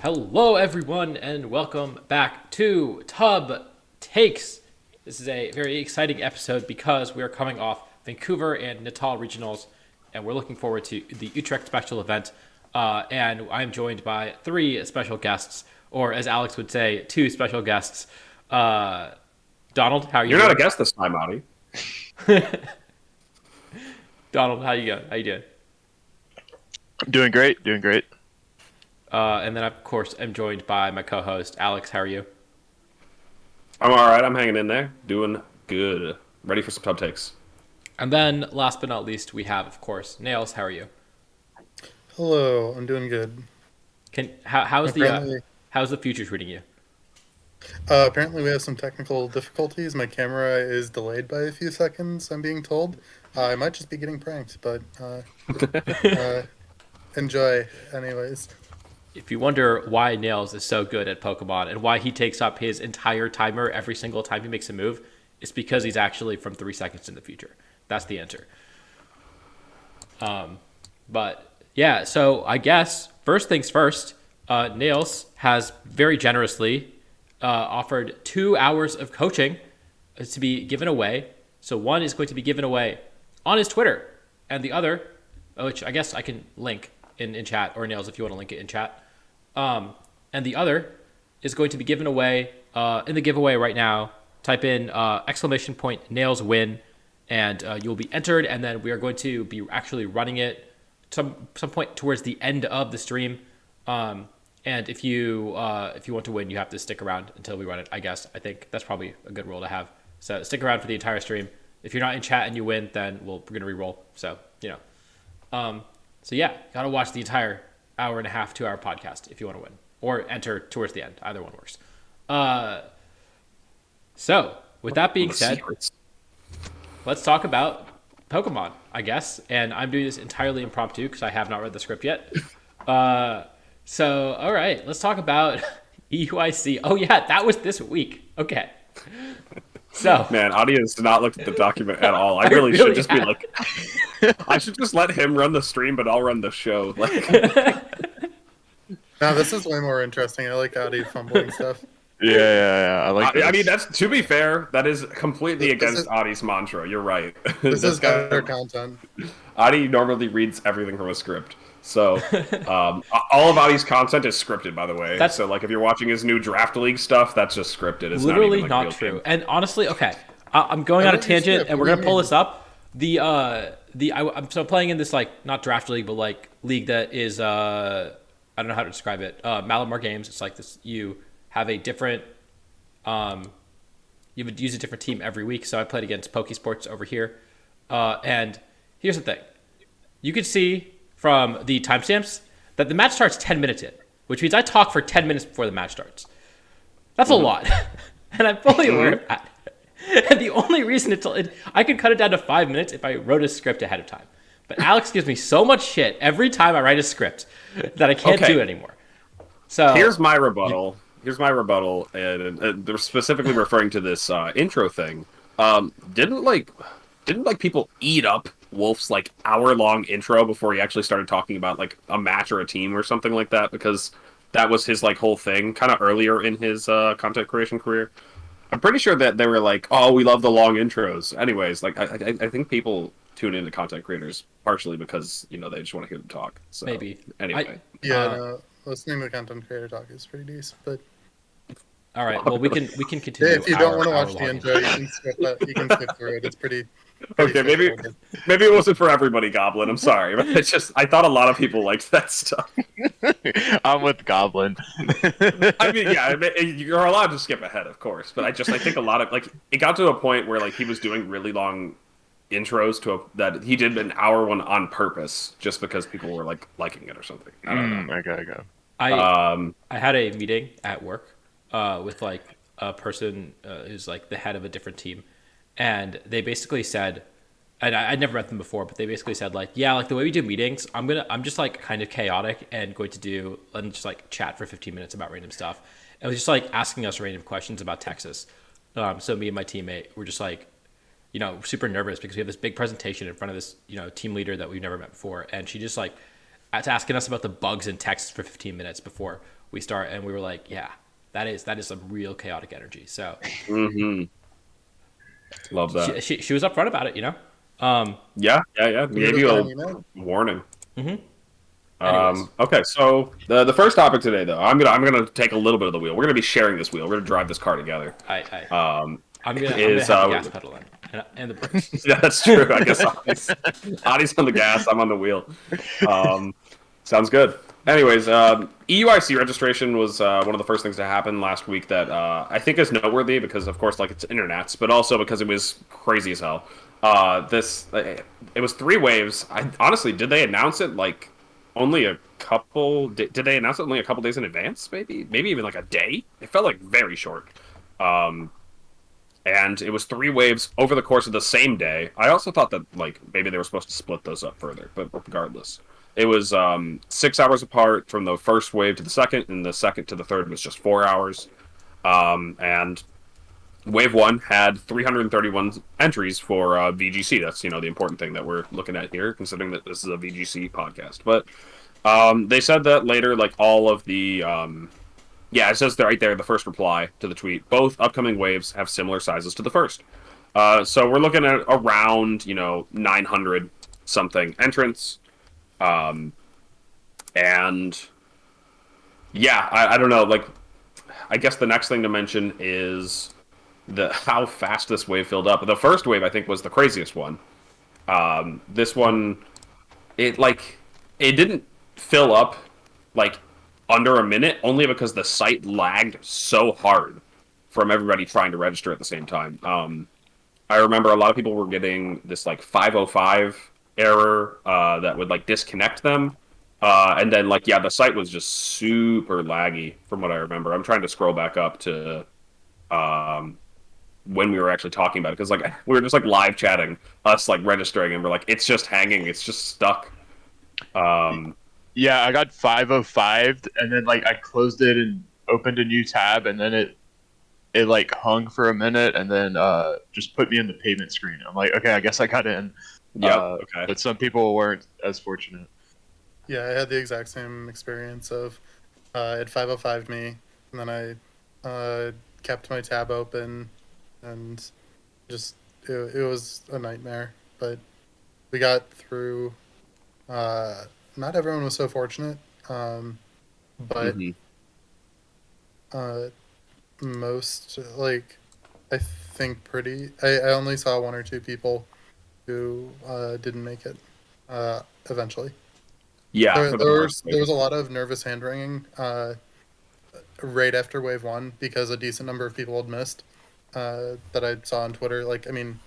Hello, everyone, and welcome back to Tub Takes. This is a very exciting episode because we are coming off Vancouver and Natal regionals, and we're looking forward to the Utrecht special event. And I'm joined by three special guests, or as Alex would say, two special guests. Donald, how are you? You're not a guest this time, Audie. Donald, how you going? How you doing? Doing great. And then, of course, I'm joined by my co-host, Alex. How are you? I'm all right. I'm hanging in there, doing good. Ready for some tub takes. And then, last but not least, we have, of course, Nails. How are you? Hello, I'm doing good. How's the future treating you? Apparently we have some technical difficulties. My camera is delayed by a few seconds, I'm being told. I might just be getting pranked, but enjoy anyways. If you wonder why Nails is so good at Pokemon and why he takes up his entire timer every single time he makes a move, it's because he's actually from 3 seconds in the future. That's the answer. But yeah, so I guess first things first, Nails has very generously offered 2 hours of coaching to be given away. So one is going to be given away on his Twitter, and the other, which I guess I can link in chat, or Nails if you want to link it in chat. And the other is going to be given away in the giveaway right now. Type in ! Nails win, and you'll be entered. And then we are going to be actually running it some point towards the end of the stream. And if you want to win, you have to stick around until we run it. I think that's probably a good rule to have. So stick around for the entire stream. If you're not in chat and you win, then we're gonna re-roll. So So yeah, gotta watch the entire hour and a half, 2 hour podcast if you want to win, or enter towards the end. Either one works. So with that being said, let's talk about Pokemon, I guess. And I'm doing this entirely impromptu because I have not read the script yet. So all right, let's talk about EUIC. Oh yeah, that was this week. Okay. So Man, Audie has not looked at the document at all. I really should just be like, I should just let him run the stream, but I'll run the show. Like, Now this is way more interesting. I like Audi fumbling stuff. Yeah. I like. I mean, that's to be fair. That is completely against Audie's mantra. You're right. This is better content. Audie normally reads everything from a script. So, all of Audie's content is scripted, by the way. So, like, if you're watching his new Draft League stuff, that's just scripted. It's literally not, even, not true. And honestly, okay, I'm going on a tangent, and we're gonna pull this up. I'm playing in this like not Draft League, but like league that is I don't know how to describe it. Malamar Games. It's like this. You have a different you would use a different team every week. So I played against Pokesports over here, and here's the thing: you could see from the timestamps that the match starts 10 minutes in, which means I talk for 10 minutes before the match starts. That's a lot. And I'm fully aware of that. And the only reason I could cut it down to 5 minutes if I wrote a script ahead of time. But Alex gives me so much shit every time I write a script that I can't do it anymore. So here's my rebuttal. And they're specifically referring to this intro thing. Didn't people eat up Wolf's like hour-long intro before he actually started talking about like a match or a team or something like that? Because that was his like whole thing kind of earlier in his content creation career. I'm pretty sure that they were like, oh, we love the long intros. Anyways, like I think people tune into content creators partially because they just want to hear them talk. So maybe anyway, Listening to content creator talk is pretty decent, but. All right. Well, we can continue. If you don't want to watch the intro, you can skip through it. It's pretty okay, maybe it wasn't for everybody, Goblin. I'm sorry, but it's just I thought a lot of people liked that stuff. I'm with Goblin. I mean, yeah, you're allowed to skip ahead, of course, but I think a lot of like it got to a point where like he was doing really long intros that he did an hour one on purpose just because people were like liking it or something. I don't know. Okay. I had a meeting at work with like a person who's like the head of a different team, and they basically said, and I'd never met them before, but they basically said like, yeah, like the way we do meetings, I'm just like kind of chaotic and going to do and just like chat for 15 minutes about random stuff. And it was just like asking us random questions about Texas. So me and my teammate were just like, super nervous because we have this big presentation in front of this, team leader that we've never met before, and she just like asking us about the bugs in Texas for 15 minutes before we start, and we were like, yeah, that is some real chaotic energy. So Mm-hmm. Love that. she was upfront about it, Um, Yeah. You would Gave have you got an a email? warning. anyways, Okay, so the first topic today, though, I'm gonna take a little bit of the wheel. We're gonna be sharing this wheel. We're gonna drive this car together. I'm gonna Is have the gas pedal in and the brakes. Yeah, that's true. I guess Adi's on the gas. I'm on the wheel. Sounds good. Anyways, EUIC registration was one of the first things to happen last week that I think is noteworthy because, of course, like it's internets, but also because it was crazy as hell. It was 3 waves. Honestly, did they announce it like only a couple? Did they announce it only a couple days in advance? Maybe even like a day. It felt like very short. And it was 3 waves over the course of the same day. I also thought that like maybe they were supposed to split those up further, but regardless, it was 6 hours apart from the first wave to the second, and the second to the third was just 4 hours. And wave 1 had 331 entries for VGC. That's the important thing that we're looking at here, considering that this is a VGC podcast. But they said that later, like all of the yeah, it says right there, the first reply to the tweet. Both upcoming waves have similar sizes to the first. So we're looking at around, 900 something entrants. And yeah, I don't know. Like, I guess the next thing to mention is how fast this wave filled up. The first wave, I think, was the craziest one. This one, it didn't fill up like under a minute, only because the site lagged so hard from everybody trying to register at the same time. I remember a lot of people were getting this like 505 error that would like disconnect them. And then the site was just super laggy from what I remember. I'm trying to scroll back up to when we were actually talking about it, because we were just like live chatting, us like registering, and we're like, it's just hanging, it's just stuck. Yeah, I got 505'd, and then I closed it and opened a new tab, and then it like hung for a minute, and then just put me in the payment screen. I'm like, okay, I guess I got in. Yeah. Okay. But some people weren't as fortunate. Yeah, I had the exact same experience of it 505'd me, and then I kept my tab open, and just it was a nightmare. But we got through. Not everyone was so fortunate, but most I think I only saw 1 or 2 people who didn't make it eventually. Yeah. There was a lot of nervous hand wringing right after wave 1 because a decent number of people had missed that I saw on Twitter. I mean,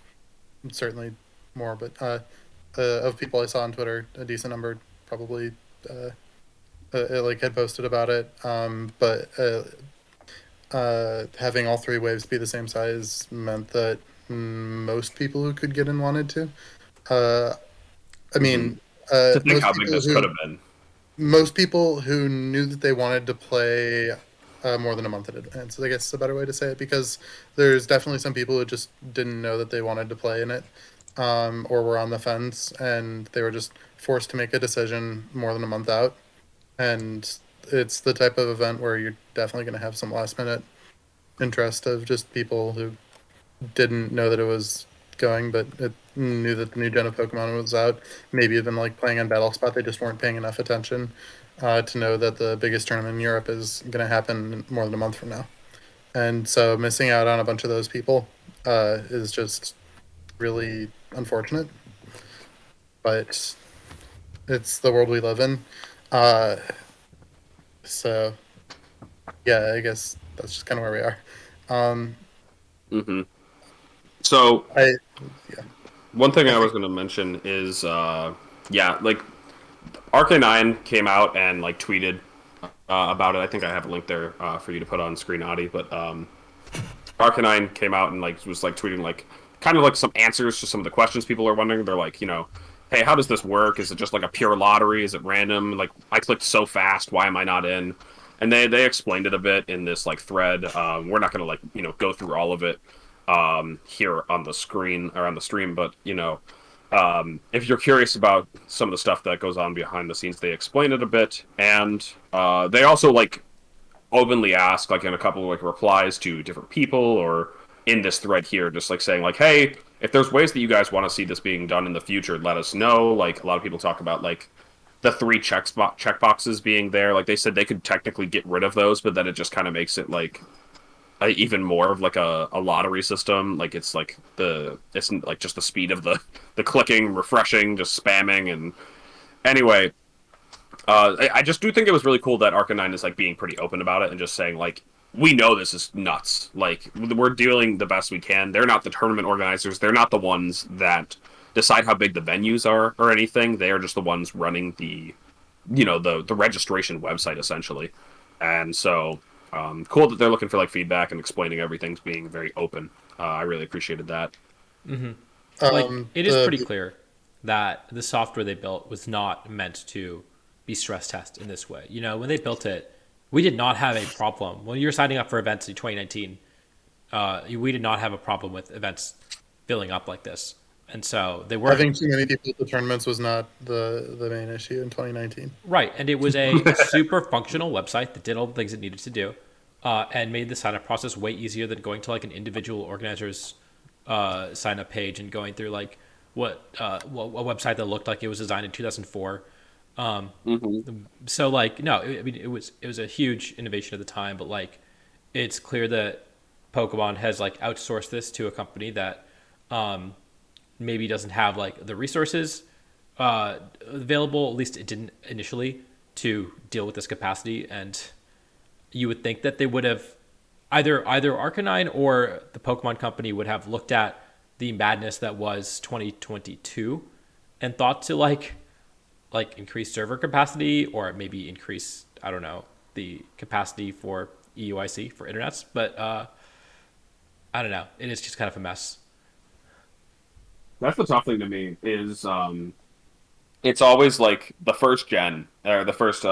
certainly more, but of people I saw on Twitter, a decent number probably had posted about it. But having all 3 waves be the same size meant that most people who could get in wanted to. I mean, to think how big this could have been. Most people who knew that they wanted to play more than a month in advance, I guess is a better way to say it, because there's definitely some people who just didn't know that they wanted to play in it, or were on the fence, and they were just forced to make a decision more than a month out. And it's the type of event where you're definitely going to have some last minute interest of just people who didn't know that it was going, but it knew that the new gen of Pokemon was out. Maybe even playing on Battle Spot, they just weren't paying enough attention to know that the biggest tournament in Europe is going to happen more than a month from now. And so missing out on a bunch of those people is just really unfortunate. But it's the world we live in. So yeah, I guess that's just kind of where we are. So one thing I was going to mention is RK9 came out and tweeted about it. I think I have a link there for you to put on screen, Adi. But RK9 came out and was tweeting kind of some answers to some of the questions people are wondering. They're like, hey, how does this work? Is it just a pure lottery? Is it random? I clicked so fast. Why am I not in? And they explained it a bit in this thread. We're not going to go through all of it here on the screen or on the stream, but if you're curious about some of the stuff that goes on behind the scenes, they explain it a bit, and they also openly ask, like in a couple of like replies to different people or in this thread here, just like saying like, hey, if there's ways that you guys want to see this being done in the future, let us know. Like a lot of people talk about like the three checkboxes being there. Like they said they could technically get rid of those, but then it just kind of makes it like even more of like a lottery system. Like it's like it's like just the speed of the clicking, refreshing, just spamming, and anyway. I just do think it was really cool that Arcanine is like being pretty open about it and just saying like, we know this is nuts. Like we're doing the best we can. They're not the tournament organizers. They're not the ones that decide how big the venues are or anything. They are just the ones running the registration website essentially. And so cool that they're looking for like feedback and explaining everything's being very open. I really appreciated that. Like it is pretty clear that the software they built was not meant to be stress tested in this way. You know, when they built it, we did not have a problem. When you were signing up for events in 2019, we did not have a problem with events filling up like this. And so they were. I think too many people at the tournaments was not the main issue in 2019. Right, and it was a super functional website that did all the things it needed to do, and made the sign-up process way easier than going to like an individual organizer's sign-up page and going through like what a website that looked like it was designed in 2004. So like no, I mean it was a huge innovation at the time, but like it's clear that Pokemon has like outsourced this to a company that maybe doesn't have like the resources available, at least it didn't initially, to deal with this capacity. And you would think that they would have either Arcanine or the Pokemon company would have looked at the madness that was 2022 and thought to like increase server capacity or maybe increase, I don't know, the capacity for EUIC for internets. But I don't know. It is just kind of a mess. That's the tough thing to me is it's always like the first gen or the first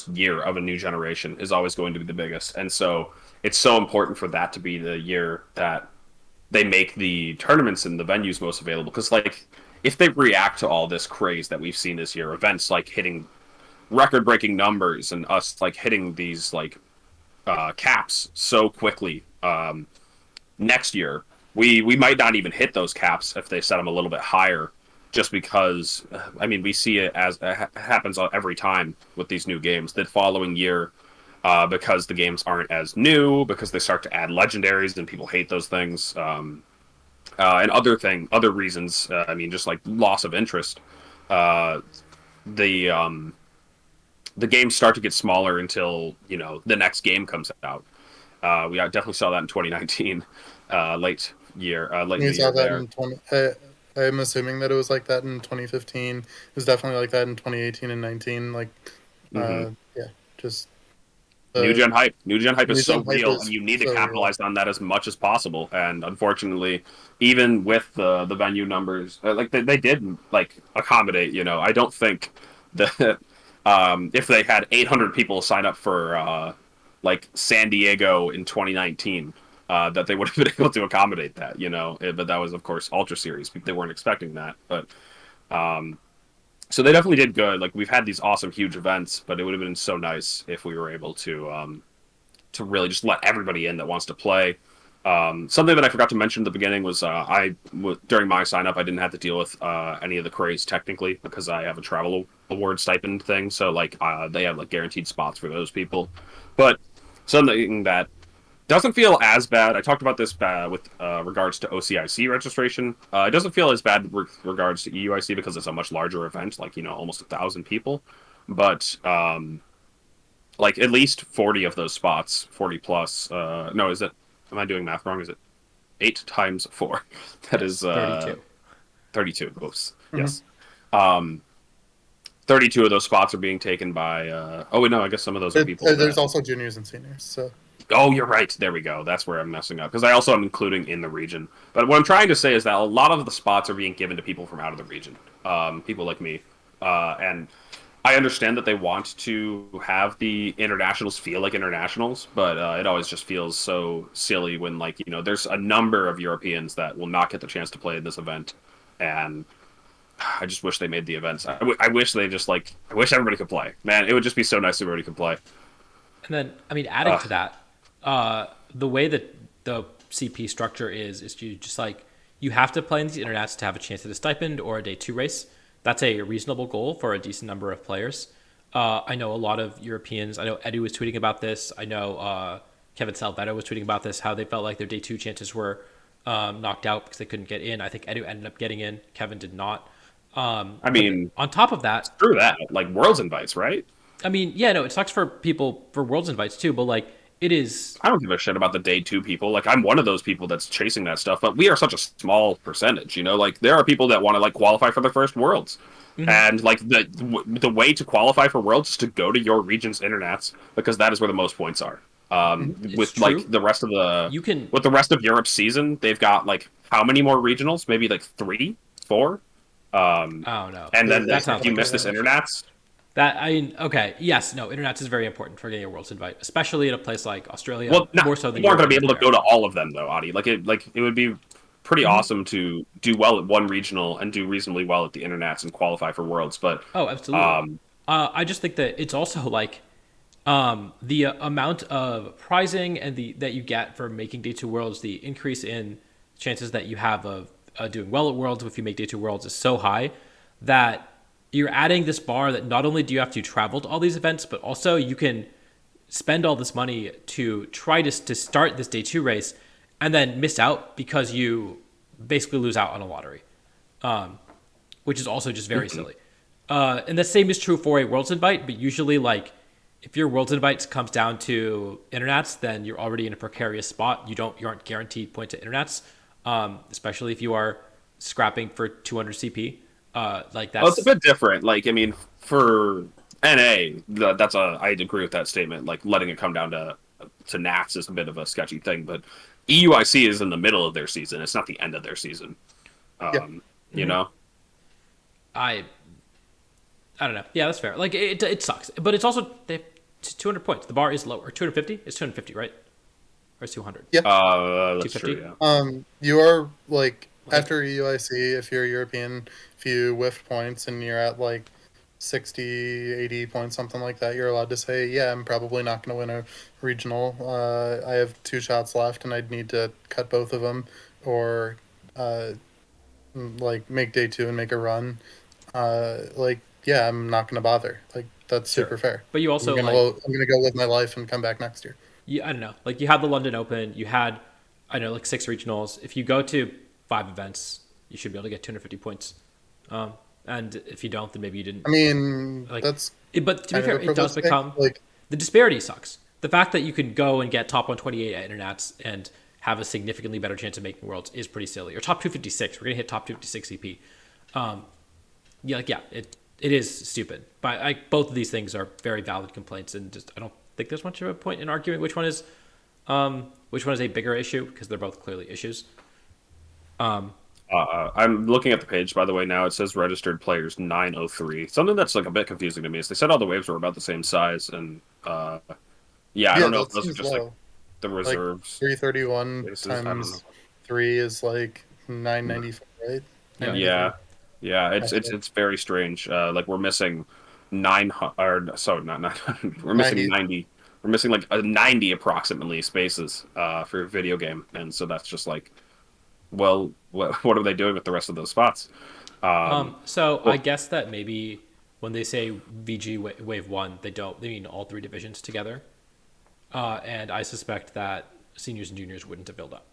year of a new generation is always going to be the biggest. And so it's so important for that to be the year that they make the tournaments and the venues most available. Because like if they react to all this craze that we've seen this year, events like hitting record-breaking numbers and us like hitting these like caps so quickly next year, we might not even hit those caps if they set them a little bit higher, just because I mean we see it as happens every time with these new games. The following year, because the games aren't as new, because they start to add legendaries and people hate those things. And other reasons. I mean, just like loss of interest. The games start to get smaller until the next game comes out. We definitely saw that in 2019, late year. Late We in the saw year that there. in 20. I'm assuming that it was like that in 2015. It was definitely like that in 2018 and 19. Like, yeah, just. New gen hype. New gen hype New is so gen hype real, is and you need to so capitalize on that as much as possible. And unfortunately, even with the venue numbers, like they did like accommodate. I don't think that if they had 800 people sign up for like San Diego in 2019, that they would have been able to accommodate that. But that was of course Ultra Series. They weren't expecting that, but. So they definitely did good. Like we've had these awesome, huge events, but it would have been so nice if we were able to really just let everybody in that wants to play. Something that I forgot to mention at the beginning was during my sign up, I didn't have to deal with any of the craze technically because I have a travel award stipend thing. So like they have like guaranteed spots for those people. But something that doesn't feel as bad. I talked about this with regards to OCIC registration. It doesn't feel as bad with regards to EUIC because it's a much larger event, like almost 1,000 people. But like at least 40 of those spots, 40 plus. No, is it? Am I doing math wrong? Is it 8 times 4? That is 32. 32. Oops. Mm-hmm. Yes. 32 of those spots are being taken by. Oh wait, no. I guess some of those are people. There's also juniors and seniors. So. Oh, you're right. There we go. That's where I'm messing up. Because I also am including in the region. But what I'm trying to say is that a lot of the spots are being given to people from out of the region. People like me. And I understand that they want to have the internationals feel like internationals, but it always just feels so silly when, like, there's a number of Europeans that will not get the chance to play in this event. And I just wish they made the events. I wish they just, I wish everybody could play. Man, it would just be so nice if everybody could play. And then, I mean, adding to that, the way that the CP structure is you just like you have to play in these internets to have a chance at a stipend or a day two race. That's a reasonable goal for a decent number of players. I know a lot of Europeans. I know Edu was tweeting about this. I know Kevin Salvetto was tweeting about this. How they felt like their day two chances were knocked out because they couldn't get in. I think Edu ended up getting in. Kevin did not. I mean, on top of that, screw that. Like Worlds invites, right? I mean, yeah, no, it sucks for people for Worlds invites too, but like it is. I don't give a shit about the day two people. Like I'm one of those people that's chasing that stuff, but we are such a small percentage, you know. Like there are people that want to like qualify for their first Worlds, and like the way to qualify for Worlds is to go to your region's internets because that is where the most points are. With true. like the rest of the You can with the rest of Europe's season, they've got like how many more regionals? Maybe like 3, 4. I don't know. And then That sounds if you like miss a- this internets, That I mean, okay, yes, no, internets is very important for getting a Worlds invite, especially in a place like Australia. well, More so than you aren't going to be Europe able to go to all of them though, Adi. Like it would be pretty awesome to do well at one regional and do reasonably well at the internets and qualify for Worlds. But Oh, absolutely. I just think that it's also like the amount of prizing and the that you get for making day two Worlds, the increase in chances that you have of doing well at Worlds if you make day two Worlds is so high that you're adding this bar that not only do you have to travel to all these events, but also you can spend all this money to try to start this day two race and then miss out because you basically lose out on a lottery, which is also just very silly. And the same is true for a Worlds invite, but usually like if your Worlds invite comes down to internets, then you're already in a precarious spot. You aren't guaranteed points at internets, especially if you are scrapping for 200 CP. Like that's well, it's a bit different. Like I mean, for NA, I'd agree with that statement. Like letting it come down to Nats is a bit of a sketchy thing, but EUIC is in the middle of their season. It's not the end of their season. You know. I don't know. Yeah, that's fair. Like it sucks, but it's also they have 200 points. The bar is lower. 250. It's 250, right? Or it's 200. Yeah. That's true. 250? Yeah. You are like after EUIC, if you're European, if you whiffed points and you're at like 60, 80 points, something like that, you're allowed to say, yeah, I'm probably not going to win a regional. I have 2 shots left and I'd need to cut both of them or like make day 2 and make a run. Like, yeah, I'm not going to bother. Like, that's super fair. But you also I'm gonna go live my life and come back next year. I don't know. Like you had the London Open, you had I don't know like 6 regionals. If you go to 5 events, you should be able to get 250 points. And if you don't, then maybe you didn't. I mean, Like, that's but to be kind fair, of a it does privileged thing. become Like, the disparity sucks. The fact that you can go and get top 128 at internets and have a significantly better chance of making Worlds is pretty silly. Or top 256. We're gonna hit top 256 CP. It is stupid. But both of these things are very valid complaints, and just I don't think there's much of a point in arguing which one is a bigger issue because they're both clearly issues. I'm looking at the page, by the way, now. It says registered players 903. Something that's like a bit confusing to me is they said all the waves were about the same size, and I don't know if that those are seems just low. like the reserves. 331 This is- I don't know. times 3 is like 994, right? Yeah, it's very strange. Like we're missing 900, or sorry, not 900. We're missing 90. We're missing like 90 approximately spaces for a video game, and so that's just like, well, what are they doing with the rest of those spots? I guess that maybe when they say VG Wave 1, they mean all 3 divisions together. And I suspect that seniors and juniors wouldn't have built up.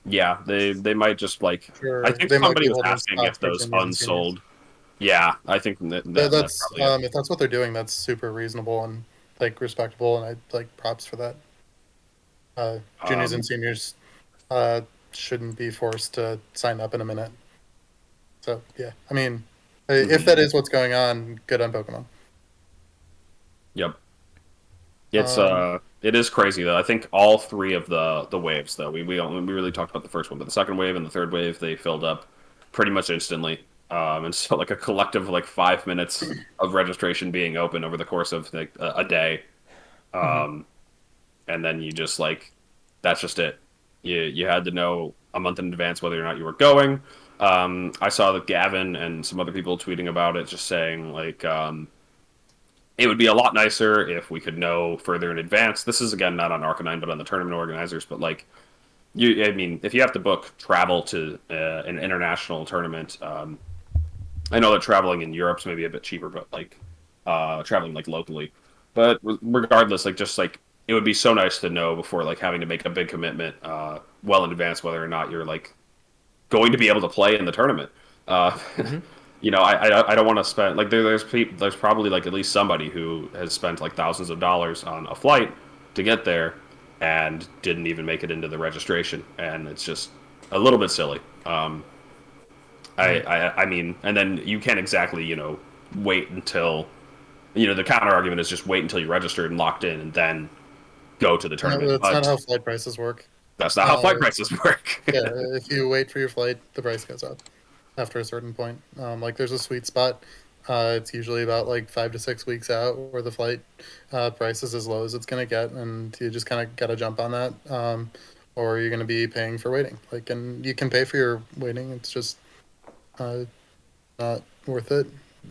Yeah, they might just like. Sure, I think they might somebody be was holding asking stock if for those juniors and unsold. Yeah, I think That's that's probably it. if that's what they're doing, that's super reasonable and like respectable, and I like props for that. Juniors and seniors shouldn't be forced to sign up in a minute. So yeah, I mean, if that is what's going on, good on Pokemon. Yep. It's it is crazy though. I think all 3 of the waves though. We really talked about the first one, but the second wave and the third wave they filled up pretty much instantly. And so like a collective like 5 minutes of registration being open over the course of like a day. And then you just like that's just it. You had to know a month in advance whether or not you were going. I saw that Gavin and some other people tweeting about it, just saying like it would be a lot nicer if we could know further in advance. This is again not on Arcanine, but on the tournament organizers. But like, I mean, if you have to book travel to an international tournament, I know that traveling in Europe's maybe a bit cheaper, but like traveling like locally. But regardless, like just like it would be so nice to know before like having to make a big commitment well in advance whether or not you're like going to be able to play in the tournament. Uh, you know, I don't want to spend like there's probably like at least somebody who has spent like thousands of dollars on a flight to get there and didn't even make it into the registration, and it's just a little bit silly. I mean, and then you can't exactly wait until the counter argument is just wait until you're registered and locked in and then go to the No, tournament. that's But not how flight prices work. that's not how flight prices work. Yeah, if you wait for your flight, the price goes up after a certain point. Like there's a sweet spot. It's usually about like 5 to 6 weeks out where the flight price is as low as it's gonna get, and you just kind of gotta jump on that, or you're gonna be paying for waiting. Like, and you can pay for your waiting. It's just not worth it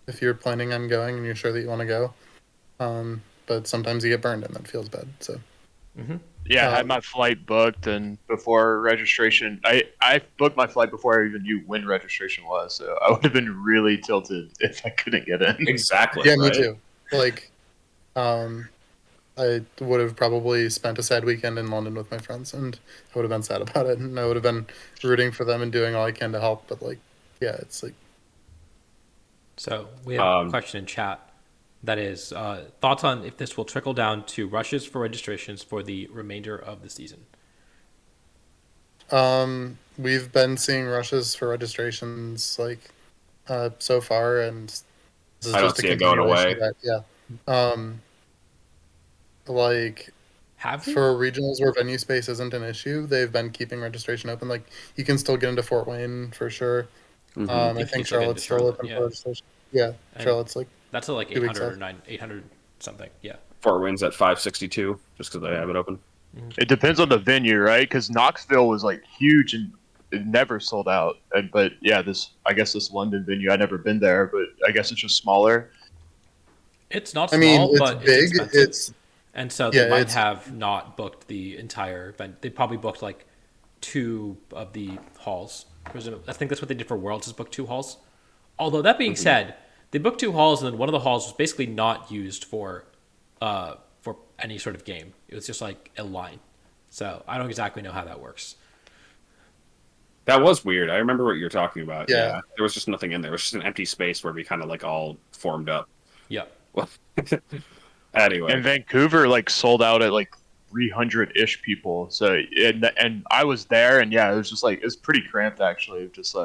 if you're planning on going and you're sure that you want to go. But sometimes you get burned and that feels bad. So. Yeah, I had my flight booked, and before registration, I booked my flight before I even knew when registration was, so I would have been really tilted if I couldn't get in. Exactly. Yeah, right? me too. Like, I would have probably spent a sad weekend in London with my friends, and I would have been sad about it, and I would have been rooting for them and doing all I can to help. But like, yeah, it's like. So we have a question in chat that is thoughts on if this will trickle down to rushes for registrations for the remainder of the season. We've been seeing rushes for registrations like so far, and this is I don't just a see it going continuation away. of that. Yeah. Like Have you? for regionals where venue space isn't an issue, they've been keeping registration open. Like you can still get into Fort Wayne for sure. Mhm. I I think you think can still get into Charlotte's still Charlotte, open yeah. for registration. Yeah, And Charlotte's like that's at like 2 weeks 800 or out. 800 something. Yeah. Fort Wayne's at 562 just because they have it open. It depends on the venue, right? Because Knoxville was like huge and it never sold out. But yeah, I guess this London venue, I've never been there, but I guess it's just smaller. It's not I small, mean, it's but big. it's expensive. It's And so yeah, they might it's have not booked the entire event. They probably booked like 2 of the halls. I think that's what they did for Worlds, is book 2 halls. Although that being said, they booked 2 halls, and then one of the halls was basically not used for any sort of game. It was just like a line. So I don't exactly know how that works. That was weird. I remember what you're talking about. Yeah. There was just nothing in there. It was just an empty space where we kind of like all formed up. Yeah. Anyway, And Vancouver like sold out at like 300-ish people. So and I was there, and yeah, it was just like it was pretty cramped actually. Just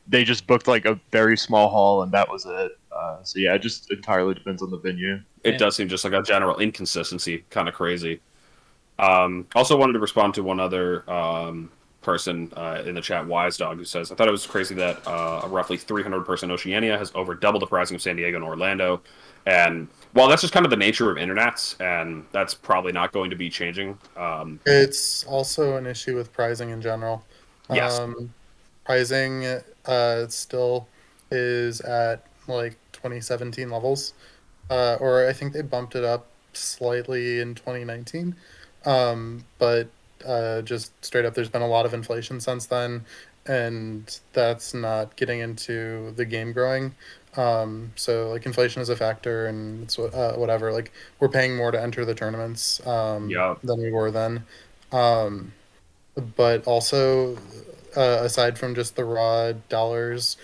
they just booked like a very small hall, and that was it. So yeah, it just entirely depends on the venue. it does seem just like a general inconsistency, kind of crazy. Also wanted to respond to one other person in the chat, Wise Dog, who says, I thought it was crazy that a roughly 300-person Oceania has over double the pricing of San Diego and Orlando. And while that's just kind of the nature of internets, and that's probably not going to be changing. it's also an issue with pricing in general. Yes. Pricing still is at like 2017 levels, or I think they bumped it up slightly in 2019. But just straight up, there's been a lot of inflation since then, and that's not getting into the game growing. So like inflation is a factor, and it's whatever. Like we're paying more to enter the tournaments Yeah. than we were then. But also, aside from just the raw dollars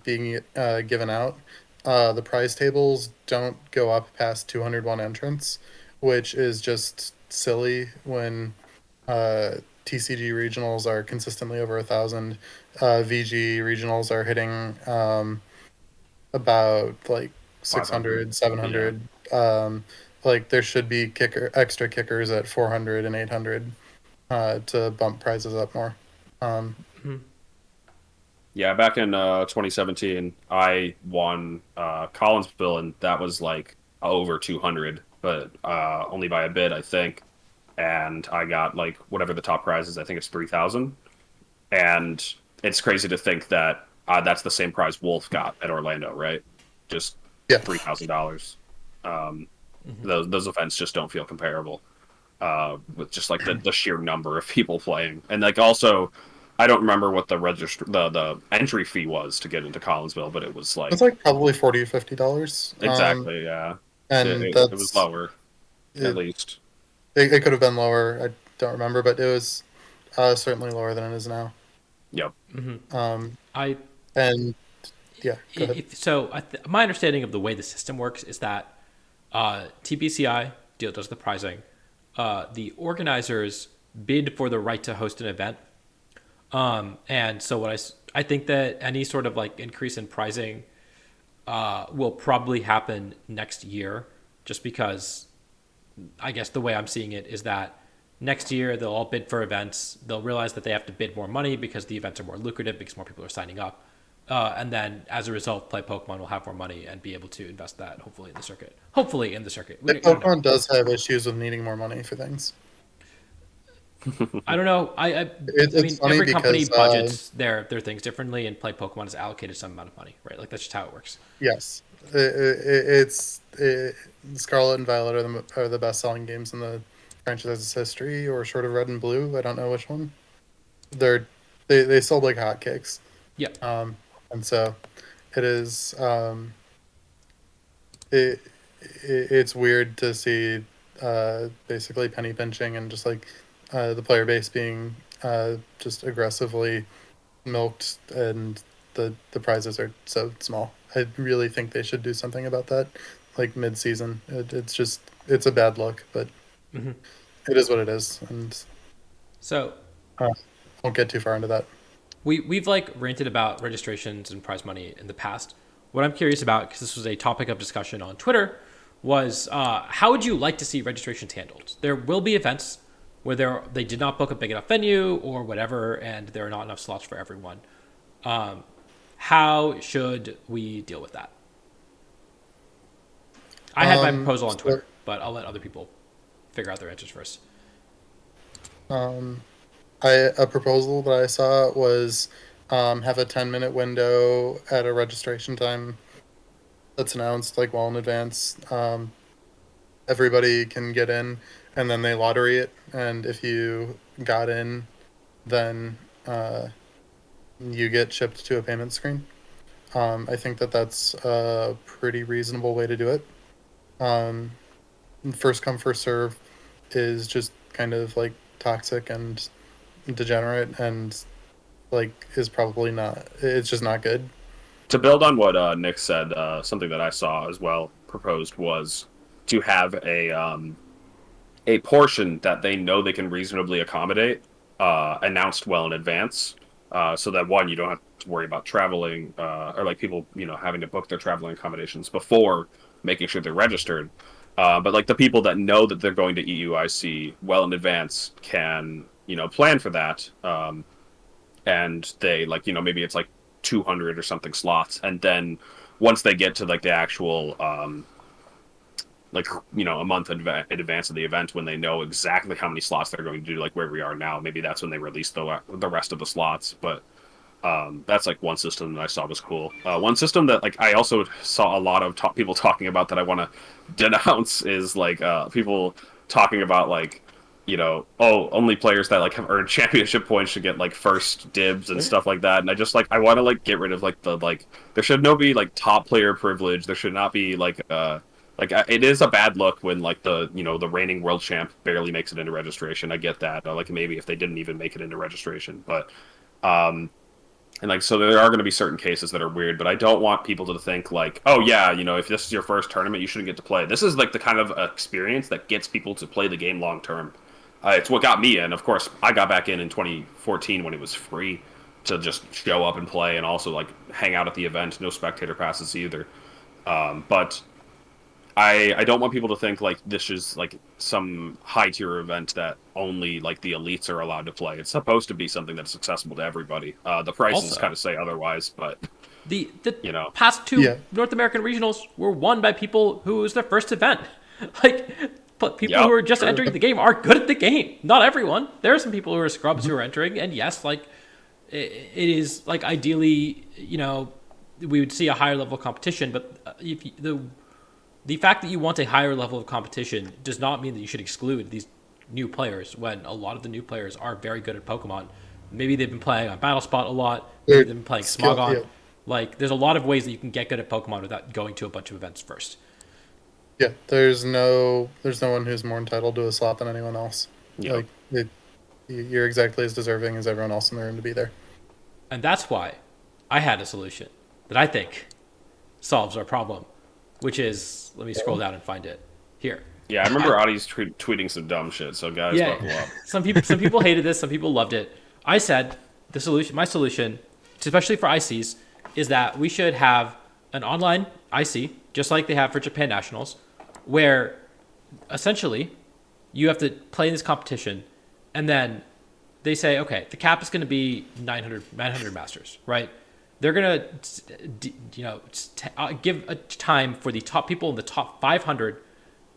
being given out, the prize tables don't go up past 201 entrants, which is just silly when TCG regionals are consistently over 1,000. VG regionals are hitting about like 600, 700. Like there should be extra kickers at 400 and 800 to bump prizes up more. Yeah, back in 2017, I won Collinsville, and that was like over 200, but only by a bit, I think. And I got like whatever the top prize is. I think it's 3,000. And it's crazy to think that that's the same prize Wolf got at Orlando, right? Just Yeah. $3,000. Those events just don't feel comparable with just like the sheer number of people playing. And like also, I don't remember what the entry fee was to get into Collinsville, but it was like It's like probably $40 or $50. exactly, yeah. And It was lower, at it, least. it could have been lower. I don't remember, but it was certainly lower than it is now. Yep. I And yeah, go ahead. my understanding of the way the system works is that TPCI does the pricing. The organizers bid for the right to host an event. And so what I think that any sort of like increase in pricing will probably happen next year, just because I guess the way I'm seeing it is that next year they'll all bid for events. They'll realize that they have to bid more money because the events are more lucrative because more people are signing up. And then as a result, Play Pokemon will have more money and be able to invest that hopefully in the circuit. Pokemon does have issues with needing more money for things. I don't know. I mean, every company budgets their things differently, and Play Pokemon is allocated some amount of money, right? Like that's just how it works. Yes, Scarlet and Violet are the best selling games in the franchise's history, or short of Red and Blue. I don't know which one. They sold like hotcakes. Yeah. And so it is. It's weird to see basically penny pinching and just like the player base being just aggressively milked, and the prizes are so small. I really think they should do something about that, like mid-season. It's a bad look, but it is what it is, and so won't get too far into that. We've like ranted about registrations and prize money in the past. What I'm curious about, because this was a topic of discussion on Twitter, was how would you like to see registrations handled? There will be events where they did not book a big enough venue or whatever, and there are not enough slots for everyone. How should we deal with that? I had my proposal on Twitter, but I'll let other people figure out their answers first. A proposal that I saw was have a 10-minute window at a registration time that's announced like well in advance. Everybody can get in, and then they lottery it, and if you got in, then you get shipped to a payment screen. I think that's a pretty reasonable way to do it. First come, first serve is just kind of like toxic and degenerate, and like is probably not. It's just not good. To build on what Nick said, something that I saw as well proposed was to have a portion that they know they can reasonably accommodate announced well in advance, so that one, you don't have to worry about traveling or like people having to book their traveling accommodations before making sure they're registered. But like the people that know that they're going to EUIC well in advance can plan for that, and they like maybe it's like 200 or something slots, and then once they get to like the actual a month in advance of the event, when they know exactly how many slots they're going to do, like where we are now, maybe that's when they release the rest of the slots. But that's like one system that I saw was cool. One system that like I also saw a lot of people talking about that I want to denounce is like people talking about like only players that like have earned championship points should get like first dibs and stuff like that. And I just like I want to like get rid of like the like there should no be like top player privilege. There should not be like it is a bad look when like the the reigning world champ barely makes it into registration. I get that. Like maybe if they didn't even make it into registration, but and like so there are going to be certain cases that are weird, but I don't want people to think like, oh yeah, if this is your first tournament, you shouldn't get to play. This is like the kind of experience that gets people to play the game long term. It's what got me in. Of course, I got back in 2014 when it was free to just show up and play, and also like hang out at the event. No spectator passes either. But I don't want people to think like this is like some high tier event that only like the elites are allowed to play. It's supposed to be something that's accessible to everybody. The prices Also, kind of say otherwise, but the past two North American regionals were won by people who was their first event. But people who are just entering the game are good at the game. Not everyone. There are some people who are scrubs who are entering, and yes, like it is like ideally, we would see a higher level of competition. But if the fact that you want a higher level of competition does not mean that you should exclude these new players when a lot of the new players are very good at Pokemon. Maybe they've been playing on Battlespot a lot. Maybe they've been playing Smogon. Yeah. Like, there's a lot of ways that you can get good at Pokemon without going to a bunch of events first. Yeah, there's no one who's more entitled to a slot than anyone else. Yeah. Like, you're exactly as deserving as everyone else in the room to be there. And that's why I had a solution that I think solves our problem, which is, let me scroll down and find it here. Yeah, I remember Adi's tweeting some dumb shit, so guys, buckle up. Some people hated this, some people loved it. I said my solution, especially for ICs, is that we should have an online IC, just like they have for Japan Nationals, where essentially you have to play in this competition, and then they say, okay, the cap is going to be 900 masters, right? They're going to, give a time for the top people in the top 500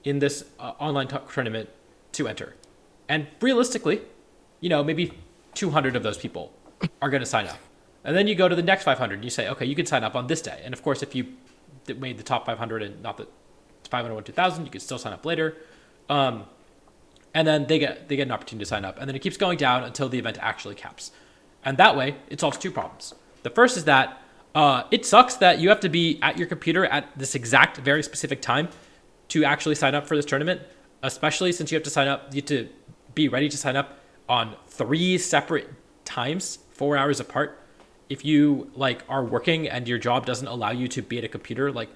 in this online tournament to enter. And realistically, maybe 200 of those people are going to sign up. And then you go to the next 500 and you say, okay, you can sign up on this day. And of course, if you made the top 500 and not the 501 2000, you can still sign up later. And then they get an opportunity to sign up. And then it keeps going down until the event actually caps. And that way, it solves two problems. The first is that it sucks that you have to be at your computer at this exact, very specific time to actually sign up for this tournament, especially since you have to sign up, you have to be ready to sign up on 3 separate times, 4 hours apart. If you are working and your job doesn't allow you to be at a computer, like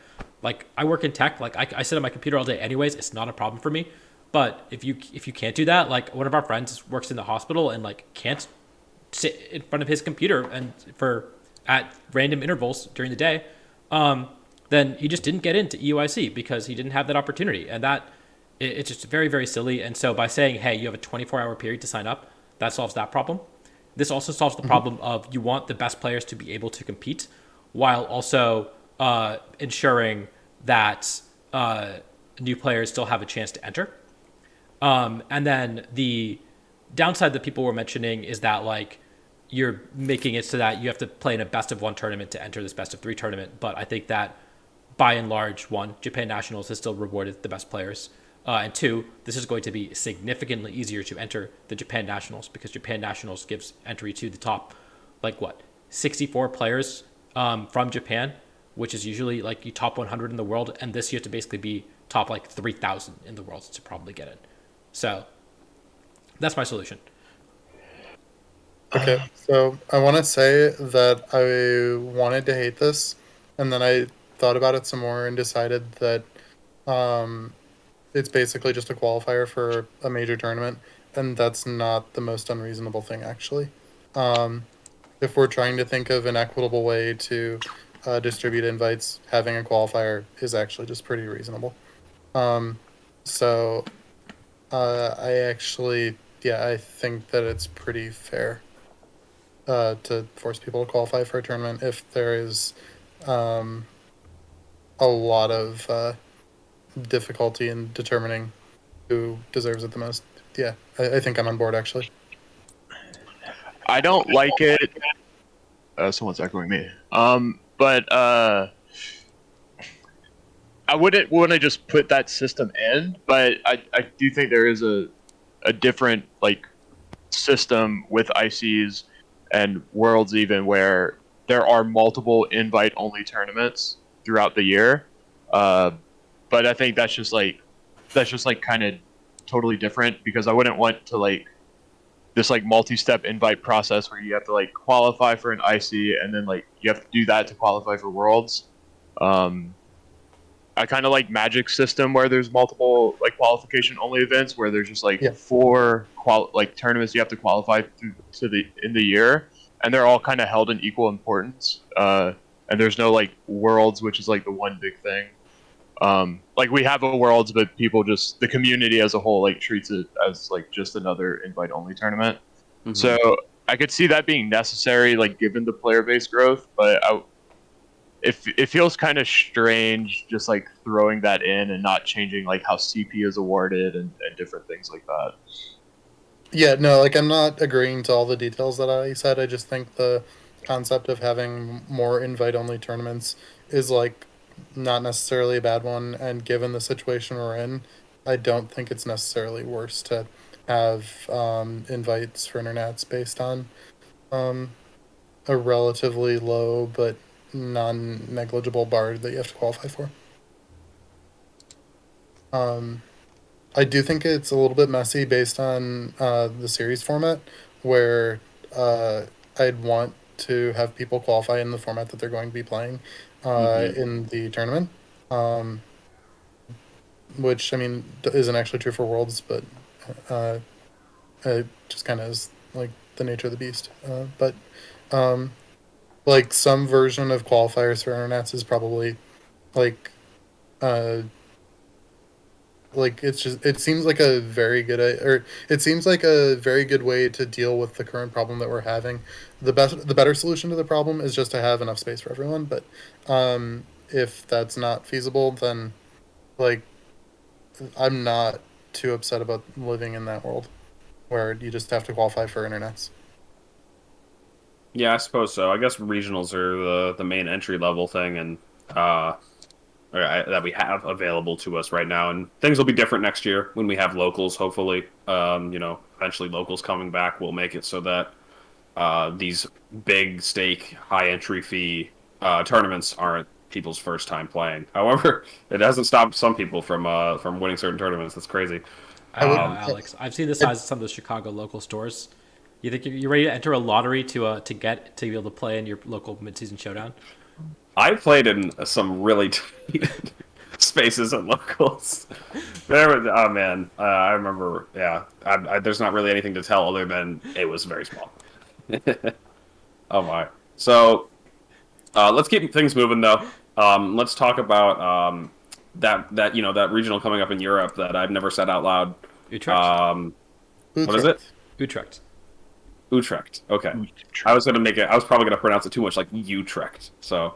I work in tech, I sit at my computer all day anyways, it's not a problem for me. But if you can't do that, like one of our friends works in the hospital and can't sit in front of his computer and at random intervals during the day, then he just didn't get into EUIC because he didn't have that opportunity. And it's just very, very silly. And so by saying, hey, you have a 24-hour period to sign up, that solves that problem. This also solves the problem of you want the best players to be able to compete while also ensuring that new players still have a chance to enter. And then the downside that people were mentioning is that you're making it so that you have to play in a best of 1 tournament to enter this best of 3 tournament. But I think that by and large, 1, Japan Nationals has still rewarded the best players. And 2, this is going to be significantly easier to enter the Japan Nationals because Japan Nationals gives entry to the top, 64 players from Japan, which is usually you top 100 in the world. And this you have to basically be top 3,000 in the world to probably get in. So that's my solution. Okay, so I want to say that I wanted to hate this, and then I thought about it some more and decided that it's basically just a qualifier for a major tournament, and that's not the most unreasonable thing, actually. If we're trying to think of an equitable way to distribute invites, having a qualifier is actually just pretty reasonable. So I actually, I think that it's pretty fair to force people to qualify for a tournament if there is a lot of difficulty in determining who deserves it the most. Yeah, I think I'm on board, actually. I don't like it. Someone's echoing me. But I wouldn't want to just put that system in, but I do think there is a different system with ICs and Worlds even where there are multiple invite-only tournaments throughout the year. But I think that's just kind of totally different because I wouldn't want to this multi-step invite process where you have to qualify for an IC and then you have to do that to qualify for Worlds. I kind of like Magic's system where there's multiple qualification only events where there's just 4 tournaments you have to qualify in the year, and they're all kind of held in equal importance. And there's no Worlds, which is the one big thing. We have a Worlds, but people the community as a whole treats it as just another invite only tournament. Mm-hmm. So I could see that being necessary given the player base growth, but it feels kind of strange just throwing that in and not changing how CP is awarded and different things like that. Yeah, no, I'm not agreeing to all the details that I said. I just think the concept of having more invite-only tournaments is like not necessarily a bad one, and given the situation we're in, I don't think it's necessarily worse to have invites for internets based on a relatively low but non-negligible bar that you have to qualify for. I do think it's a little bit messy based on the series format, where I'd want to have people qualify in the format that they're going to be playing in the tournament. Which, I mean, isn't actually true for Worlds, but it just kind of is like the nature of the beast. But like some version of qualifiers for internets is probably like it seems like a very good it seems like a very good way to deal with the current problem that we're having. The better solution to the problem is just to have enough space for everyone, but if that's not feasible, then like I'm not too upset about living in that world where you just have to qualify for internets. Yeah, I suppose so. I guess regionals are the main entry level thing, and that we have available to us right now. And things will be different next year when we have locals. Hopefully, eventually locals coming back will make it so that these big stake, high entry fee tournaments aren't people's first time playing. However, it hasn't stopped some people from winning certain tournaments. That's crazy. I don't know, Alex. I've seen the size of some of the Chicago local stores. You think you're ready to enter a lottery to be able to play in your local midseason showdown? I played in some really tiny spaces at locals. Oh man, I remember. Yeah, there's not really anything to tell other than it was very small. Oh my. So let's keep things moving though. Let's talk about that regional coming up in Europe that I've never said out loud. Utrecht. What is it? Utrecht. Utrecht. Okay. I was probably gonna pronounce it too much like Utrecht. So,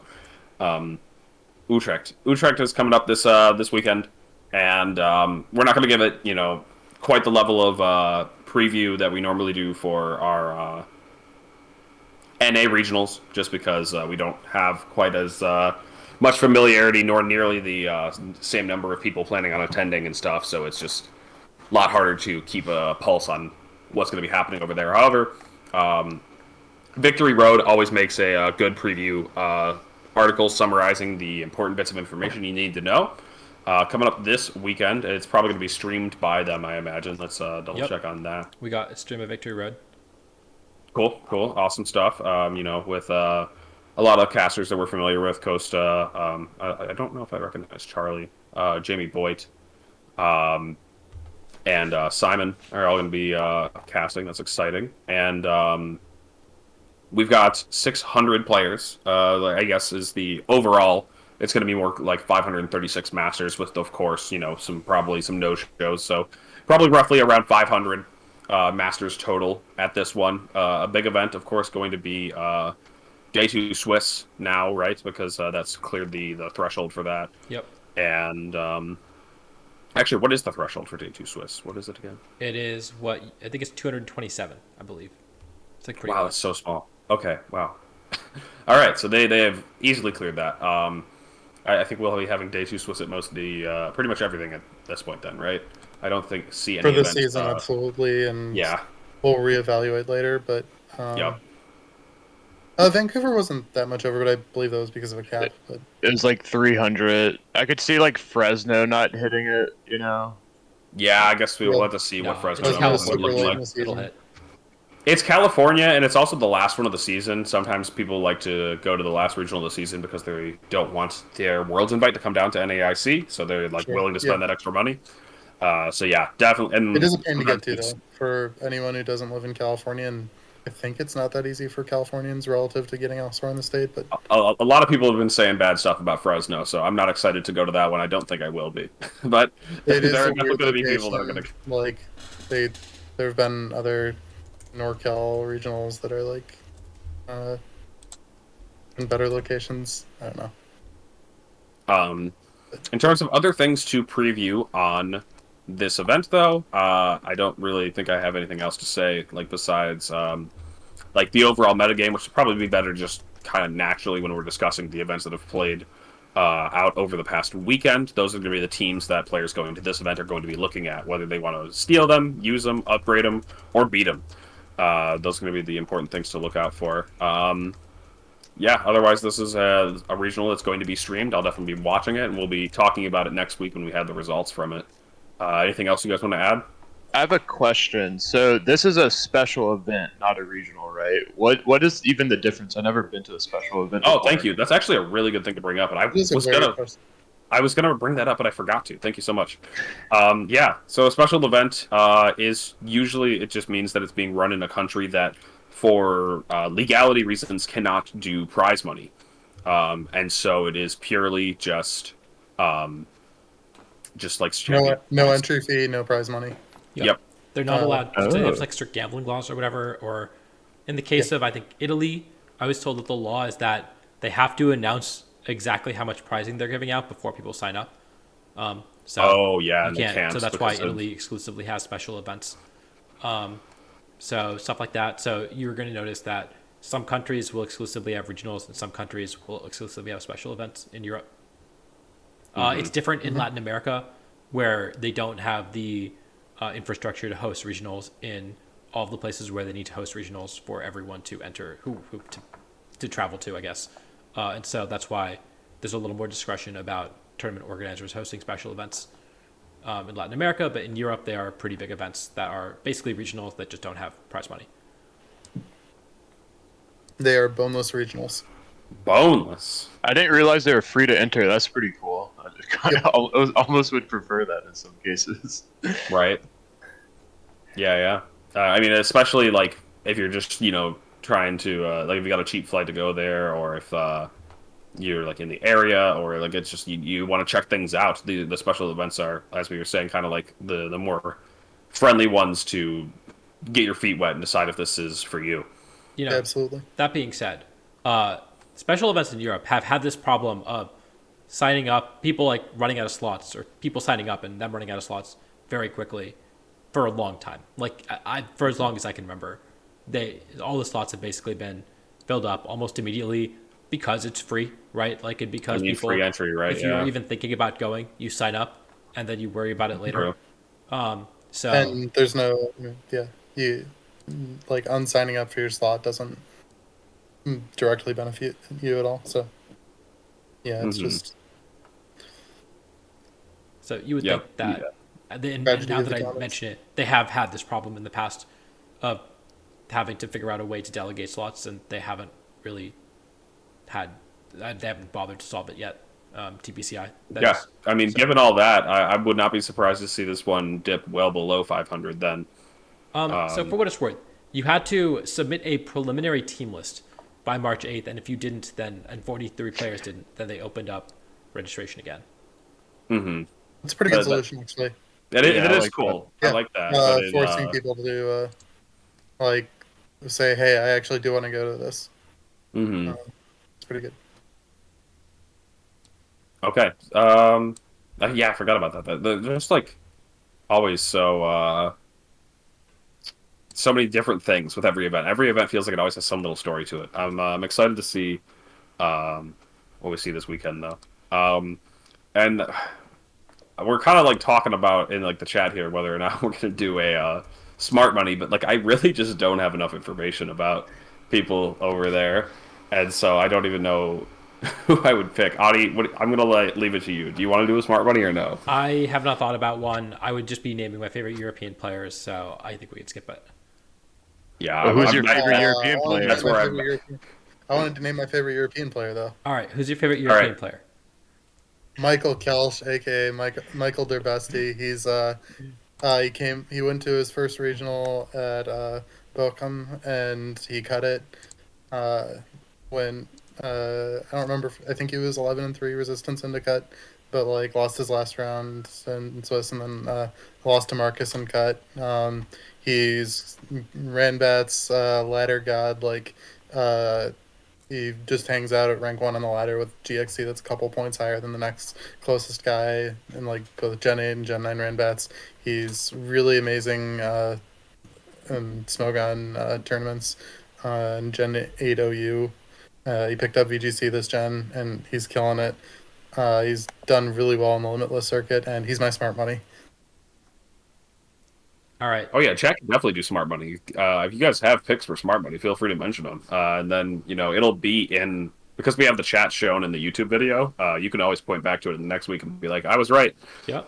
Utrecht. Utrecht is coming up this weekend, and we're not gonna give it quite the level of preview that we normally do for our NA regionals, just because we don't have quite as much familiarity nor nearly the same number of people planning on attending and stuff. So it's just a lot harder to keep a pulse on what's going to be happening over there. However, Victory Road always makes a good preview article summarizing the important bits of information you need to know. Coming up this weekend, it's probably going to be streamed by them, I imagine. Let's double check on that. We got a stream of Victory Road. Cool, awesome stuff. With a lot of casters that we're familiar with, Costa. I don't know if I recognize Charlie, Jamie Boyd, and Simon are all going to be casting. That's exciting. And we've got 600 players. I guess is the overall. It's going to be more like 536 masters with, of course, probably some no-shows. So probably roughly around 500 masters total at this one. A big event, of course, going to be Day 2 Swiss now, right? Because that's cleared the threshold for that. Yep. And actually, what is the threshold for Day 2 Swiss? What is it again? It is I think it's 227, I believe. It's like pretty. Wow, that's so small. Okay, wow. All right, so they have easily cleared that. I think we'll be having Day 2 Swiss at most of the pretty much everything at this point. Then, right? I don't see any for the events, season, absolutely, and yeah, we'll reevaluate later. But yep. Vancouver wasn't that much over, but I believe that was because of a cap. But it was like 300. I could see like Fresno not hitting it. Yeah, I guess we'll have to see what Fresno Fresno's would look like. It'll hit. It's California, and it's also the last one of the season. Sometimes people like to go to the last regional of the season because they don't want their Worlds invite to come down to NAIC, so they're willing to spend that extra money. So yeah, definitely. And it is a pain to get to, though, for anyone who doesn't live in California, and I think it's not that easy for Californians relative to getting elsewhere in the state. But a lot of people have been saying bad stuff about Fresno, so I'm not excited to go to that one. I don't think I will be, but there are definitely going to be people that are going to there have been other NorCal regionals that are in better locations. I don't know. In terms of other things to preview on this event, though, I don't really think I have anything else to say, besides like the overall metagame, which would probably be better just kind of naturally when we're discussing the events that have played out over the past weekend. Those are going to be the teams that players going to this event are going to be looking at, whether they want to steal them, use them, upgrade them, or beat them. Those are going to be the important things to look out for. Yeah, otherwise this is a regional that's going to be streamed. I'll definitely be watching it, and we'll be talking about it next week when we have the results from it. Anything else you guys want to add? I have a question. So this is a special event, not a regional, right? What is even the difference? I've never been to a special event Oh, before. thank you. That's actually a really good thing to bring up, and I was gonna bring that up, but I forgot to. Thank you so much. Yeah, so a special event is usually, it just means that it's being run in a country that, for legality reasons, cannot do prize money, and so it is purely just like no entry fee, no prize money. Yep. They're not allowed to have like strict gambling laws or whatever. Or in the case of, I think, Italy, I was told that the law is that they have to announce exactly how much prizing they're giving out before people sign up. So you can't. can't. So that's why Italy exclusively has special events. So stuff like that. So you're going to notice that some countries will exclusively have regionals, and some countries will exclusively have special events in Europe. It's different in Latin America, where they don't have the infrastructure to host regionals in all of the places where they need to host regionals for everyone to enter, to travel to, I guess. And so that's why there's a little more discretion about tournament organizers hosting special events in Latin America. But in Europe, they are pretty big events that are basically regionals that just don't have prize money. They are boneless regionals. Boneless. I didn't realize they were free to enter. That's pretty cool. I almost would prefer that in some cases. Right. Yeah. I mean, especially like if you're just trying to like if you got a cheap flight to go there, or if you're like in the area, or like it's just you want to check things out. The special events are, as we were saying, kind of like the more friendly ones to get your feet wet and decide if this is for you. Absolutely. That being said, special events in Europe have had this problem of signing up, people like running out of slots, or people signing up and them running out of slots very quickly for a long time. Like for as long as I can remember, all the slots have basically been filled up almost immediately because it's free, right? Like, and because people, free entry, right? If you're even thinking about going, you sign up and then you worry about it later. So and there's no you like unsigning up for your slot doesn't directly benefit you at all. So it's just. So you would think that, and now that I mention it, they have had this problem in the past of having to figure out a way to delegate slots, and they haven't really they haven't bothered to solve it yet. TPCI. I mean, given all that, I would not be surprised to see this one dip well below 500 then. So for what it's worth, you had to submit a preliminary team list by March 8th, and if you didn't, and 43 players didn't, then they opened up registration again. Mm-hmm. It's a pretty good solution, actually. It is cool. I like that. Forcing people to like say, hey, I actually do want to go to this. Mm-hmm. It's pretty good. Okay. I forgot about that. They're just like always so many different things with every event. Every event feels like it always has some little story to it. I'm excited to see what we see this weekend though. And we're kind of like talking about in like the chat here whether or not we're going to do a smart money, but like I really just don't have enough information about people over there, and so I don't even know who I would pick. Adi, I'm going to leave it to you. Do you want to do a smart money or no? I have not thought about one. I would just be naming my favorite European players, so I think we could skip it. Yeah. Who's your favorite European player? That's where I wanted to name my favorent European player, though. All right. Who's your favorite European player? Michael Kelsch, aka Michael Derbesti. He's he went to his first regional at BROKEN, and he cut it when I don't remember. I think he was 11-3 resistance into cut, but like lost his last round in Swiss, and then lost to Marcus in cut. He's Ranbat's ladder god. Like he just hangs out at rank 1 on the ladder with GXC that's a couple points higher than the next closest guy, and like both Gen 8 and Gen 9 Ranbats. He's really amazing in Smogon tournaments. in Gen 8 OU. He picked up VGC this gen, and he's killing it. He's done really well on the Limitless circuit, and he's my smart money. All right. Oh yeah, chat can definitely do smart money. If you guys have picks for smart money, feel free to mention them. And then it'll be in because we have the chat shown in the YouTube video. You can always point back to it in the next week and be like, "I was right." Yeah.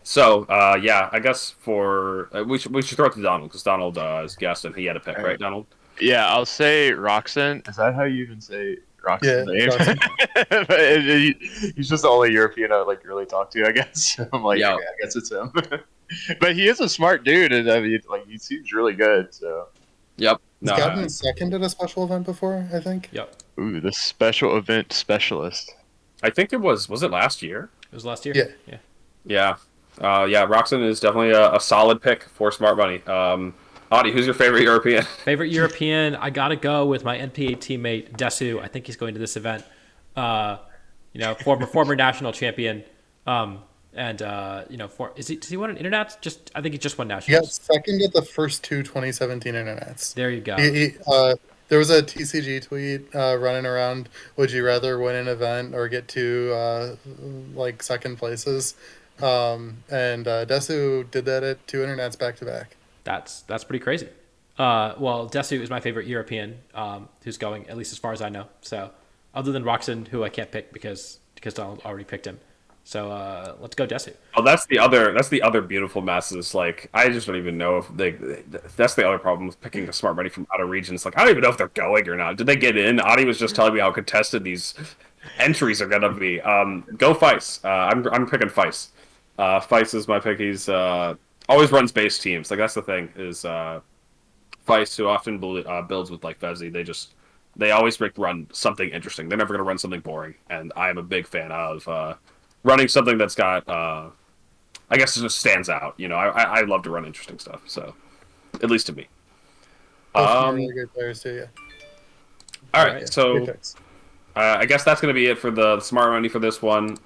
So yeah, I guess for we should throw it to Donald because Donald is guest and he had a pick, right, Donald? Yeah, I'll say Roxon. Is that how you even say Roxon's name? He's just the only European I really talk to, I guess. I'm like, Yeah. okay, I guess it's him. But he is a smart dude, and I mean, he seems really good. So. Yep. He's gotten second at a special event before, I think. Yep. Ooh, the special event specialist. I think it was it last year? It was last year. Yeah. Yeah. Roxon is definitely a solid pick for smart money. Audie, who's your favorite European? Favorite European, I gotta go with my NPA teammate Desu. I think he's going to this event. Former national champion. Does he won an internet? I think he just won He nationals. got second at the first two 2017 internets. There you go. There was a TCG tweet running around. Would you rather win an event or get two second places? And Desu did that at two internets back to back. That's pretty crazy. Well, Desu is my favorite European who's going, at least as far as I know. So, other than Roxon, who I can't pick because Donald already picked him. So let's go Desu. Oh, that's the other beautiful mess. Is like I just don't even know if that's the other problem with picking a smart money from out of region. It's like I don't even know if they're going or not. Did they get in? Audie was just telling me how contested these entries are gonna be. Go Feist. I'm picking Feist. Feist is my pick. He's always runs base teams. Like that's the thing is Feist, who often builds with like Fezzy. They always run something interesting. They're never gonna run something boring. And I am a big fan of running something that's got I guess it just stands out. I love to run interesting stuff. So at least to me. Really good players too. Yeah. All right. Yeah, So I guess that's going to be it for the smart money for this one.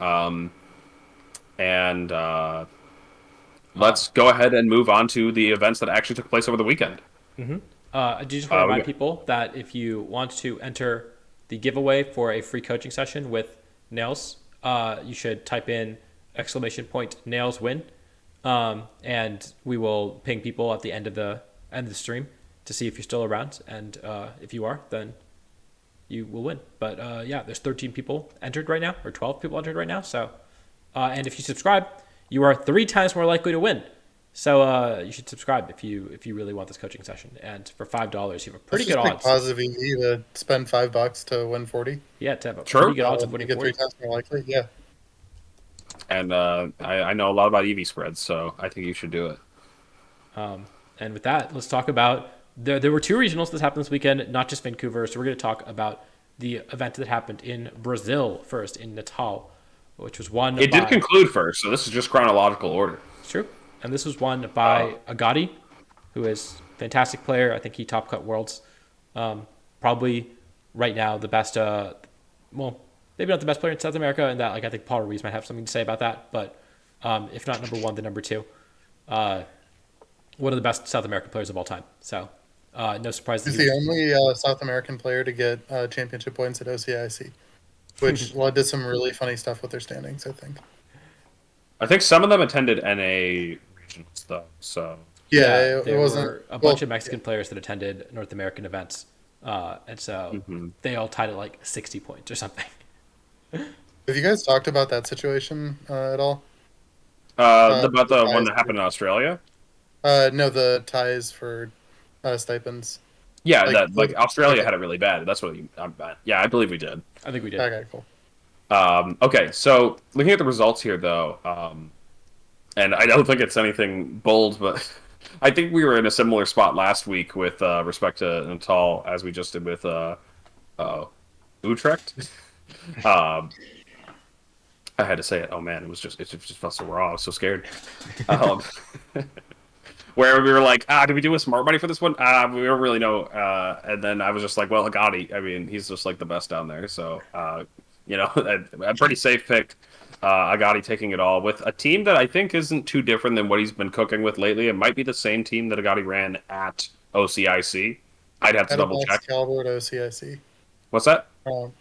Let's go ahead and move on to the events that actually took place over the weekend. I do just want to remind people that if you want to enter the giveaway for a free coaching session with Nails, you should type in !Nails win, and we will ping people at the end of the stream to see if you're still around, and if you are, then you will win. But there's 13 people entered right now, or 12 people entered right now. So, and if you subscribe, you are 3 times more likely to win. So you should subscribe if you really want this coaching session. And for $5, you have a pretty good odds. Positive EV to spend $5 to win 40. Yeah, to have a pretty good odds of winning get 40. 3 times more likely. Yeah. And I know a lot about EV spreads, so I think you should do it. And with that, let's talk about there were 2 regionals that happened this weekend, not just Vancouver. So we're going to talk about the event that happened in Brazil first, in Natal, which was won. It did conclude first, so this is just chronological order. It's true. And this was won by Agati, who is a fantastic player. I think he top cut worlds. Probably right now the best, maybe not the best player in South America, and that I think Paul Ruiz might have something to say about that. But if not number 1, then number 2. One of the best South American players of all time. So no surprise. He's the only South American player to get championship points at OCIC, which led to some really funny stuff with their standings, I think. I think some of them attended NA regions, though. So yeah, there were a bunch of Mexican players that attended North American events, and so they all tied at like 60 points or something. Have you guys talked about that situation at all? About the one that happened in Australia? No, the ties for stipends. Yeah, Australia had it really bad. That's what yeah, I believe we did. I think we did. Okay, cool. Okay, so looking at the results here, though, and I don't think it's anything bold, but I think we were in a similar spot last week with respect to Natal as we just did with Utrecht. I had to say it. Oh man, it just felt so raw. I was so scared. Where we were like, did we do a smart money for this one? We don't really know. And then I was just like, well, Agati, I mean, he's just like the best down there. So, a pretty safe pick. Agati taking it all with a team that I think isn't too different than what he's been cooking with lately. It might be the same team that Agati ran at OCIC. I'd have to Had a double check. Baxcalibur at OCIC. What's that?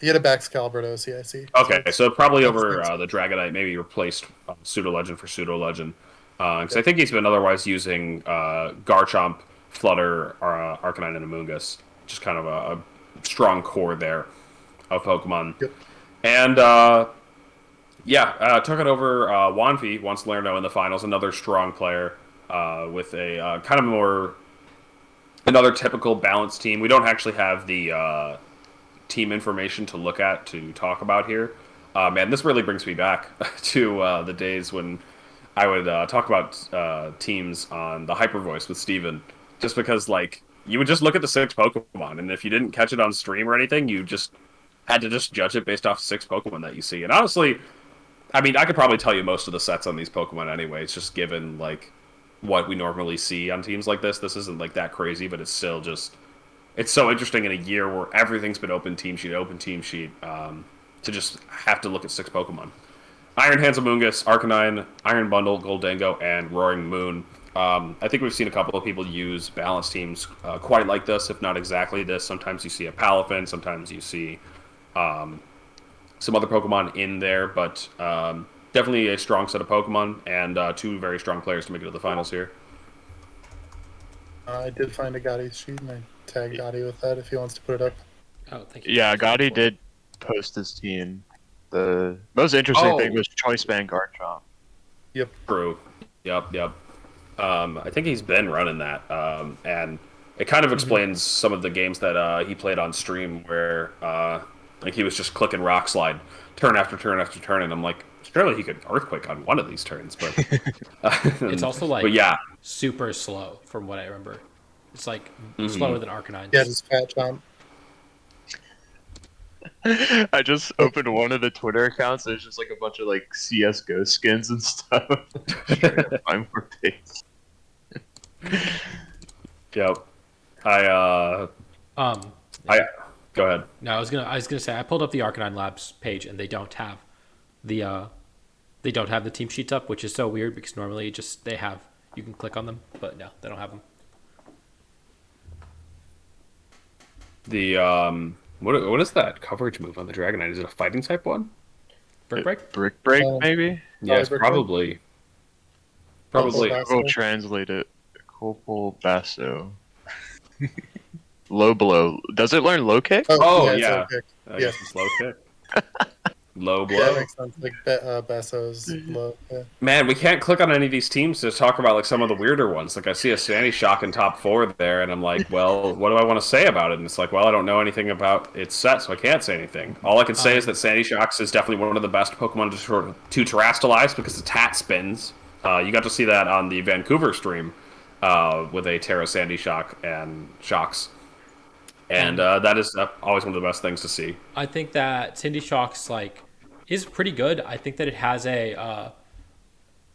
He had a Baxcalibur at OCIC. Okay, so probably that's over nice. the Dragonite, maybe replaced Pseudo Legend for Pseudo Legend. Because I think he's been otherwise using Garchomp, Flutter, Arcanine, and Amoonguss. Just kind of a strong core there of Pokemon. Yep. And took it over. Wanfi wants Lerno in the finals, another strong player with a kind of more another typical balanced team. We don't actually have the team information to look at to talk about here. Man, this really brings me back to the days when I would talk about teams on the Hyper Voice with Steven. Just because, like, you would just look at the 6 Pokemon, and if you didn't catch it on stream or anything, you just had to just judge it based off 6 Pokemon that you see. And honestly, I mean, I could probably tell you most of the sets on these Pokemon anyway. It's just given, like, what we normally see on teams like this. This isn't, like, that crazy, but it's still just... It's so interesting in a year where everything's been open team sheet, to just have to look at 6 Pokemon. Iron Hands Amoonguss, Arcanine, Iron Bundle, Goldango, and Roaring Moon. I think we've seen a couple of people use balanced teams quite like this, if not exactly this. Sometimes you see a Palafin, sometimes you see some other Pokemon in there, but definitely a strong set of Pokemon, and 2 very strong players to make it to the finals here. I did find a Gotti sheet, and I tagged Gotti with that if he wants to put it up. Oh, thank you. Yeah, Gotti did post his team. The most interesting thing was Choice Band Garchomp. Yep. True. Yep. I think he's been running that, and it kind of explains some of the games that he played on stream where like he was just clicking Rock Slide turn after turn after turn, and I'm like, surely he could Earthquake on one of these turns, but It's also like but yeah, super slow from what I remember. It's like slower than Arcanine. Yeah, just Fat Chomp. I just opened one of the Twitter accounts. There's just like a bunch of like CS:GO skins and stuff. Trying to find more pics. Yep. I go ahead. No, I was gonna say I pulled up the Arcanine Labs page and they don't have the team sheets up, which is so weird because normally just you can click on them, but no, they don't have them. The what is that coverage move on the Dragonite? Is it a fighting type one? Brick Break? Brick Break, maybe? Yes, Brick probably. Probably. Basso. We'll translate it. Copal Basso. Low blow. Does it learn low kick? Oh, it's yeah. low kick. I guess it's low kick. Low blow. Yeah, that makes sense. Like Basso's low. Yeah. Man, we can't click on any of these teams to talk about like some of the weirder ones. Like I see a Sandy Shock in top 4 there, and I'm like, well, what do I want to say about it? And it's like, well, I don't know anything about its set, so I can't say anything. All I can say is that Sandy Shocks is definitely one of the best Pokemon to terrestrialize because its hat spins. You got to see that on the Vancouver stream with a Terra Sandy Shock and Shocks. And that is always one of the best things to see. I think that Sandy Shocks is pretty good. I think that it has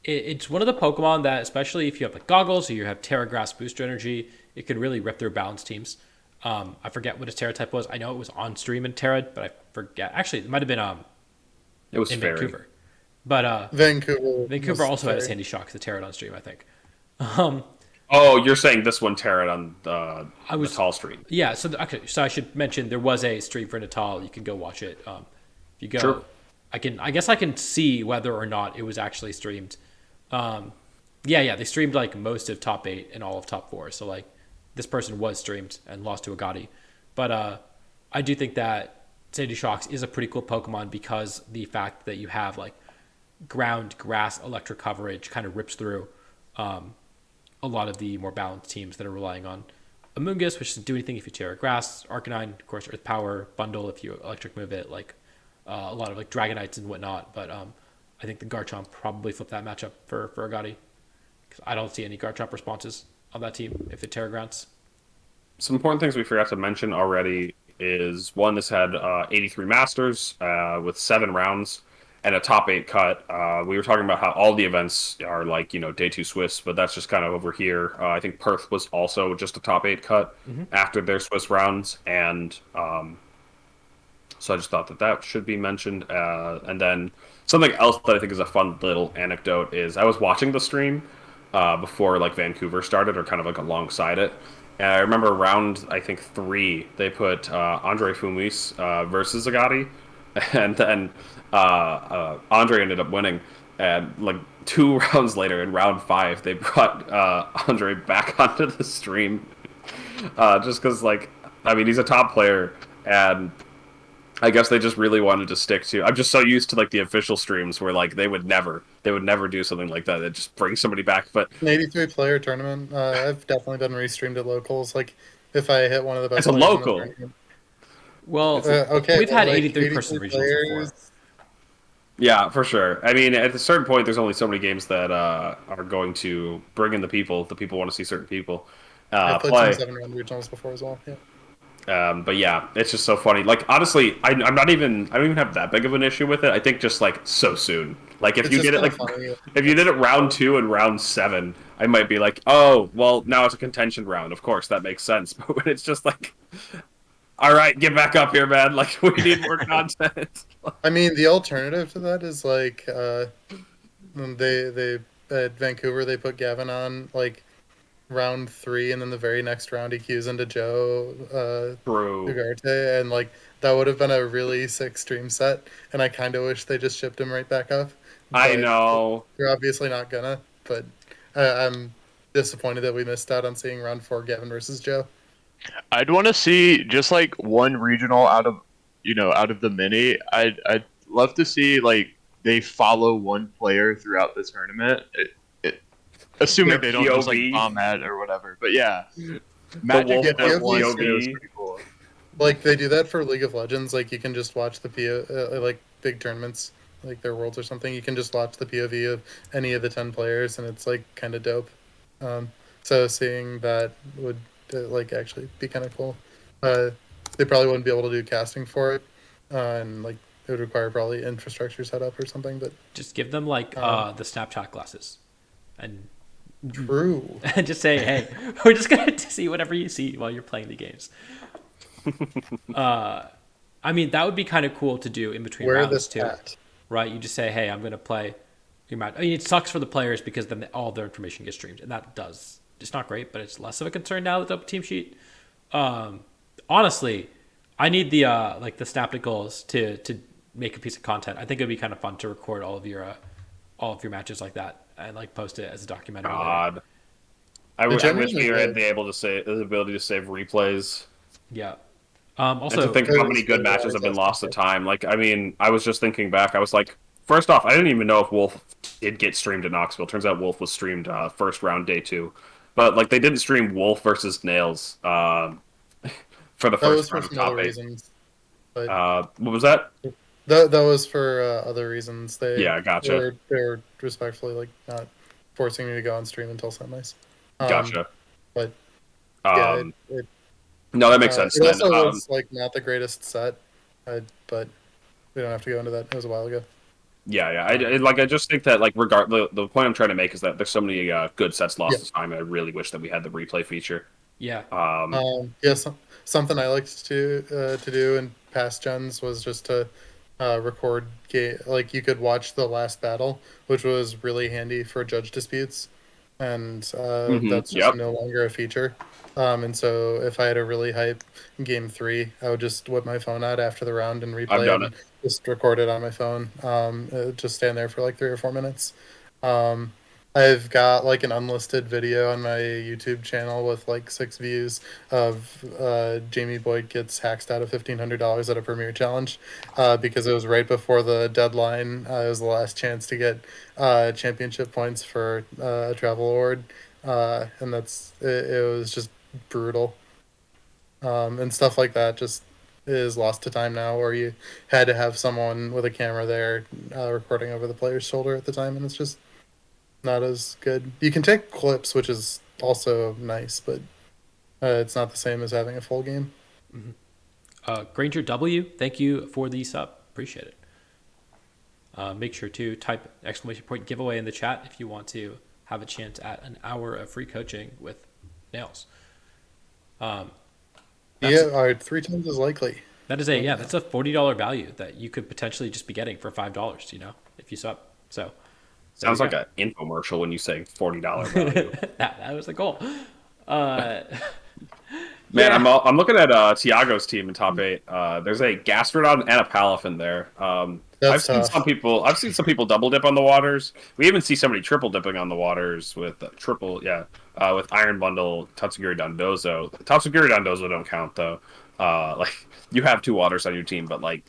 it's one of the Pokemon that, especially if you have goggles or you have Terra Grass Booster Energy, it could really rip through balanced teams. I forget what his Terra type was. I know it was on stream in Terra, but I forget. Actually, it might have been It was in fairy. Vancouver. But Vancouver also had a Sandy Shocks, the Terra on stream, I think. Oh, you're saying this one Terra on the Natal stream. Yeah, so I should mention there was a stream for Natal. You can go watch it. If you go, Sure. I guess I can see whether or not it was actually streamed. They streamed most of top 8 and all of top 4. So this person was streamed and lost to a Gotti. But I do think that Sandy Shocks is a pretty cool Pokemon because the fact that you have ground, grass, electric coverage kind of rips through a lot of the more balanced teams that are relying on Amoonguss, which doesn't do anything if you Terra Grass, Arcanine, of course, Earth Power, Bundle if you electric move it, a lot of Dragonites and whatnot. But I think the Garchomp probably flipped that matchup for Agati because I don't see any Garchomp responses on that team if it Terra Grants. Some important things we forgot to mention already is one, this had 83 Masters with 7 rounds and a top 8 cut. We were talking about how all the events are day 2 Swiss, but that's just kind of over here. I think Perth was also just a top 8 cut after their Swiss rounds, and so I just thought that should be mentioned. And then something else that I think is a fun little anecdote is I was watching the stream before Vancouver started, or kind of alongside it, And I remember round, I think 3, they put Andre Fumis versus Zagati, and then Andre ended up winning. And like 2 rounds later, in round 5, they brought Andre back onto the stream, just because like, I mean, he's a top player, and I guess they just really wanted to stick to. I'm just so used to like the official streams where like they would never do something like that. They just bring somebody back. But An 83 player tournament. I've definitely been restreamed at locals. Like if I hit one of the best it's a players in the local. tournament. Well, Okay, we've well, had like, 83 person 83 regionals before. players. Yeah, for sure. I mean, at a certain point, there's only so many games that are going to bring in the people. The people want to see certain people I've played play. some 7-round regionals before as well. Yeah. But yeah, it's just so funny. Like honestly, I'm not even. I don't even have that big of an issue with it. I think just like so soon. Like if It's you just did it kinda like funny. if you did it round 2 and round 7, I might be like, oh well, now it's a contention round. Of course, that makes sense. But when it's just like, all right, get back up here, man. Like we need more content. I mean, the alternative to that is like they at Vancouver they put Gavin on like round 3, and then the very next round he queues into Joe True. Ugarte, and like that would have been a really sick stream set. And I kind of wish they just shipped him right back up. I But know. they're obviously not gonna. But I'm disappointed that we missed out on seeing round 4 Gavin versus Joe. I'd want to see just like one regional out of the mini. I'd love to see like they follow one player throughout the tournament. Assuming Their they don't just like POV. bomb at or whatever. But yeah, Magic Wolf that POV. one is pretty cool. Like they do that for League of Legends. Like you can just watch the like big tournaments, like their worlds or something. You can just watch the POV of any of the 10 players, and it's like kind of dope. So seeing that would like actually be kind of cool. They probably wouldn't be able to do casting for it, and like it would require probably infrastructure setup or something. But Just give them like the Snapchat glasses, and true. and just say, hey, we're just gonna see whatever you see while you're playing the games. I mean, that would be kind of cool to do in between Where rounds this too, at? right? You just say, hey, I'm gonna play your match. I mean, it sucks for the players because then all their information gets streamed, and that does. It's not great, but it's less of a concern now with the team sheet. Honestly, I need the like the Snapticals to make a piece of content. I think it'd be kind of fun to record all of your matches like that and like post it as a documentary. later. God. I wish genuinely we had is. the ability to save replays. Yeah. And Also, to think how many Because good the matches have been lost to RSS time. Like, I mean, I was just thinking back. I was like, first off, I didn't even know if Wolf did get streamed in Knoxville. Turns out Wolf was streamed first round, day 2. But, like, they didn't stream Wolf versus Nails for the That was first for round of some other top 8. reasons. But What was that? that was for other reasons. Yeah, gotcha. They were respectfully like not forcing me to go on stream until semis. Gotcha. But yeah, Um, no, that makes sense It then. also was like not the greatest set, but we don't have to go into that. It was a while ago. Yeah. I just think that, like, the point I'm trying to make is that there's so many good sets lost to time. I really wish that we had the replay feature. yeah. Something I liked to do in past gens was just to record like you could watch the last battle, which was really handy for judge disputes, and that's just no longer a feature. And so if I had a really hype game 3, I would just whip my phone out after the round and replay it, and just record it on my phone. Just stand there for like 3 or 4 minutes. I've got like an unlisted video on my YouTube channel with like 6 views of Jamie Boyd gets hacked out of $1,500 at a Premier Challenge because it was right before the deadline. It was the last chance to get championship points for a travel award, and it was just brutal. And stuff like that just is lost to time now, where you had to have someone with a camera there recording over the player's shoulder at the time, and it's just not as good. You can take clips, which is also nice, but it's not the same as having a full game. Granger W, thank you for the sub. Appreciate it. Make sure to type !! giveaway in the chat if you want to have a chance at an hour of free coaching with Nails. All right, 3 times as likely. That's a $40 value that you could potentially just be getting for $5, if you sub. So sounds like an infomercial when you say $40 value. that was the goal. Man, Yeah. I'm looking at Tiago's team in top 8. There's a Gastrodon and a Palafin there. That's tough. I've seen some people double dip on the waters. We even see somebody triple dipping on the waters with with Iron Bundle, Tatsugiri Dondozo. Tatsugiri Dondozo don't count though. Like you have 2 waters on your team, but like,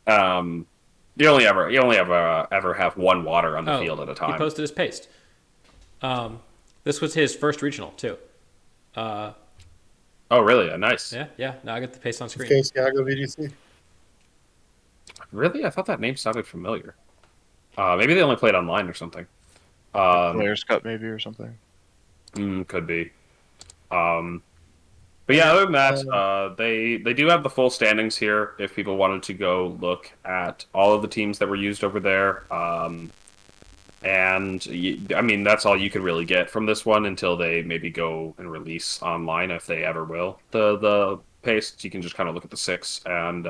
um, you only ever have 1 water on the field at a He time. posted his paste. This was his first regional too. Oh, really? Nice. Yeah, yeah. Now I got the paste on screen. Okay, Thiago VGC. Really? I thought that name sounded familiar. Maybe they only played online or something. Players Cup maybe or something. Could be. But yeah, other than that, they do have the full standings here. If people wanted to go look at all of the teams that were used over there, I mean that's all you could really get from this one until they maybe go and release online if they ever will. The paste you can just kind of look at the 6 and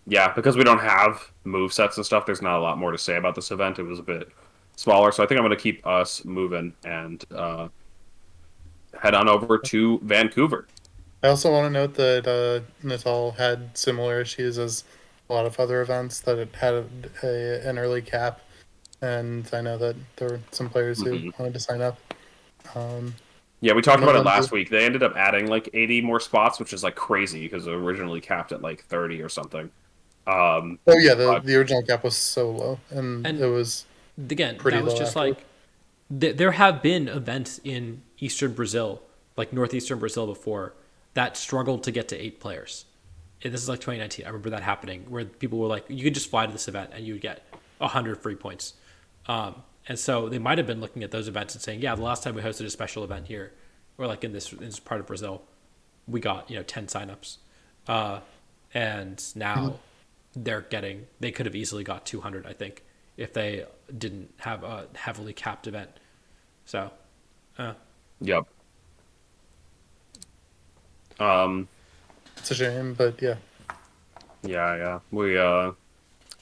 yeah, because we don't have move sets and stuff. There's not a lot more to say about this event. It was a bit smaller, so I think I'm going to keep us moving and head on over to Vancouver. I also want to note that Natal had similar issues as a lot of other events, that it had an early cap, and I know that there were some players who wanted to sign up. Yeah, we talked about it last week. They ended up adding like 80 more spots, which is like crazy because it originally capped at like 30 or something. Oh yeah, the original cap was so low, and it was Again, pretty that was low just after. like there have been events in eastern Brazil, like northeastern Brazil before, that struggled to get to 8 players. And this is like 2019. I remember that happening where people were like, you could just fly to this event and you would get 100 free points. And so they might have been looking at those events and saying, yeah, the last time we hosted a special event here, or like in this part of Brazil, we got 10 signups, and now they could have easily got 200, I think, if they didn't have a heavily capped event. So, Yep. It's a shame, but yeah. Yeah.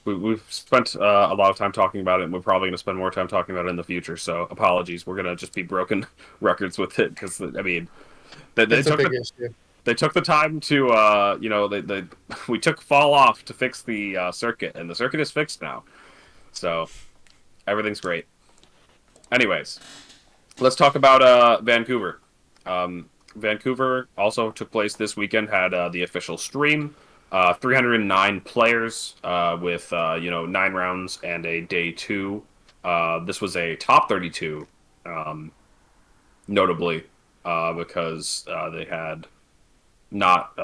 We've spent a lot of time talking about it, and we're probably going to spend more time talking about it in the future. So apologies. We're going to just be broken records with it because I mean, they It's a took big issue. they took the time to we took fall off to fix the circuit, and the circuit is fixed now. So everything's great. Anyways, let's talk about Vancouver. Vancouver also took place this weekend, had the official stream. 309 players with 9 rounds and a day 2. This was a top 32, notably because they had not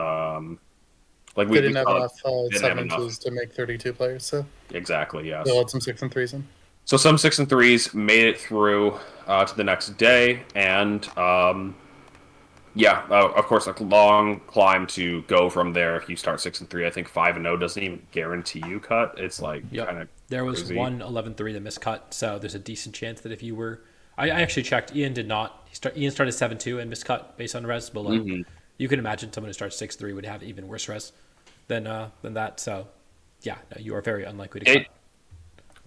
like They didn't have enough didn't have 7 enough. to make 32 players, so Exactly, yes. they'll let some 6 and 3s in. So some 6 and 3s made it through to the next day, and of course, a long climb to go from there. If you start 6 and 3, I think 5 and 0 doesn't even guarantee you cut. It's like kind of there was crazy. one 11-3 that miscut, so there's a decent chance that if you were, I actually checked. Ian did not. Ian started 7-2 and miscut based on res, but like you can imagine someone who starts 6-3 would have even worse res than that. So yeah, no, you are very unlikely to cut.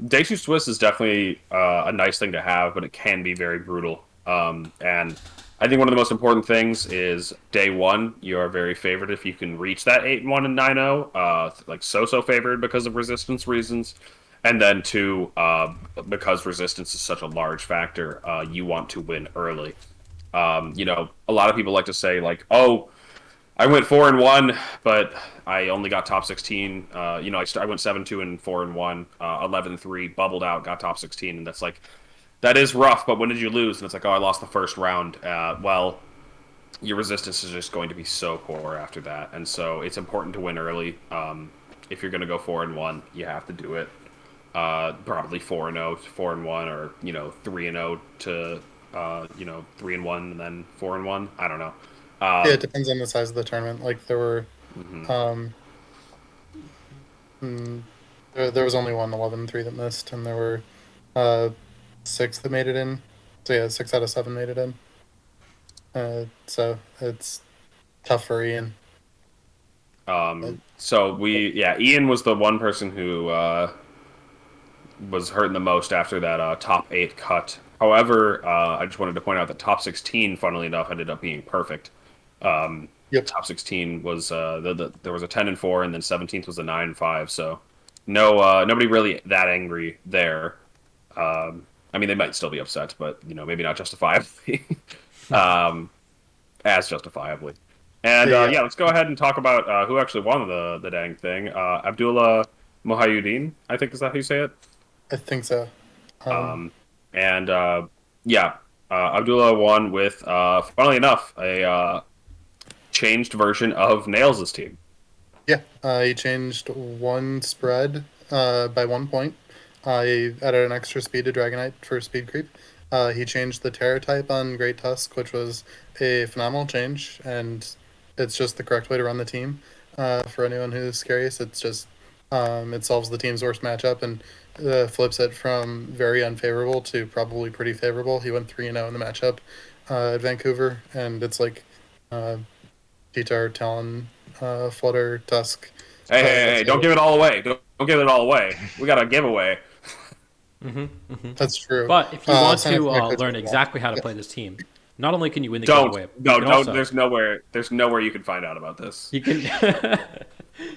Day 2 Swiss is definitely a nice thing to have, but it can be very brutal. And I think one of the most important things is day 1. You are very favored if you can reach that 8-1 and 9-0. Like so favored because of resistance reasons. And then 2, because resistance is such a large factor, you want to win early. A lot of people like to say like, oh, I went 4-1, but I only got top 16. I went 7-2 and 4-1, 11-3, bubbled out, got top 16, and that's like, that is rough. But when did you lose? And it's like, oh, I lost the first round. Well, your resistance is just going to be so poor after that, and so it's important to win early. If you're going to go 4-1, you have to do it. Probably 4-0 to 4-1, or 3-0 to 3-1 and then 4-1. I don't know. Yeah, it depends on the size of the tournament. Like there were, there was only one 11-3 that missed, and there were 6 that made it in. So yeah, 6 out of 7 made it in. So it's tough for Ian. Ian was the one person who was hurting the most after that top 8 cut. However, I just wanted to point out that top 16, funnily enough, ended up being perfect. Yep. Top 16 was there was a 10-4, and then 17th was a 9-5. So no, nobody really that angry there. I mean, they might still be upset, but maybe not justifiably, as justifiably. And Yeah, yeah, let's go ahead and talk about who actually won the dang thing. Abdullah Mohayuddin, I think is that how you say it? I think so. Um, and yeah, Abdullah won with, funnily enough, a changed version of Nails' team. Yeah, he changed one spread by 1 point. He added an extra speed to Dragonite for speed creep. He changed the Terra type on Great Tusk, which was a phenomenal change, and it's just the correct way to run the team. For anyone who's curious, it's just it solves the team's worst matchup and flips it from very unfavorable to probably pretty favorable. He went 3-0 in the matchup at Vancouver, and it's like Cheetar, Talon, Flutter, Tusk. Hey, don't give it all away. Don't give it all away. We got a giveaway. That's true. But if you want sign up to for my coach learn program. exactly how to play this team, not only can you win the Don't. giveaway, No, you can don't. also, There's nowhere you can find out about this. you can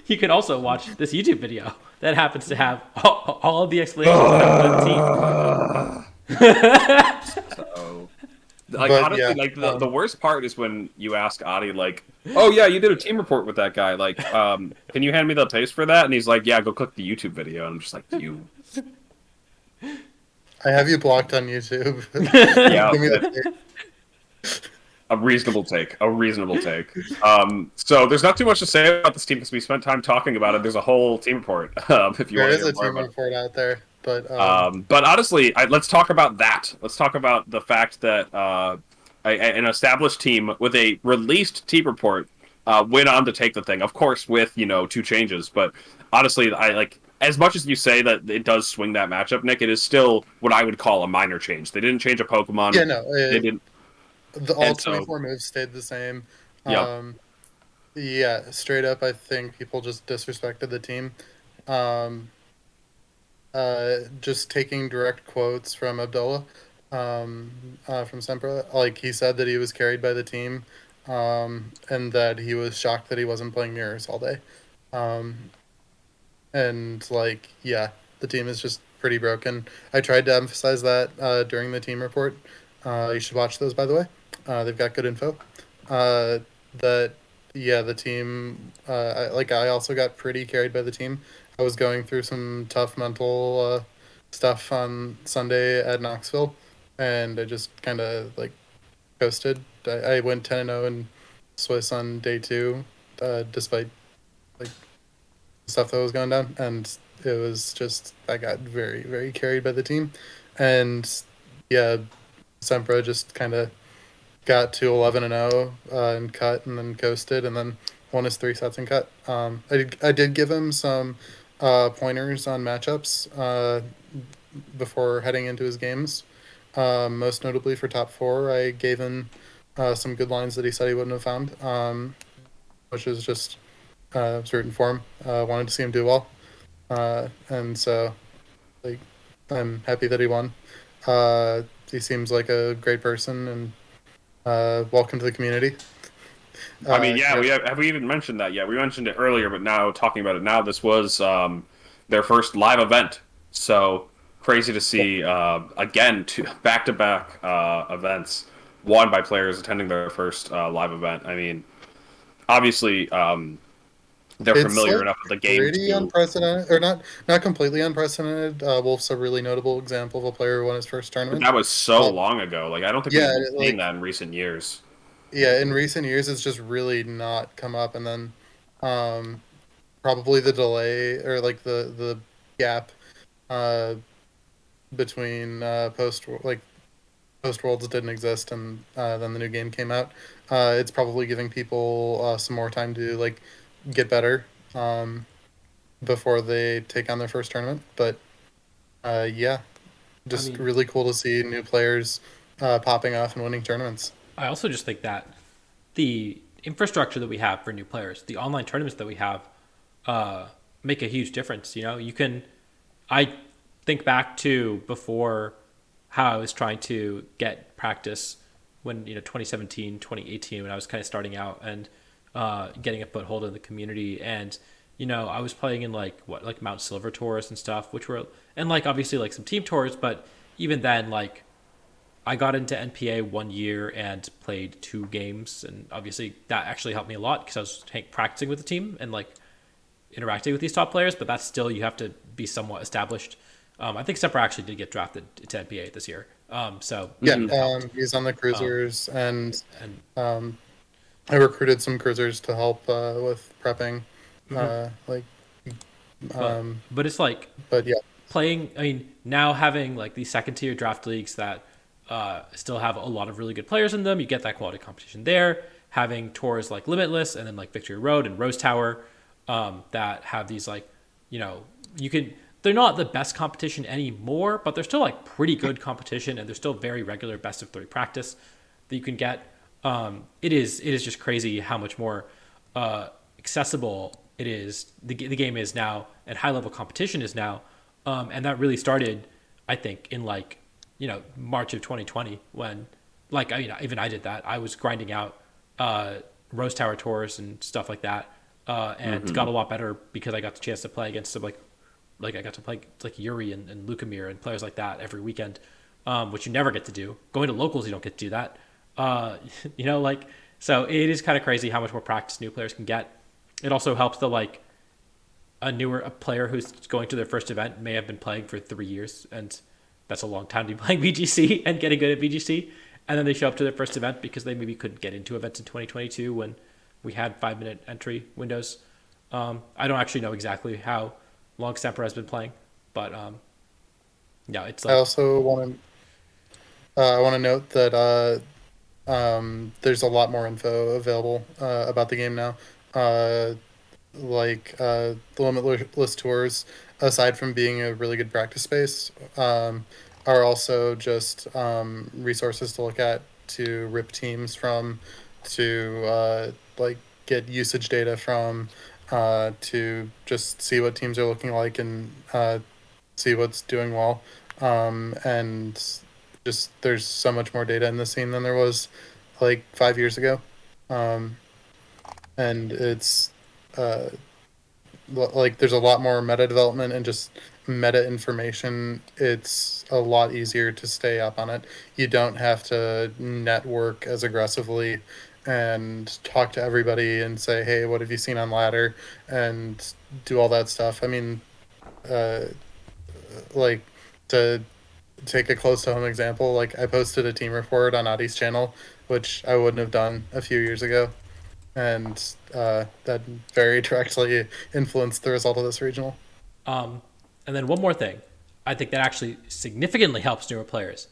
you can also watch this YouTube video that happens to have all of the explanations of how to play the team. So, But, honestly, yeah, the worst part is when you ask Adi, like, oh yeah, you did a team report with that guy. Like, can you hand me the taste for that? And he's like, yeah, go click the YouTube video. And I'm just like, you. I have you blocked on YouTube. Yeah, Give me the a reasonable take. A reasonable take. So there's not too much to say about this team because we spent time talking about it. There's a whole team report. If you There want to is hear a more team about it. report out there, but But honestly, let's talk about that. Let's talk about the fact that an established team with a released team report went on to take the thing. Of course, with 2 changes. But honestly, I like as much as you say that it does swing that matchup, Nick. It is still what I would call a minor change. They didn't change a Pokemon. yeah, no, They didn't. all And so, 24 moves stayed the same. yep. Yeah, straight up, I think people just disrespected the team. Um, just taking direct quotes from Abdullah, from Sempra, like he said that he was carried by the team, and that he was shocked that he wasn't playing mirrors all day. Um, and like, yeah, the team is just pretty broken. I tried to emphasize that during the team report. You should watch those, by the way. They've got good info. That yeah, the team. I also got pretty carried by the team. I was going through some tough mental stuff on Sunday at Knoxville, and I just kind of like coasted. I went 10-0 in Swiss on day 2, despite like stuff that was going down, and it was just I got very very carried by the team, and yeah, Sempra just kind of got to 11-0 and cut, and then coasted, and then won his 3 sets and cut. I did give him some pointers on matchups before heading into his games. Most notably for top 4, I gave him some good lines that he said he wouldn't have found, which is just certain form. Wanted to see him do well, and so like I'm happy that he won. He seems like a great person, and welcome to the community. I mean, yeah, have we even mentioned that yet? We mentioned it earlier, but now talking about it now, this was their first live event. So crazy to see again back-to-back events won by players attending their first live event. I mean, obviously they're It's familiar like enough with the game pretty to. unprecedented, or not completely unprecedented. Wolf's a really notable example of a player who won his first tournament. That was so Um, long ago. Like I don't think yeah, we've seen like that in recent years. yeah, in recent years, it's just really not come up, and then um, probably the delay or like the gap uh, between post worlds didn't exist, and then the new game came out. It's probably giving people some more time to like get better before they take on their first tournament. But yeah, just mean- really cool to see new players popping off and winning tournaments. I also just think that the infrastructure that we have for new players, the online tournaments that we have, make a huge difference. I think back to before how I was trying to get practice when 2017, 2018, when I was kind of starting out and getting a foothold in the community. And I was playing in like Mount Silver tours and stuff, which were, and like obviously like some team tours, but even then, like I got into NPA 1 year and played 2 games, and obviously that actually helped me a lot because I was practicing with the team and like interacting with these top players. But that's still, you have to be somewhat established. I think Sepper actually did get drafted to NPA this year. So Yeah, he's on the cruisers, and I recruited some cruisers to help with prepping. But it's like, but yeah, playing, I mean, now having like these second tier draft leagues that still have a lot of really good players in them, you get that quality competition there. Having tours like Limitless and then like Victory Road and Rose Tower that have these like, they're not the best competition anymore, but they're still like pretty good competition, and they're still very regular best of 3 practice that you can get. It is just crazy how much more accessible it is. The game is now, and high level competition is now, and that really started, I think, in like March of 2020 when like even I did that. I was grinding out Rose Tower tours and stuff like that, and got a lot better because I got the chance to play against some like I got to play like Yuri and Lukamir and players like that every weekend, which you never get to do. Going to locals, you don't get to do that. So it is kind of crazy how much more practice new players can get. It also helps that like a player who's going to their first event may have been playing for 3 years, and that's a long time to be playing VGC and getting good at VGC. And then they show up to their first event because they maybe couldn't get into events in 2022 when we had 5-minute entry windows. I don't actually know exactly how long Semper has been playing, but it's like, I also want to note that there's a lot more info available about the game now. The Limitless tours, aside from being a really good practice space, are also just resources to look at, to rip teams from, to get usage data from, to just see what teams are looking like and see what's doing well. And just there's so much more data in the scene than there was like 5 years ago. And it's there's a lot more meta development and just meta information. It's a lot easier to stay up on it. You don't have to network as aggressively and talk to everybody and say, hey, what have you seen on ladder, and do all that stuff. I mean, to take a close to home example, like I posted a team report on Adi's channel, which I wouldn't have done a few years ago, and that very directly influenced the result of this regional. And then one more thing, I think that actually significantly helps newer players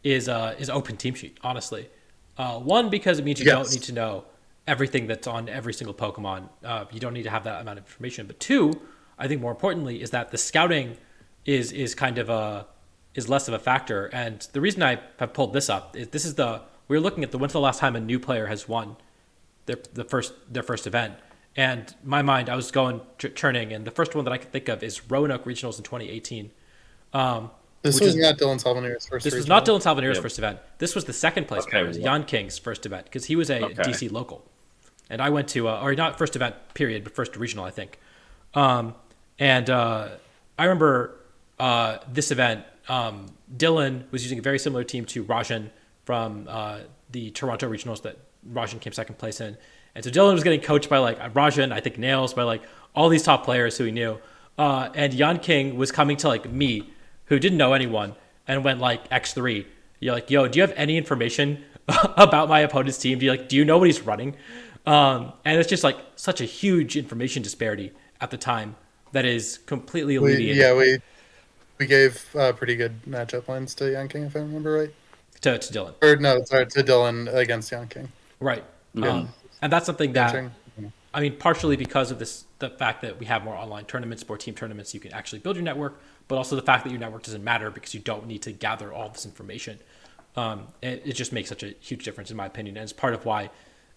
is open team sheet. Honestly, one, because it means you don't need to know everything that's on every single Pokemon. You don't need to have that amount of information. But 2, I think more importantly, is that the scouting is kind of is less of a factor. And the reason I have pulled this up is we're looking at when's the last time a new player has won their first event. And in my mind, I was going churning, and the first one that I could think of is Roanoke Regionals in 2018. This was not Dylan Salvanier's first. This was not Dylan Salvanier's first event. This was the second place player. It was Jan King's first event because he was a DC local, and I went to or not first event period, but first regional, I think. And I remember this event. Dylan was using a very similar team to Rajan from the Toronto regionals that Rajan came second place in. And so Dylan was getting coached by like Rajan, I think Nails, by like all these top players who he knew. And Jan King was coming to like me, who didn't know anyone, and went like X3. You're like, yo, do you have any information about my opponent's team? Do you know what he's running? And it's just like such a huge information disparity at the time that is completely alleviated. We gave pretty good matchup lines to Jan King, if I remember right. To Dylan. Or no, sorry, to Dylan against Jan King. Right. And that's something that, I mean, partially because of the fact that we have more online tournaments, more team tournaments, you can actually build your network, but also the fact that your network doesn't matter because you don't need to gather all this information. It just makes such a huge difference, in my opinion. And it's part of why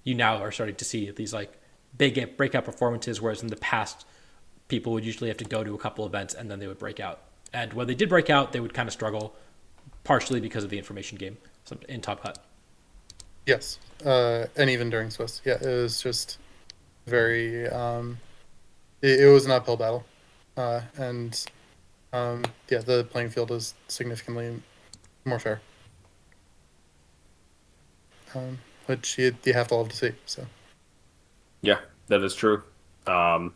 you now are starting to see these like big breakout performances, whereas in the past, people would usually have to go to a couple events and then they would break out. And when they did break out, they would kind of struggle, partially because of the information game in Top Cut. Yes, and even during Swiss, yeah, it was just very. It was an uphill battle, and yeah, the playing field is significantly more fair, which you have to love to see. So, Yeah, that is true. Um,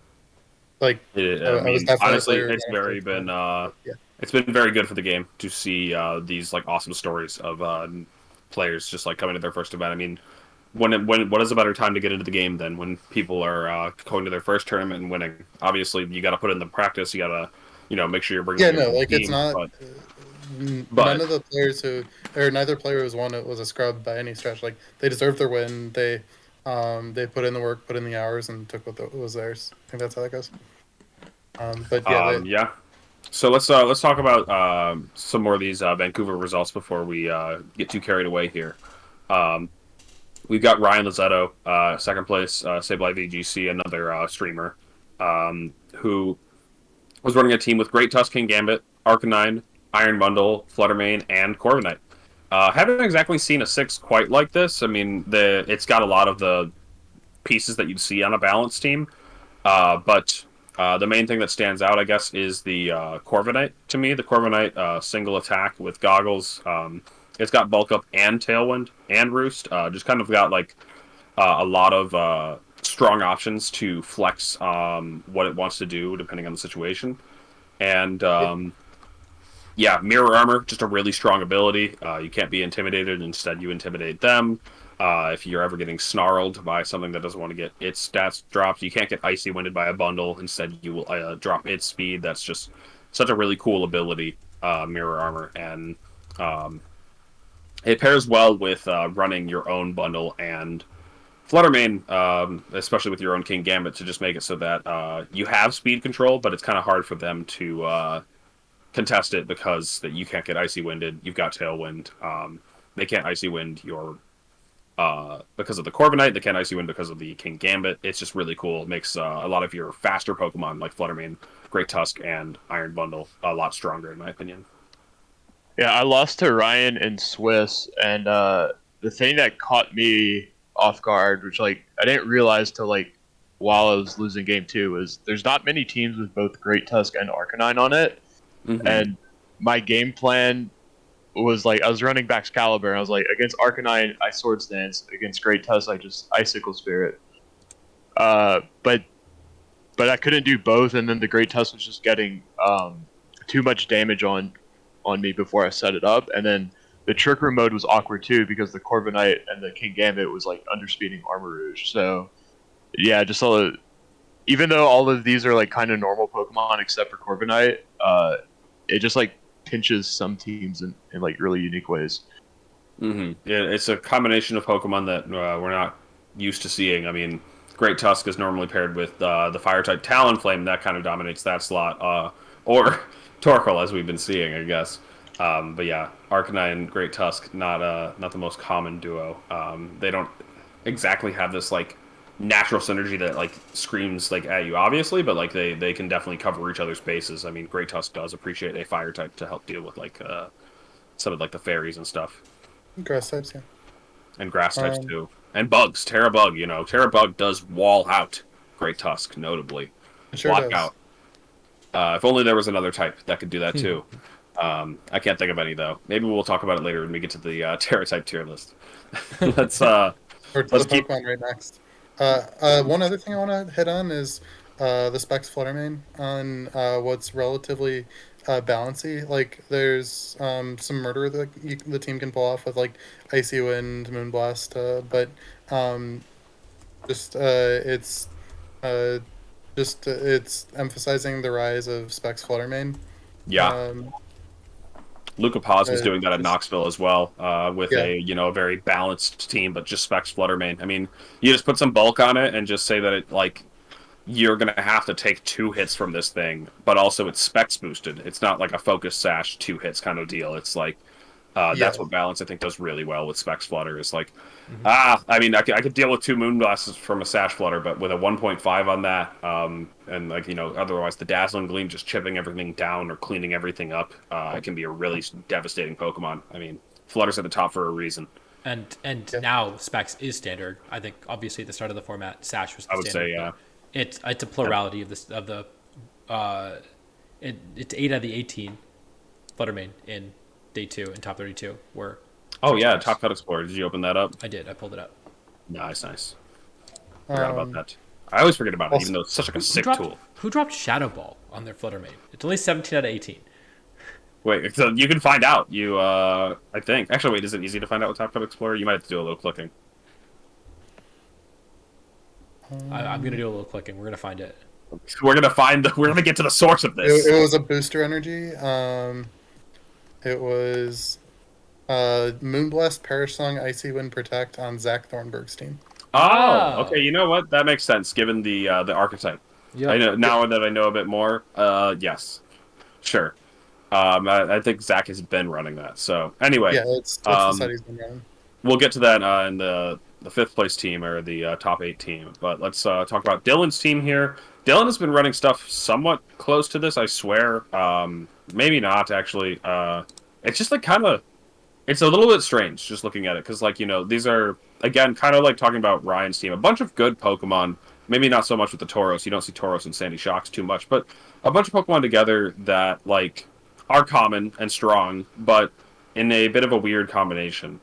like, I I was mean, definitely a honestly, player. Yeah, it's been very good for the game to see these like awesome stories of players just like coming to their first event. I mean, what is a better time to get into the game than when people are going to their first tournament and winning? Obviously, you got to put in the practice. You got to, make sure you're bringing yeah, your no, full like it's team. not. None But of the players neither player who's won it was a scrub by any stretch. Like they deserved their win. They put in the work, put in the hours, and took what was theirs. I think that's how that goes. But yeah, yeah. So let's talk about some more of these Vancouver results before we get too carried away here. Um, we've got Ryan Lazzetto, second place, Sableye VGC, another streamer, who was running a team with Great Tuscan Gambit, Arcanine, Iron Bundle, Fluttermane, and Corviknight. Haven't exactly seen a six quite like this. I mean, it's got a lot of the pieces that you'd see on a balanced team, but the main thing that stands out, I guess, is the Corviknight to me. The Corviknight single attack with goggles. It's got bulk up and tailwind and roost. Just kind of got like a lot of strong options to flex what it wants to do depending on the situation. And yeah, mirror armor, just a really strong ability. You can't be intimidated. Instead, you intimidate them. If you're ever getting snarled by something that doesn't want to get its stats dropped, you can't get icy winded by a bundle. Instead, you will drop its speed. That's just such a really cool ability, mirror armor, and it pairs well with running your own bundle and Fluttermane, especially with your own King Gambit, to just make it so that you have speed control, but it's kind of hard for them to contest it because that you can't get icy winded. You've got tailwind. They can't icy wind your because of the Corviknight. They can't icy wind because of the King Gambit. It's just really cool. It makes a lot of your faster Pokemon like Fluttermane, Great Tusk, and Iron Bundle a lot stronger in my opinion. Yeah, I lost to Ryan in Swiss, and the thing that caught me off guard, which like I didn't realize till like while I was losing game two, was there's not many teams with both Great Tusk and Arcanine on it. Mm-hmm. And my game plan was like I was running back Excalibur, and I was like against Arcanine I Swords Dance, against Great Tusk I just Icicle Spirit. But I couldn't do both, and then the Great Tusk was just getting too much damage on me before I set it up, and then the Trick Room mode was awkward too because the Corviknight and the King Gambit was like underspeeding Armor Rouge. So yeah, just even though all of these are like kind of normal Pokemon except for Corviknight, it just like pinches some teams in like really unique ways. Mm-hmm. Yeah, it's a combination of Pokemon that we're not used to seeing. I mean, Great Tusk is normally paired with the Fire-type Talonflame. That kind of dominates that slot. Or Torkoal, as we've been seeing, I guess. But yeah, Arcanine and Great Tusk, not the most common duo. They don't exactly have this like natural synergy that like screams like at you, obviously, but like they can definitely cover each other's bases. I mean, Great Tusk does appreciate a fire type to help deal with like some of like the fairies and stuff, grass types, yeah, and grass types too, and bugs. Terra Bug does wall out Great Tusk notably, it sure block does. out. If only there was another type that could do that too. I can't think of any though. Maybe we'll talk about it later when we get to the Terra type tier list. let's Or to let's the keep. Pokemon right next. One other thing I want to hit on is the Specs Fluttermane on what's relatively balancy. Like, there's some murder that the team can pull off with like Icy Wind, Moonblast, but just it's emphasizing the rise of Specs Fluttermane. Yeah. Luca Paz was doing that at just- Knoxville as well, with Yeah. a very balanced team, but just specs Fluttermane. I mean, you just put some bulk on it and just say that it like you're gonna have to take 2 hits from this thing, but also it's specs boosted. It's not like a focus sash 2 hits kind of deal. It's like that's what balance I think does really well with specs Flutter. Is like I mean, I could deal with 2 Moonblasts from a sash Flutter, but with a 1.5 on that, and like otherwise the Dazzling Gleam just chipping everything down or cleaning everything up, it can be a really devastating Pokemon. I mean, Flutter's at the top for a reason. And Yeah. now Specs is standard. I think obviously at the start of the format, Sash was the I would standard. say, yeah. It's a plurality of this of the it's 8 out of the 18 Fluttermane in day 2 and top 32 were. Oh yeah, Specs. Top Cut Explorer. Did you open that up? I did. I pulled it up. Nice. Forgot about Um, that. I always forget about it, also- even though it's such like a Who sick dropped, tool. who dropped Shadow Ball on their Fluttermane? It's only 17 out of 18. Wait, so you can find out. I think. Actually, wait, is it easy to find out with Top Cut Explorer? You might have to do a little clicking. I'm going to do a little clicking. We're going to find it. We're gonna get to the source of this. it was a booster energy. It was Moonblast, Perish Song, Icy Wind, Protect on Zach Thornburg's team. Oh, okay. You know what? That makes sense given the archetype. Yeah. I know now that I know a bit more. Yes, sure. I think Zach has been running that. So anyway, Yeah, it's the side he's been running. we'll get to that in the 5th place team or the top 8 team. But let's talk about Dylan's team here. Dylan has been running stuff somewhat close to this, I swear. Maybe not actually. It's just like it's a little bit strange just looking at it because these are again kind of like talking about Ryan's team. A bunch of good Pokemon. Maybe not so much with the Tauros. You don't see Tauros and Sandy Shocks too much, but a bunch of Pokemon together that are common and strong, but in a bit of a weird combination.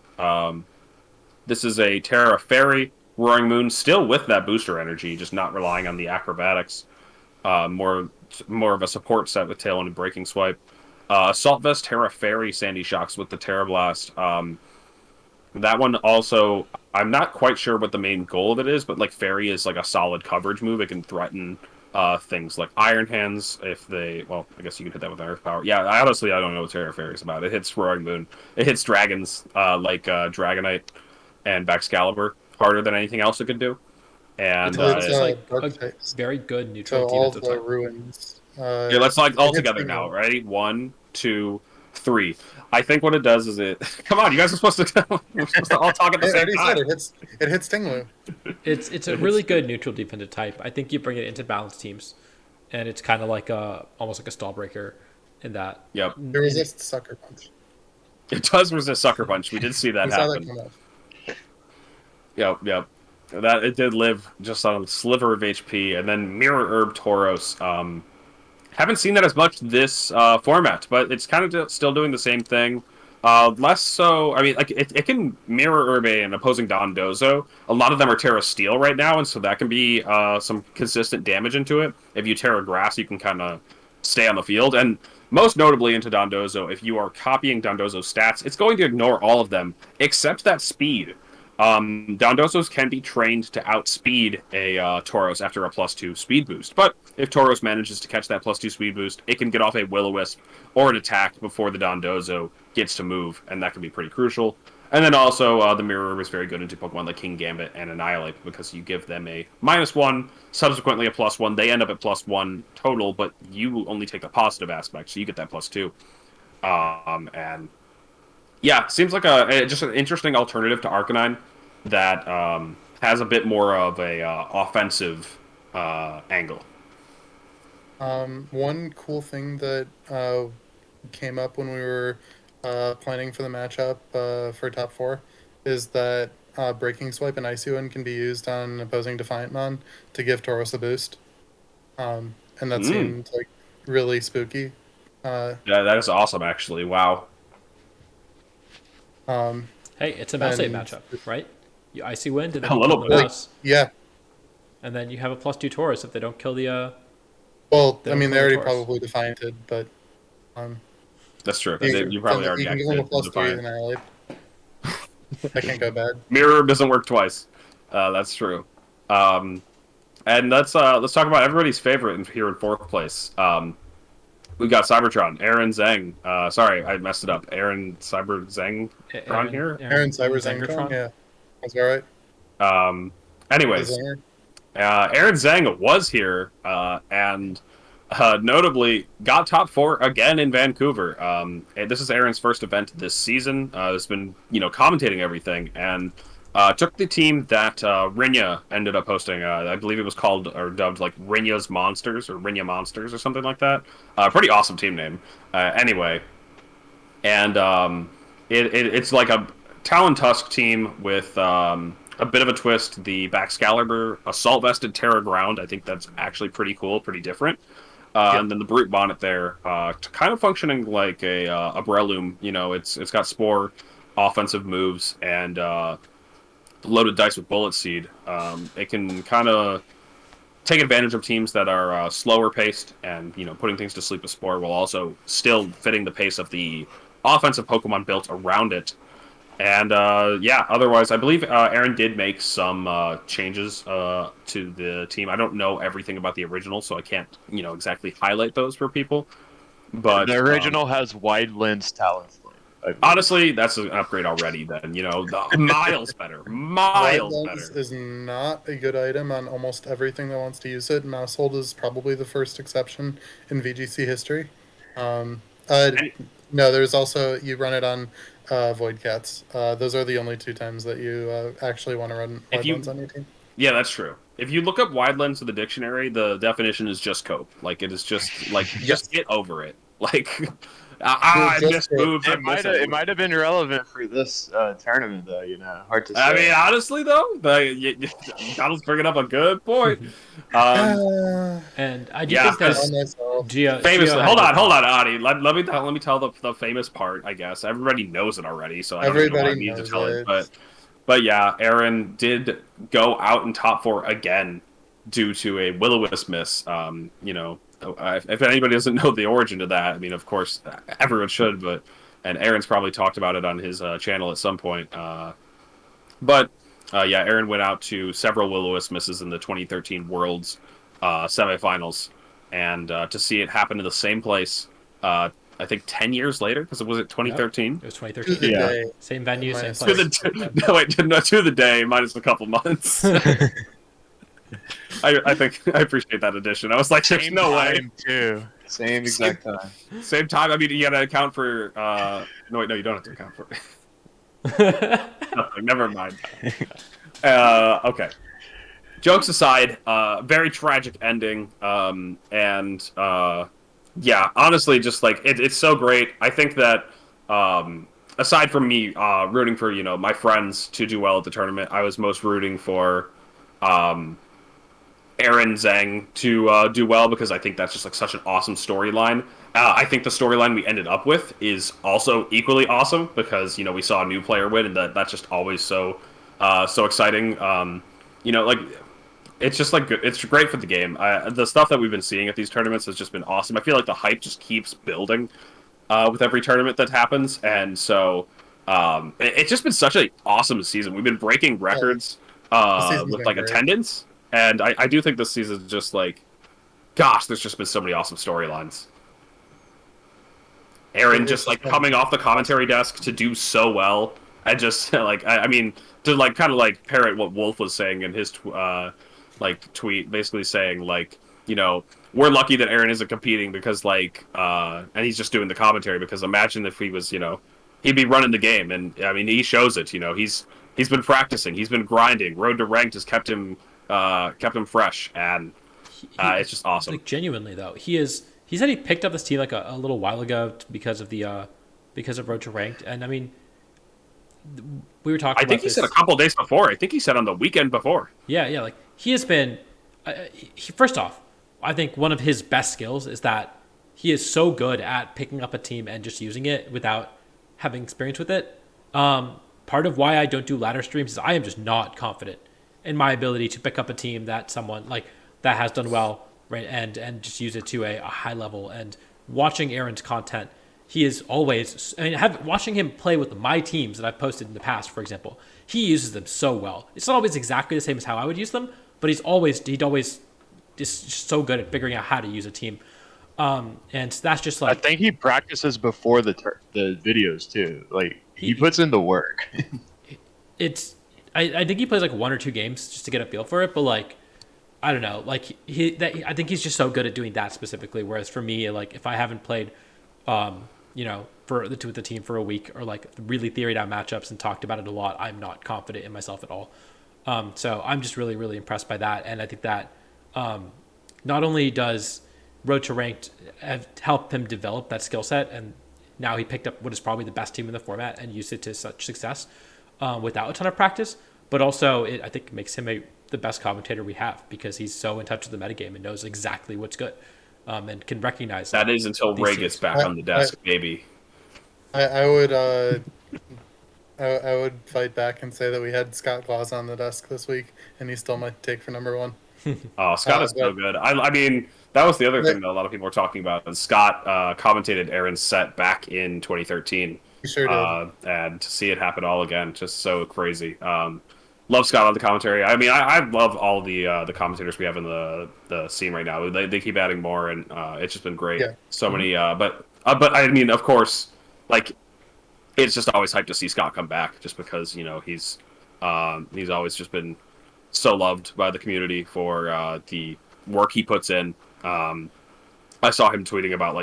This is a Terra Fairy Roaring Moon, still with that booster energy, just not relying on the acrobatics. More of a support set with Tailwind and Breaking Swipe. Assault Vest Terra Fairy Sandy Shocks with the Terra Blast. That one also, I'm not quite sure what the main goal of it is, but Fairy is a solid coverage move. It can threaten things like Iron Hands if they. Well, I guess you can hit that with Earth Power. Yeah, I don't know what Terra Fairy is about. It hits Roaring Moon. It hits dragons like Dragonite and Baxcalibur harder than anything else it could do. And It's a types. very good So neutral all defensive the type. ruins. yeah, let's all it's together the- now. Ready? 1, 2, 3. I think what it does is it. Come on, you guys are supposed to. We're supposed to all talk at the I same already said time. it hits Tinglu. It's a really good neutral defensive type. I think you bring it into balanced teams, and it's kind of almost like a stall breaker in that. Yep, It resists Sucker Punch. it does resist Sucker Punch. We did see that We saw that happen. come up. Yep. That it did live just on a sliver of HP, and then Mirror Herb Tauros. Haven't seen that as much this format, but it's kind of still doing the same thing. Less so. I mean, it can Mirror Herb an opposing Dondozo. A lot of them are Terra Steel right now, and so that can be some consistent damage into it. If you Terra Grass, you can kind of stay on the field, and most notably into Dondozo, if you are copying Dondozo's stats, it's going to ignore all of them except that speed. Dondozos can be trained to outspeed a Tauros after a +2 speed boost, but if Tauros manages to catch that +2 speed boost, it can get off a Will-O-Wisp or an attack before the Dondozo gets to move, and that can be pretty crucial. And then also, the Mirror Herb is very good into Pokemon like King Gambit and Annihilate, because you give them a -1, subsequently a +1, they end up at +1 total, but you only take the positive aspect, so you get that +2. And yeah, seems like just an interesting alternative to Arcanine that has a bit more of a offensive angle. One cool thing that came up when we were planning for the matchup for top 4 is that Breaking Swipe and Icy Wind can be used on opposing Defiant Mon to give Tauros a boost. And that seemed really spooky. Yeah, that is awesome, actually. Wow. Hey, it's a mouse And- matchup, right? You Icy Wind and then A you little kill the bit. mouse, Yeah. and then you have a +2 Taurus if they don't kill the. Well, They I don't mean, they kill already the Taurus. probably Defianted, but That's true. You probably already you can give them a activated +3 Defiant. and Annihilate. That can't go bad. Mirror doesn't work twice. That's true. And let's talk about everybody's favorite here in 4th place. We've got Cybertron, Aaron Zhang. Sorry, I messed it up. Aaron Cyber Zhang on here. Aaron Cyber Zangtron, yeah. That's all right. Anyways, The Zinger. Aaron Zhang was here and notably got top 4 again in Vancouver. And this is Aaron's first event this season. Has been commentating everything and took the team that Rinya ended up hosting. I believe it was called or dubbed like Rinya's Monsters or Rinya Monsters or something like that. Pretty awesome team name. Anyway, and it's like a Talon Tusk team with a bit of a twist. The Baxcalibur Assault Vested Terra Ground. I think that's actually pretty cool, pretty different. And then the Brute Bonnet there, kind of functioning like a Breloom. You know, it's got Spore offensive moves and loaded dice with Bullet Seed. It can kind of take advantage of teams that are slower paced and, you know, putting things to sleep with Spore while also still fitting the pace of the offensive Pokemon built around it. And yeah, otherwise, I believe Aaron did make some changes to the team. I don't know everything about the original, so I can't, you know, exactly highlight those for people. But the original has wide lens Talonflame. Honestly, that's an upgrade already. Then, you know, miles better, miles Wildlands better. is not a good item on almost everything that wants to use it. Mousehold is probably the first exception in VGC history. No, there's also, you run it on Void Cats. Those are the only two times that you actually want to run Wildlands on your team. Yeah, that's true. If you look up wide lens in the dictionary, the definition is just cope. Like, it is just like just get over it. Like, I just moved. It might have been relevant for this tournament, though. You know, hard to say. I mean, honestly, though, Donald's bringing up a good point. And I do think that's famously. Hold on, Adi. Let me tell the famous part. I guess everybody knows it already, so I don't even know why I need to tell it. But yeah, Aaron did go out in top 4 again due to a Will-O-Wisp miss. You know, if anybody doesn't know the origin of that, I mean, of course, everyone should, and Aaron's probably talked about it on his channel at some point. But yeah, Aaron went out to several Will-O-Wisp misses in the 2013 Worlds semifinals, and to see it happen in the same place, I think 10 years later, because it was 2013. It was 2013. Yeah, same venue, same place. To the day minus a couple months. I think I appreciate that addition. I was like, there's no way. Too. Same exact time. Same time. I mean, you got to account for. No, wait, no, you don't have to account for it. Nothing, never mind. Okay. Jokes aside, very tragic ending. And yeah, honestly, just like it's so great. I think that aside from me rooting for, you know, my friends to do well at the tournament, I was most rooting for Aaron Zhang to do well, because I think that's just like such an awesome storyline. I think the storyline we ended up with is also equally awesome, because, you know, we saw a new player win, and that's just always so exciting. You know, like, it's just like good. It's great for the game. The stuff that we've been seeing at these tournaments has just been awesome. I feel like the hype just keeps building with every tournament that happens, and so it's just been such an awesome season. We've been breaking records with like attendance, and I do think this season is just like, gosh, there's just been so many awesome storylines. Aaron just like coming off the commentary desk to do so well, and just like I mean, to like kind of like parrot what Wolf was saying in his like tweet, basically saying like, you know, we're lucky that Aaron isn't competing, because like and he's just doing the commentary, because imagine if he was, you know, he'd be running the game. And I mean, he shows it, you know, he's been practicing, he's been grinding. Road to Ranked has kept him fresh, and it's just awesome. Like, genuinely though, he said he picked up this team like a little while ago because of Road to Ranked, and I mean, we were talking. I think he said a couple days before. I think he said on the weekend before. Yeah, like he has been. First off, I think one of his best skills is that he is so good at picking up a team and just using it without having experience with it. Part of why I don't do ladder streams is I am just not confident in my ability to pick up a team that someone like that has done well, right, and just use it to a high level. And watching Aaron's content, he is always, I mean, watching him play with my teams that I've posted in the past, for example, he uses them so well. It's not always exactly the same as how I would use them, but he'd always just so good at figuring out how to use a team. And that's just like, I think he practices before the videos too. Like he puts in the work. I think he plays like 1 or 2 games just to get a feel for it, but like, I don't know, like I think he's just so good at doing that specifically. Whereas for me, like if I haven't played, you know, with the team for a week, or like really theoried out matchups and talked about it a lot, I'm not confident in myself at all. So I'm just really, really impressed by that. And I think that not only does Road to Ranked have helped him develop that skill set, and now he picked up what is probably the best team in the format and used it to such success, without a ton of practice. But also, I think makes him the best commentator we have because he's so in touch with the metagame and knows exactly what's good, and can recognize That is until these Ray gets teams. back on the desk, maybe. I would I would fight back and say that we had Scott Claus on the desk this week, and he stole my take for number one. Oh, Scott is so good. I mean, that was the other Yeah. thing that a lot of people were talking about. And Scott commentated Aaron's set back in 2013. He sure did. And to see it happen all again, just so crazy. Love Scott on the commentary. I mean, I love all the commentators we have in the scene right now. They keep adding more, and it's just been great. Yeah. So many. But I mean, of course, like it's just always hyped to see Scott come back, just because he's always just been so loved by the community for the work he puts in. I saw him tweeting about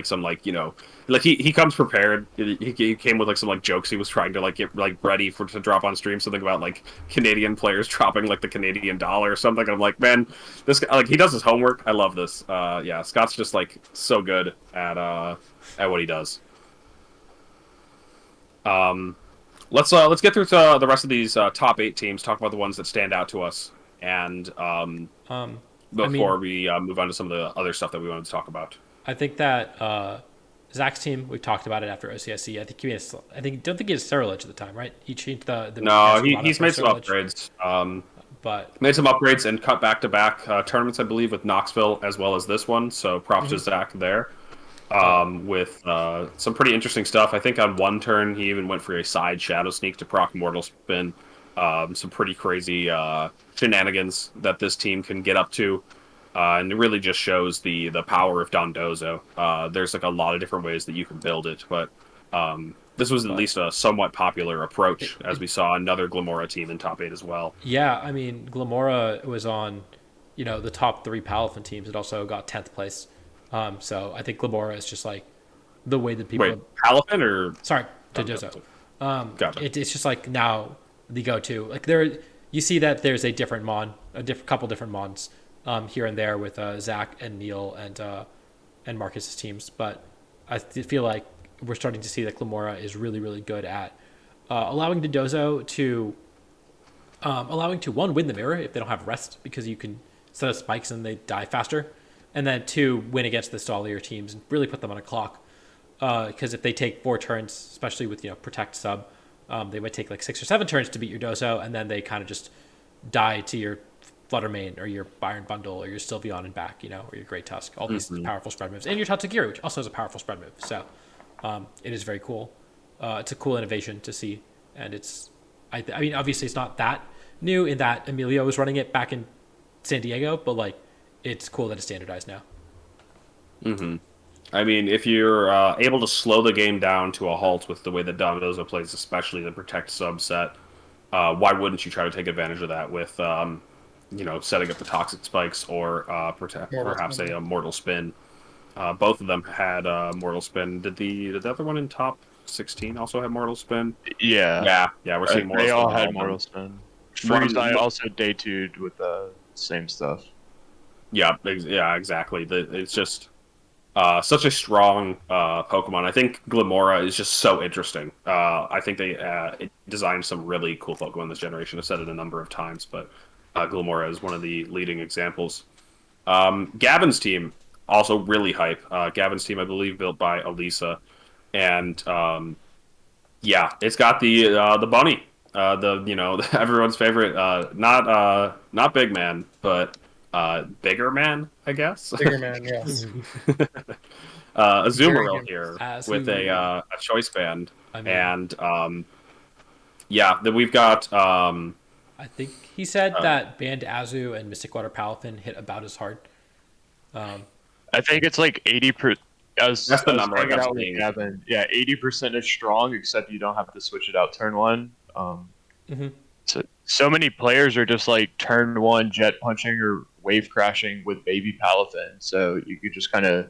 he comes prepared. He came with some jokes he was trying to get ready to drop on stream. Something about Canadian players dropping the Canadian dollar or something. I'm like, man, this guy, he does his homework. I love this. Yeah, Scott's just so good at what he does. Let's get through to the rest of these top 8 teams. Talk about the ones that stand out to us, and before we move on to some of the other stuff that we wanted to talk about. I think that Zach's team, we talked about it after OCSC. Don't think he had Sterilage at the time, right? He changed the No, he's made some upgrades. But made some upgrades and cut back-to-back tournaments, I believe, with Knoxville as well as this one. So props to Zach there. With some pretty interesting stuff. I think on one turn he even went for a side Shadow Sneak to proc Mortal Spin. Some pretty crazy shenanigans that this team can get up to. And it really just shows the power of Dondozo. There's a lot of different ways that you can build it, but this was at least a somewhat popular approach, as we saw another Glamora team in top 8 as well. Yeah, I mean, Glamora was on, the top 3 Palafin teams. It also got 10th place. So I think Glamora is just the way that people... Wait, Palafin or... Sorry, Dondozo. Gotcha. It's just now the go-to. You see that there's a different mon, couple different mons here and there with Zach and Neil and Marcus's teams, but I feel like we're starting to see that Glamora is really, really good at allowing Dondozo to win the mirror if they don't have rest, because you can set up spikes and they die faster, and then 2, win against the stallier teams and really put them on a clock, because if they take 4 turns, especially with protect sub, they might take 6 or 7 turns to beat your Dozo, and then they kind of just die to your Fluttermane or your Byron Bundle or your Sylveon and back, or your Great Tusk, all these powerful spread moves, and your Tatsugiri, which also has a powerful spread move. So it is very cool. It's a cool innovation to see, and I mean, obviously it's not that new in that Emilio was running it back in San Diego, but it's cool that it's standardized now. I mean, if you're able to slow the game down to a halt with the way that Dondozo plays, especially the protect subset, why wouldn't you try to take advantage of that with setting up the toxic spikes or perhaps a mortal spin? Both of them had mortal spin. Did the other one in top 16 also have mortal spin? Yeah. We're seeing mortal they spin. all had mortal spin. Freeze I also day 2'd with the same stuff. Yeah, exactly. It's just such a strong Pokemon. I think Glamora is just so interesting. I think they designed some really cool Pokemon this generation. I've said it a number of times, but Glamora is one of the leading examples. Gavin's team, also really hype. Gavin's team, I believe, built by Elisa. And it's got the bunny. Everyone's favorite, not Big Man, but Bigger Man, I guess. Bigger Man, yes. Azumarill here with a choice band. And then we've got... I think he said that Band Azu and Mystic Water Palafin hit about as hard. I think it's 80%. That's the number I got. Yeah, 80% is strong, except you don't have to switch it out turn 1. So many players are just turn 1 jet punching or wave crashing with baby Palafin. So you could just kind of,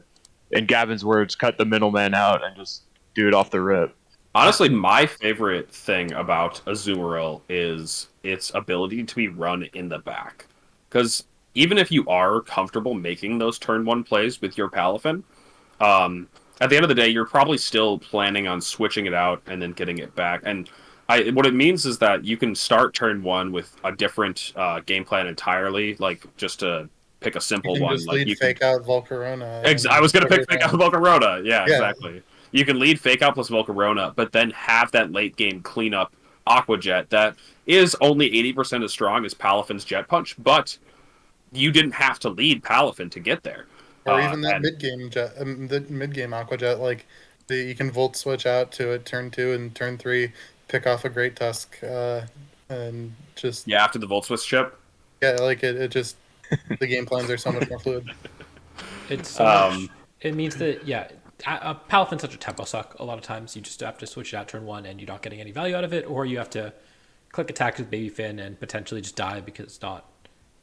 in Gavin's words, cut the middleman out and just do it off the rip. Honestly, my favorite thing about Azumarill is its ability to be run in the back. Because even if you are comfortable making those turn 1 plays with your Palafin, at the end of the day, you're probably still planning on switching it out and then getting it back. And What it means is that you can start turn one with a different game plan entirely, like just to pick a You simple can one. just Like lead you fake out Volcarona. I was gonna put pick your fake out down. Volcarona. Yeah, Yeah. exactly. You can lead fake out plus Volcarona, but then have that late game cleanup Aqua Jet that is only 80% as strong as Palafin's Jet Punch, but you didn't have to lead Palafin to get there. Or even that And the mid game Aqua Jet, like you can volt switch out to it turn 2 and turn 3, pick off a Great Tusk, and just yeah, after the Volt Swiss chip. like it just the game plans are so much more fluid. It's so much. It means that Palafin's such a tempo suck. A lot of times you just have to switch it out turn 1 and you're not getting any value out of it, or you have to click attack with Baby Finn and potentially just die because it's not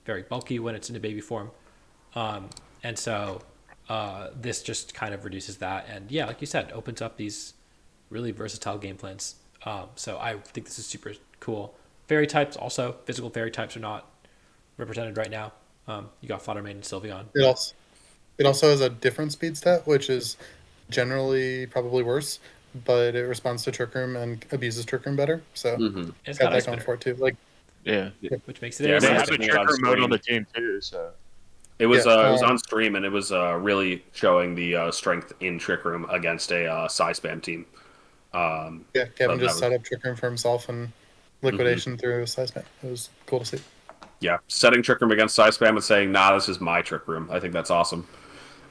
very bulky when it's in a baby form. And so this just kind of reduces that, and yeah, like you said, opens up these really versatile game plans. So I think this is super cool. Fairy types also, physical fairy types are not represented right now. You got Fodder Main and Sylveon. It also has a different speed stat, which is generally probably worse, but it responds to Trick Room and abuses Trick Room better. So It's got got that ice going spitter, for it too. Like Yeah. which makes it Yeah, They I have remember a seeing it on tricker mode screen. on the team too, so It was Yeah, it was on stream, and it was really showing the strength in Trick Room against a Psy Spam team. Kevin that just was- set up Trick Room for himself and liquidation through size man. It was cool to see. Yeah, setting Trick Room against Psy Spam and saying, nah, this is my Trick Room. I think that's awesome.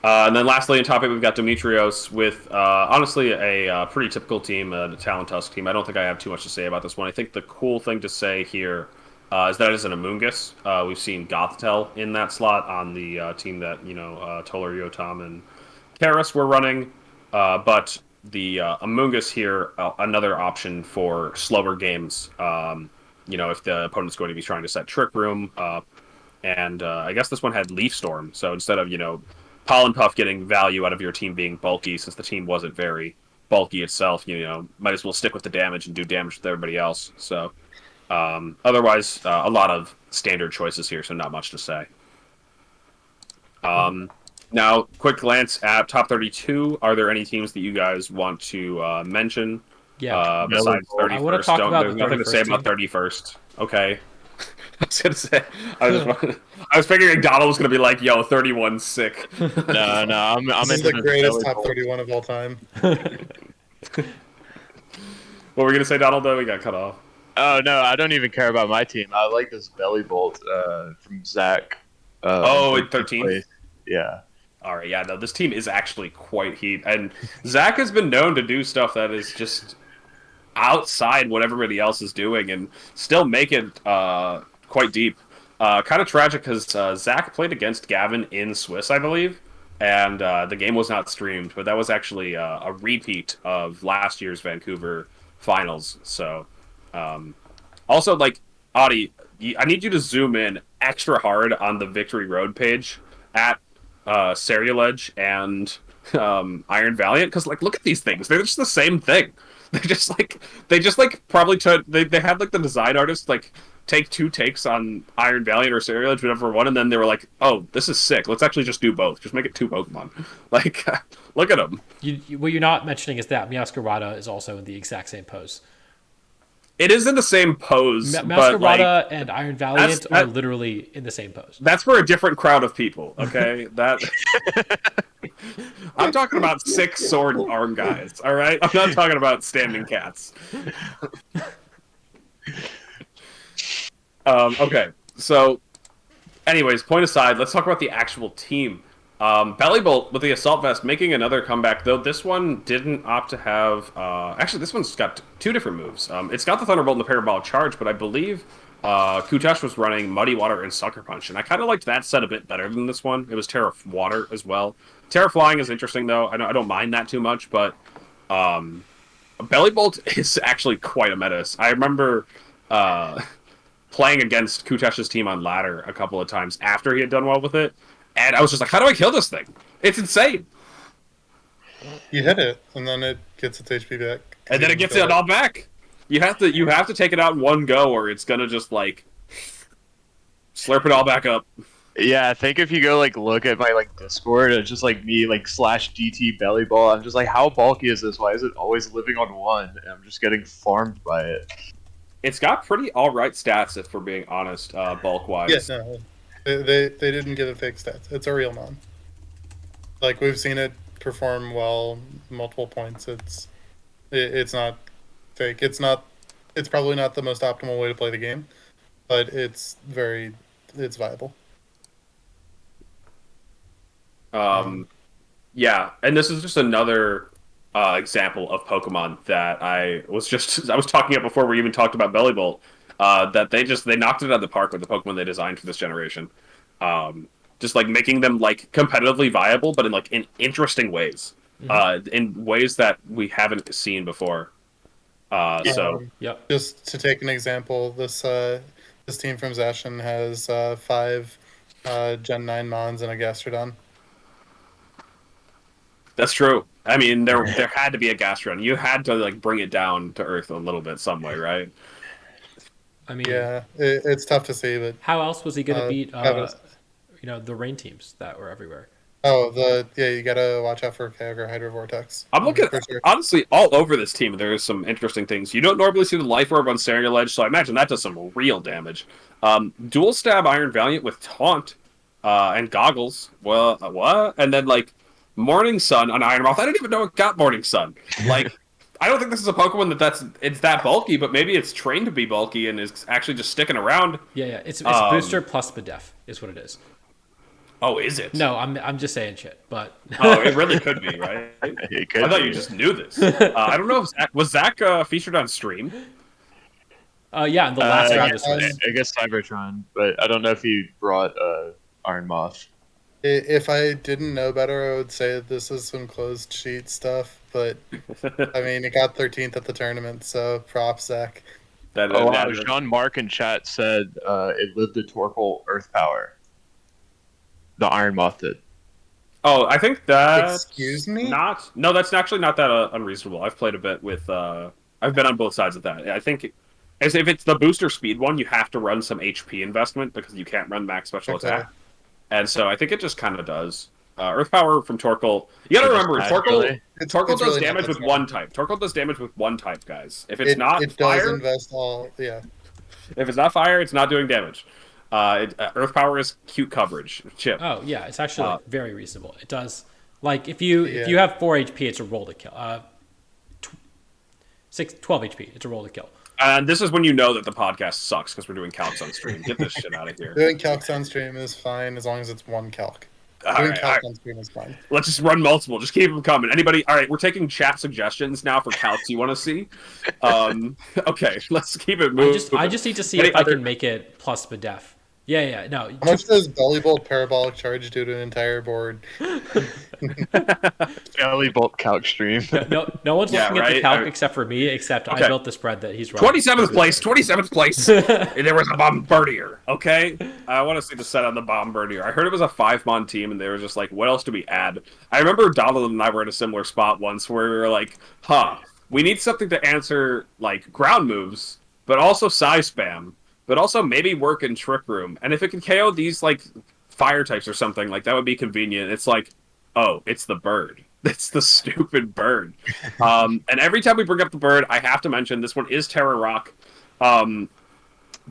And then lastly in topic, we've got Demetrios with, honestly, a pretty typical team, a Talon Tusk team. I don't think I have too much to say about this one. I think the cool thing to say here is that it is an Amoonguss. We've seen Gothtel in that slot on the team that, Toller, Yotam, and Karis were running. But the Amoonguss here, another option for slower games, if the opponent's going to be trying to set Trick Room. And I guess this one had Leaf Storm. So instead of, Pollen Puff getting value out of your team being bulky, since the team wasn't very bulky itself, might as well stick with the damage and do damage with everybody else. So otherwise, a lot of standard choices here, so not much to say. Now, quick glance at top 32. Are there any teams that you guys want to mention? Yeah. Besides 31st, I want to talk about there's the nothing to say 31st about team. 31st. Okay. I was gonna say, I was figuring Donald was gonna be like, "Yo, 31's sick." no, I'm This is into the greatest belly top bolt. 31 of all time. What were we gonna say, Donald? Though we got cut off. Oh no, I don't even care about my team. I like this belly bolt from Zach. In 13th. Yeah. All right, yeah, no, this team is actually quite heat, and Zach has been known to do stuff that is just outside what everybody else is doing, and still make it quite deep. Kind of tragic because Zach played against Gavin in Swiss, I believe, and the game was not streamed, but that was actually a repeat of last year's Vancouver finals. So, also, like, Audie, I need you to zoom in extra hard on the Victory Road page at Serialedge and Iron Valiant, because, like, look at these things. They're just the same thing. They just probably they had like the design artist like take two takes on Iron Valiant or Serial Edge, whatever one, and then they were like, "Oh, this is sick. Let's actually just do both. Just make it two Pokemon." Like, look at them. What you're not mentioning is that Meowscarada is also in the exact same pose. It is in the same pose, but Meowscarada like, and Iron Valiant are literally in the same pose. that's for a different crowd of people. Okay, that. I'm talking about 6 sword arm guys. All right, I'm not talking about standing cats. Okay, so, anyways, point aside, let's talk about the actual team. Bellybolt with the Assault Vest making another comeback, though this one didn't opt to have... actually, this one's got 2 different moves. It's got the Thunderbolt and the Parabolic Charge, but I believe Kutash was running Muddy Water and Sucker Punch, and I kind of liked that set a bit better than this one. It was Terra Water as well. Terra Flying is interesting, though. I don't mind that too much, but Bellybolt is actually quite a menace. I remember... playing against Kutash's team on ladder a couple of times after he had done well with it, and I was just like, how do I kill this thing? It's insane. You hit it, and then it gets its HP back. And then it gets it all back. You have to take it out in one go, or it's gonna just like slurp it all back up. Yeah, I think if you go like look at my like Discord, it's just like me like /DT belly ball. I'm just like, how bulky is this? Why is it always living on one? And I'm just getting farmed by it. It's got pretty alright stats, if we're being honest, bulk wise. Yeah, no, they didn't give it fake stats. It's a real mon. Like we've seen it perform well, multiple points. It's not fake. It's probably not the most optimal way to play the game, but it's viable. Yeah, and this is just another example of Pokemon that I was talking about before we even talked about Belly Bolt. That they knocked it out of the park with the Pokemon they designed for this generation. Just like making them like competitively viable, but in interesting ways, in ways that we haven't seen before. Just to take an example, this team from Zashin has 5 Gen 9 Mons and a Gastrodon. That's true. I mean, there had to be a Gastrodon. You had to like bring it down to earth a little bit some way, right? I mean, yeah, it's tough to see, but how else was he going to beat the rain teams that were everywhere? Oh, you gotta watch out for Kyogre Hydro Vortex. I'm looking honestly all over this team. There's some interesting things. You don't normally see the Life Orb on Serial Edge, so I imagine that does some real damage. Dual stab Iron Valiant with Taunt and Goggles. Well, what? And then like Morning Sun on Iron Mouth. I didn't even know it got Morning Sun. Like, I don't think this is a Pokemon it's that bulky, but maybe it's trained to be bulky and is actually just sticking around. Yeah. It's booster plus Bedef is what it is. Oh, is it? No, I'm just saying shit, but oh, it really could be, right? It could I thought be. you just knew this. I don't know if Zach featured on stream. Yeah, in the last round. I guess Cybertron, but I don't know if he brought Iron Moth. If I didn't know better, I would say this is some closed sheet stuff, but I mean, it got 13th at the tournament, so props, Zach. Sean Mark in chat said it lived a Torkoal Earth Power. The Iron Moth did. Oh, I think that. Excuse me? No, that's actually not that unreasonable. I've played a bit with. I've been on both sides of that. I think, as if it's the booster speed one, you have to run some HP investment because you can't run max special attack, and so I think it just kind of does. Earth Power from Torkoal. You gotta remember, Torkoal does damage with one type. Torkoal does damage with one type, guys. If it's not fire, does invest all. Yeah. If it's not fire, it's not doing damage. Earth Power is cute coverage. Chip. Oh yeah, it's actually very reasonable. It does if you have 4 HP, it's a roll to kill. 12 HP, it's a roll to kill. And this is when you know that the podcast sucks because we're doing calcs on stream. Get this shit out of here. Doing calcs on stream is fine as long as it's one calc. Calc on stream is fine. Let's just run multiple. Just keep them coming. Anybody? All right, we're taking chat suggestions now for calcs you want to see. Okay, let's keep it moving. I just need to see if I can make it plus Bedef. Yeah, no. How much does Belly Bolt Parabolic Charge do to an entire board? Belly Bolt calc stream. No one's looking at the calc except for me, except I built the spread that he's running. 27th place. There was a Bombardier, okay? I want to see the set on the Bombardier. I heard it was a 5-mon team, and they were just like, what else do we add? I remember Donald and I were in a similar spot once where we were like, we need something to answer, like, ground moves, but also size spam. But also maybe work in Trick Room. And if it can KO these, like, fire types or something, like, that would be convenient. It's like, oh, it's the bird. It's the stupid bird. And every time we bring up the bird, I have to mention, this one is Terra Rock. The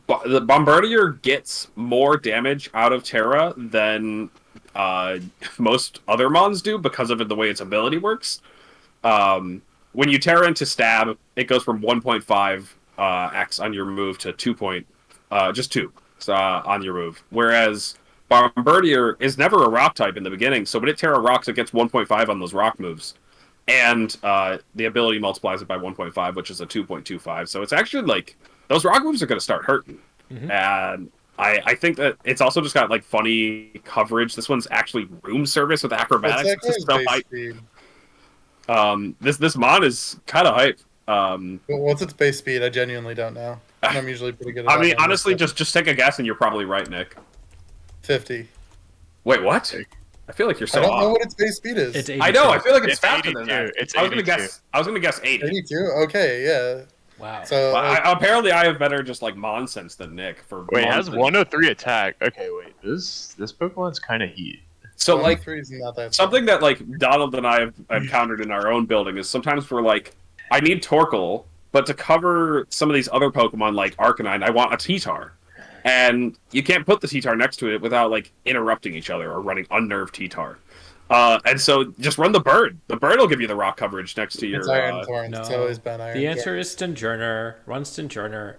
Bombardier gets more damage out of Terra than most other Mons do because of the way its ability works. When you Terra into Stab, it goes from 1.5 X on your move to 2. Just 2 on your move. Whereas Bombardier is never a rock type in the beginning, so when it Terra rocks, it gets 1.5 on those rock moves. And the ability multiplies it by 1.5, which is a 2.25. So it's actually like, those rock moves are going to start hurting. Mm-hmm. And I think that it's also just got like funny coverage. This one's actually room service with acrobatics. This mod is kind of hype. What's its base speed? I genuinely don't know. I'm usually pretty good at I mean, honestly, just take a guess and you're probably right, Nick. 50. Wait, what? I feel like you're so off. I don't know what its base speed is. It's 82. I know, I feel like it's faster 82. than that. It's I was gonna guess 80. 82? Okay, yeah. Wow. So Well, like, apparently, I have better just like nonsense than Nick for. Wait, it has nonsense. 103 attack. Okay, wait. This Pokemon's kind of heat. So like 103 is not that something strong. that like Donald and I have encountered in our own building is sometimes we're like, I need Torkoal, but to cover some of these other Pokemon like Arcanine, I want a T-Tar. And you can't put the T-Tar next to it without like interrupting each other or running unnerved T-Tar. And so just run the bird. The bird will give you the rock coverage next to It's your. Iron Thorns. It's always been Iron The answer Thorns. is Stinjourner. Run Stinjourner.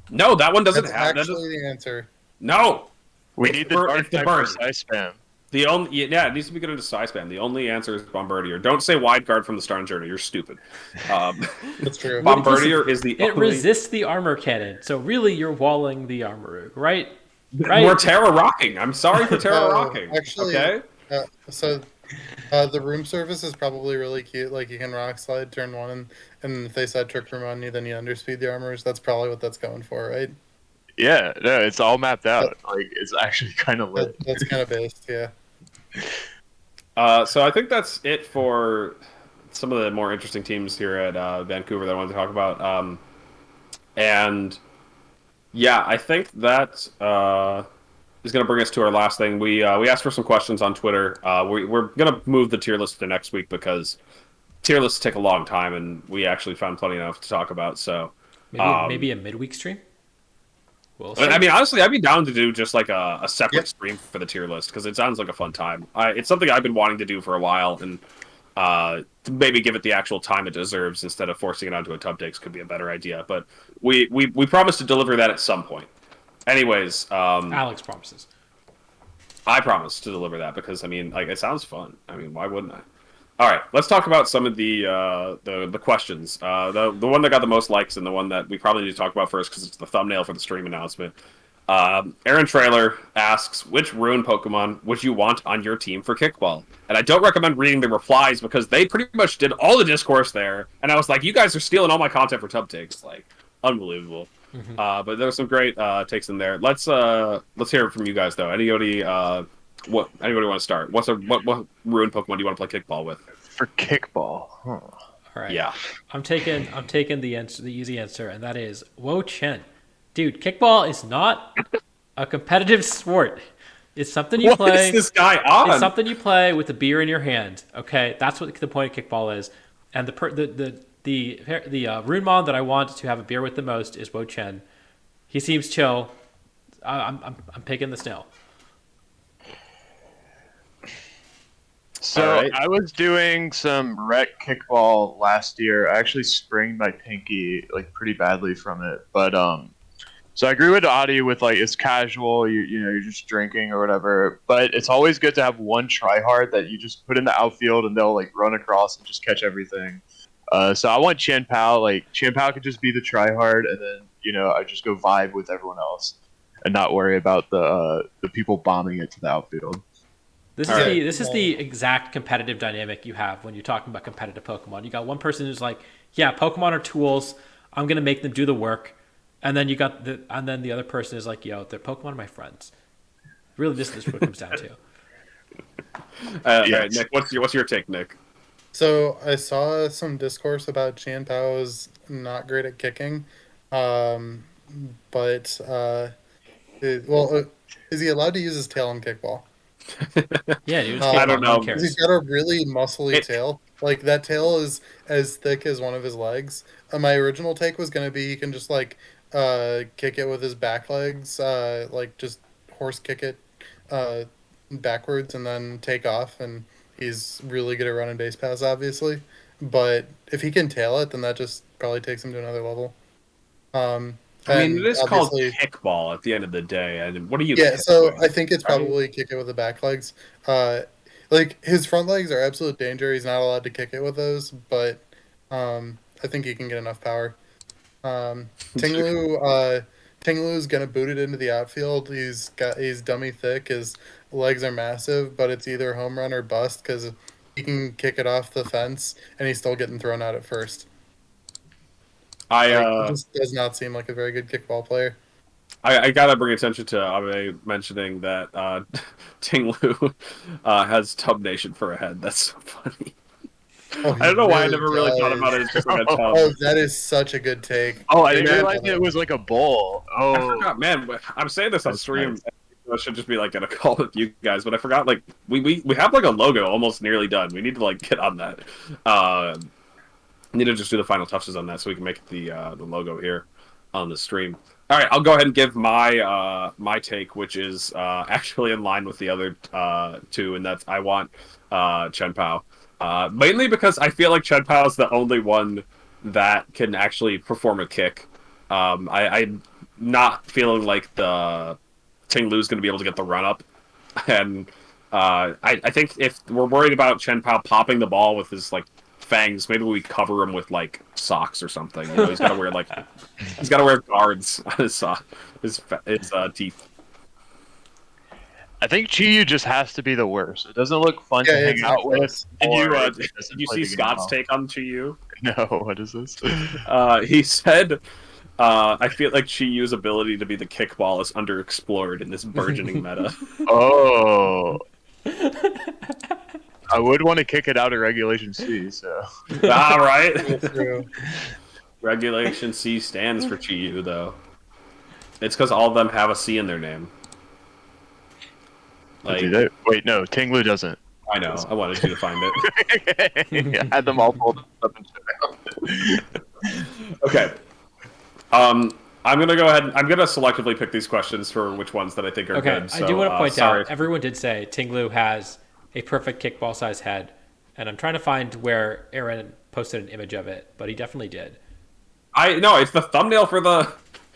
No, that one doesn't That's have. actually the answer. No, We It's need the bird- dark it's the type bird. precise spam. the only it needs to be good into Psy Spam. The only answer is Bombardier. Don't say Wide Guard from the Starn Journey. You're stupid. That's true. Bombardier is the It only. resists the armor cannon, so really you're walling the armor, right? We're Terra rocking. I'm sorry for Terra Oh, rocking. actually, okay. The room service is probably really cute. Like you can rock slide turn one, and if they said Trick Room on you, then you underspeed the armors. That's probably what that's going for, right? Yeah, no, it's all mapped out. Like, it's actually kind of lit. That's kind of based, yeah. So I think that's it for some of the more interesting teams here at Vancouver that I wanted to talk about. And yeah, I think that is going to bring us to our last thing. We asked for some questions on Twitter. We're going to move the tier list to next week because tier lists take a long time, and we actually found plenty enough to talk about. So Maybe a midweek stream. We'll see. I mean, honestly, I'd be down to do just like a separate Yep. stream for the tier list because it sounds like a fun time. It's something I've been wanting to do for a while, and to maybe give it the actual time it deserves instead of forcing it onto a tub takes could be a better idea. But we promise to deliver that at some point. Anyways, Alex promises. I promise to deliver that because I mean, like, it sounds fun. I mean, why wouldn't I? All right, let's talk about some of the questions. The one that got the most likes and the one that we probably need to talk about first because it's the thumbnail for the stream announcement. Aaron Trailer asks, which Ruin Pokemon would you want on your team for Kickball? And I don't recommend reading the replies because they pretty much did all the discourse there, and I was like, you guys are stealing all my content for tub takes, like, unbelievable. Mm-hmm. But there were some great takes in there. Let's hear it from you guys though. Anybody want to start? What Ruin Pokemon do you want to play Kickball with? For kickball. Huh. All right. Yeah. I'm taking the easy answer, and that is Wo Chen. Dude, kickball is not a competitive sport. It's something you What play. is this guy on? It's something you play with a beer in your hand. Okay, that's what the point of kickball is. And the Runemon that I want to have a beer with the most is Wo Chen. He seems chill. I'm picking the snail. So Alright. I was doing some rec kickball last year. I actually sprained my pinky like pretty badly from it. But so I agree with Adi with like it's casual, you know, you're just drinking or whatever. But it's always good to have one tryhard that you just put in the outfield and they'll like run across and just catch everything. So I want Chan Pao. Like Chan Pao could just be the tryhard, and then you know I just go vibe with everyone else and not worry about the people bombing it to the outfield. This is the exact competitive dynamic you have when you're talking about competitive Pokemon. You got one person who's like, yeah, Pokemon are tools. I'm gonna make them do the work, and then the other person is like, yo, they're Pokemon are my friends. Really, this is what it comes down to. All right, Nick, what's your take, Nick? So I saw some discourse about Chan Pao is not great at kicking, but is he allowed to use his tail in kickball? Yeah, dude. I don't know. Cares. He's got a really muscly tail. Like that tail is as thick as one of his legs. My original take was gonna be he can just like kick it with his back legs, like just horse kick it backwards and then take off, and he's really good at running base paths, obviously. But if he can tail it, then that just probably takes him to another level. I mean, it is called obviously- kickball at the end of the day. And what do you? Yeah, kick so with? I think it's probably kick it with the back legs. Like his front legs are absolute danger. He's not allowed to kick it with those, but I think he can get enough power. Tinglu's gonna boot it into the outfield. He's dummy thick. His legs are massive, but it's either home run or bust because he can kick it off the fence and he's still getting thrown out at first. He just does not seem like a very good kickball player. I gotta bring attention to Abe mentioning that Ting Lu has Tub Nation for a head. That's so funny. Oh, I don't know why I really never really thought does. about it as just like a tub. Oh, that is such a good take. Oh, I didn't man, realize it was like a bowl. I Oh, forgot, man. I'm saying this on That's stream. nice. I should just be like in a call with you guys, but I forgot. Like we have like a logo almost nearly done. We need to like get on that. Need to just do the final touches on that so we can make the logo here on the stream. All right, I'll go ahead and give my my take, which is actually in line with the other two, and that's I want Chen Pao. Mainly because I feel like Chen Pao is the only one that can actually perform a kick. I'm not feeling like the Ting Lu's going to be able to get the run up, and I think if we're worried about Chen Pao popping the ball with his like fangs, maybe we cover him with like socks or something. You know, he's got to wear like he's got to wear guards on his teeth. I think Chi just has to be the worst. It doesn't look fun to Yeah, hang it's out not with. Did you or did it doesn't you play see the game Scott's well. take on Chi? No, what is this? He said, "I feel like Chi Yu's ability to be the kickball is underexplored in this burgeoning meta." Oh. I would want to kick it out of Regulation C, so. All right. That's true. Regulation C stands for Chi Yu, though. It's because all of them have a C in their name. Like, Do they? Wait, no, Ting Lu doesn't. I know. I wanted you to find it. I had them all pulled up and shit out. Okay. I'm gonna go ahead. I'm gonna selectively pick these questions for which ones that I think are Okay, good. I So, do want to point sorry. out, everyone did say Ting Lu has a perfect kickball size head, and I'm trying to find where Aaron posted an image of it, but he definitely did. No, it's the thumbnail for the.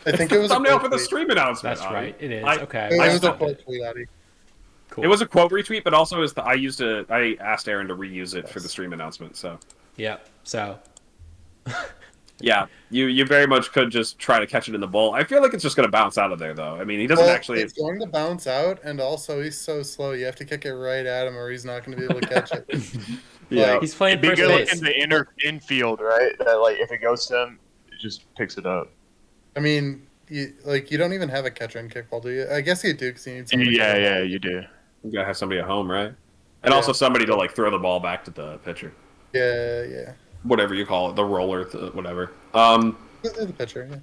I think it's it was the a thumbnail quote for the tweet. stream announcement. That's right, it is. I- Okay. It I was a stopped quote tweet, Addy. Cool. It was a quote retweet, but also is I asked Aaron to reuse it for the stream announcement. So Yep. So, yeah, you very much could just try to catch it in the bowl. I feel like it's just gonna bounce out of there, though. I mean, he doesn't actually. It's going to bounce out, and also he's so slow. You have to kick it right at him, or he's not going to be able to catch it. Yeah. he's playing It'd be first good like base. in the infield, right? That like if it goes to him, it just picks it up. I mean, you don't even have a catcher in kickball, do you? I guess you do, because you need someone to Yeah, kick it. yeah, you do. You gotta have somebody at home, right? And Yeah. also somebody to like throw the ball back to the pitcher, Yeah. whatever you call it, the roller, whatever. The pitcher,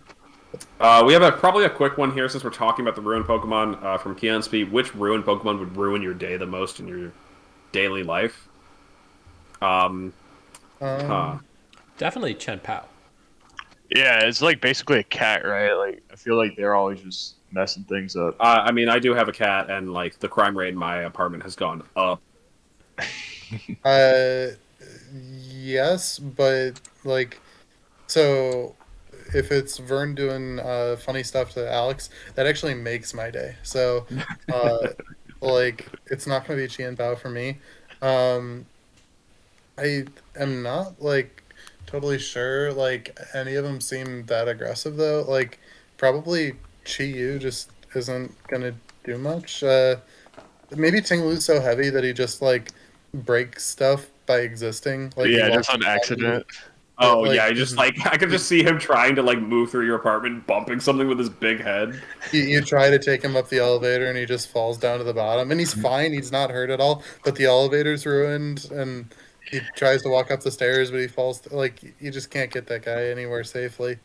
yeah. We have probably a quick one here since we're talking about the ruined Pokemon from Keon Speed. Which ruined Pokemon would ruin your day the most in your daily life? Definitely Chen Pao. Yeah, it's like basically a cat, right? Like I feel like they're always just messing things up. I mean, I do have a cat, and like the crime rate in my apartment has gone up. Yes, but like, so if it's Vern doing funny stuff to Alex, that actually makes my day. So, like, it's not going to be Chien Bao for me. I am not like totally sure. Like, any of them seem that aggressive though. Like, probably Chi Yu just isn't going to do much. Maybe Ting Lu's so heavy that he just like breaks stuff by existing. Like, Yeah, he just walks on around accident. Oh like- yeah, I just like I could just see him trying to like move through your apartment, bumping something with his big head. You try to take him up the elevator and he just falls down to the bottom. And he's fine. He's not hurt at all. But the elevator's ruined and he tries to walk up the stairs, but he falls. Like, you just can't get that guy anywhere safely.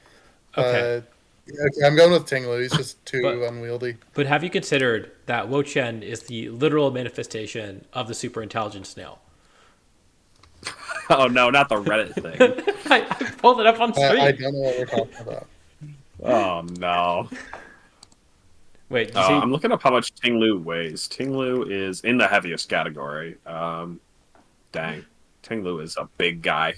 Okay. Okay, I'm going with Ting Lu. He's just too But- unwieldy. But have you considered that Wo Chen is the literal manifestation of the super intelligent snail? Oh no, not the Reddit thing. I pulled it up on I screen. don't know what we're talking about. Oh no. Wait, did you see? I'm looking up how much Ting Lu weighs. Ting Lu is in the heaviest category. Dang, Ting Lu is a big guy.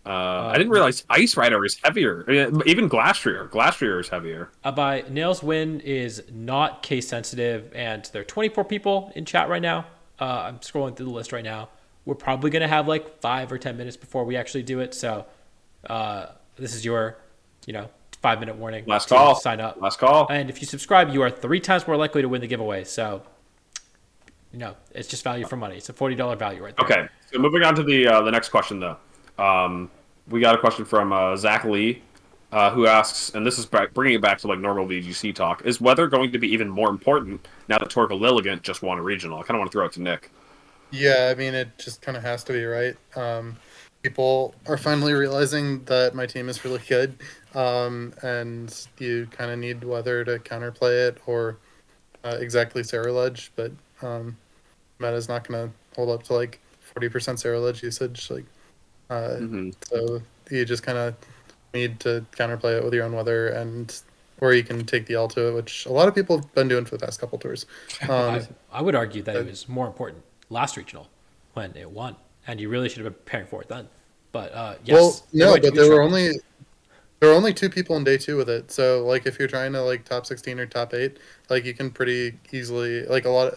I didn't realize Ice Rider is heavier. Even Glastrier. Glastrier is heavier. By Nail's win is not case sensitive, and there are 24 people in chat right now. I'm scrolling through the list right now. We're probably going to have like 5 or 10 minutes before we actually do it. So this is your, 5-minute warning. Last to call. Sign up. Last call. And if you subscribe, you are 3 times more likely to win the giveaway. So, it's just value for money. It's a $40 value right there. Okay, so moving on to the next question, though. We got a question from Zach Lee, who asks, and this is bringing it back to like normal VGC talk, is weather going to be even more important now that Torque Lilligant just won a regional? I kind of want to throw it to Nick. Yeah, I mean, it just kind of has to be, right? People are finally realizing that my team is really good, and you kind of need weather to counterplay it or exactly Sarah Ledge, but meta's not going to hold up to like 40% Sarah Ledge usage. Like, so you just kind of need to counterplay it with your own weather, and or you can take the L to it, which a lot of people have been doing for the past couple tours. I would argue that it was more important last regional when it won, and you really should have been preparing for it then. But yes, Well, no, giveaway to but there were Utrecht. only two people in day two with it. So like if you're trying to like top 16 or top 8, like you can pretty easily like a lot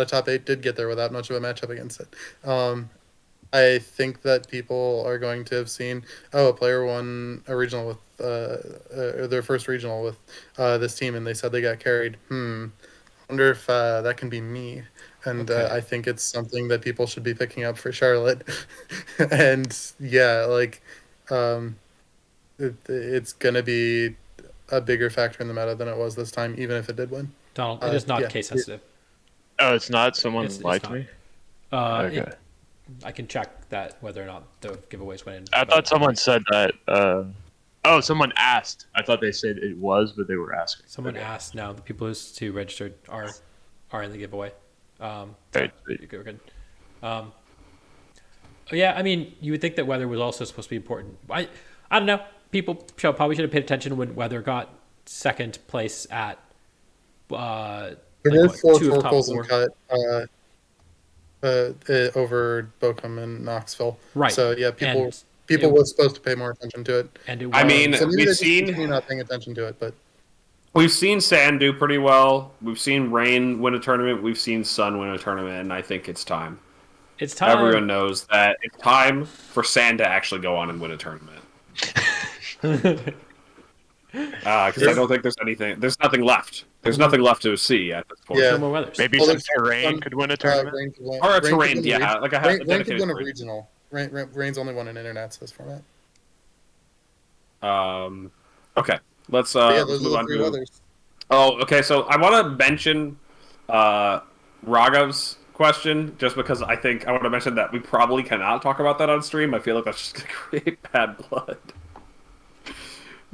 of top 8 did get there without much of a matchup against it. I think that people are going to have seen, oh, a player won a regional with their first regional with this team, and they said they got carried. Wonder if that can be me. And Okay. I think it's something that people should be picking up for Charlotte. And yeah, like um, it's gonna be a bigger factor in the meta than it was this time, even if it did win. Donald, it is not Yeah. case sensitive. Oh, it's not. Someone It's lied not. to me. Okay. Okay. I can check that whether or not the giveaways went in. I but- thought someone said that. Oh, someone asked. I thought they said it was, but they were asking. Someone Okay. asked. Now the people who registered are in the giveaway. Right. We're good. Yeah, I mean, you would think that weather was also supposed to be important. I don't know. People probably should have paid attention when weather got second place at. There were four two of top Torquils four. and cut over Bochum and Knoxville. Right. So yeah, people it- were supposed to pay more attention to it. And it was, I mean, So maybe we've they're just seen continue not paying attention to it, but we've seen Sand do pretty well. We've seen Rain win a tournament. We've seen Sun win a tournament, and I think it's time. it's time. Everyone knows that it's time for Sand to actually go on and win a tournament. Because I don't think there's anything. There's nothing left. There's nothing left to see at this point. Yeah. No more weathers. Maybe Well, some there's terrain some, could win a tournament. Rain could win, Or a Rain could terrain, win yeah, like a Rain could dedicated win a terrain. regional. Rain's only won an internet this format. Okay, let's But yeah, let's those are move the on three to. weathers. Oh, okay. So I want to mention Raghav's question, just because I think I want to mention that we probably cannot talk about that on stream. I feel like that's just going to create bad blood.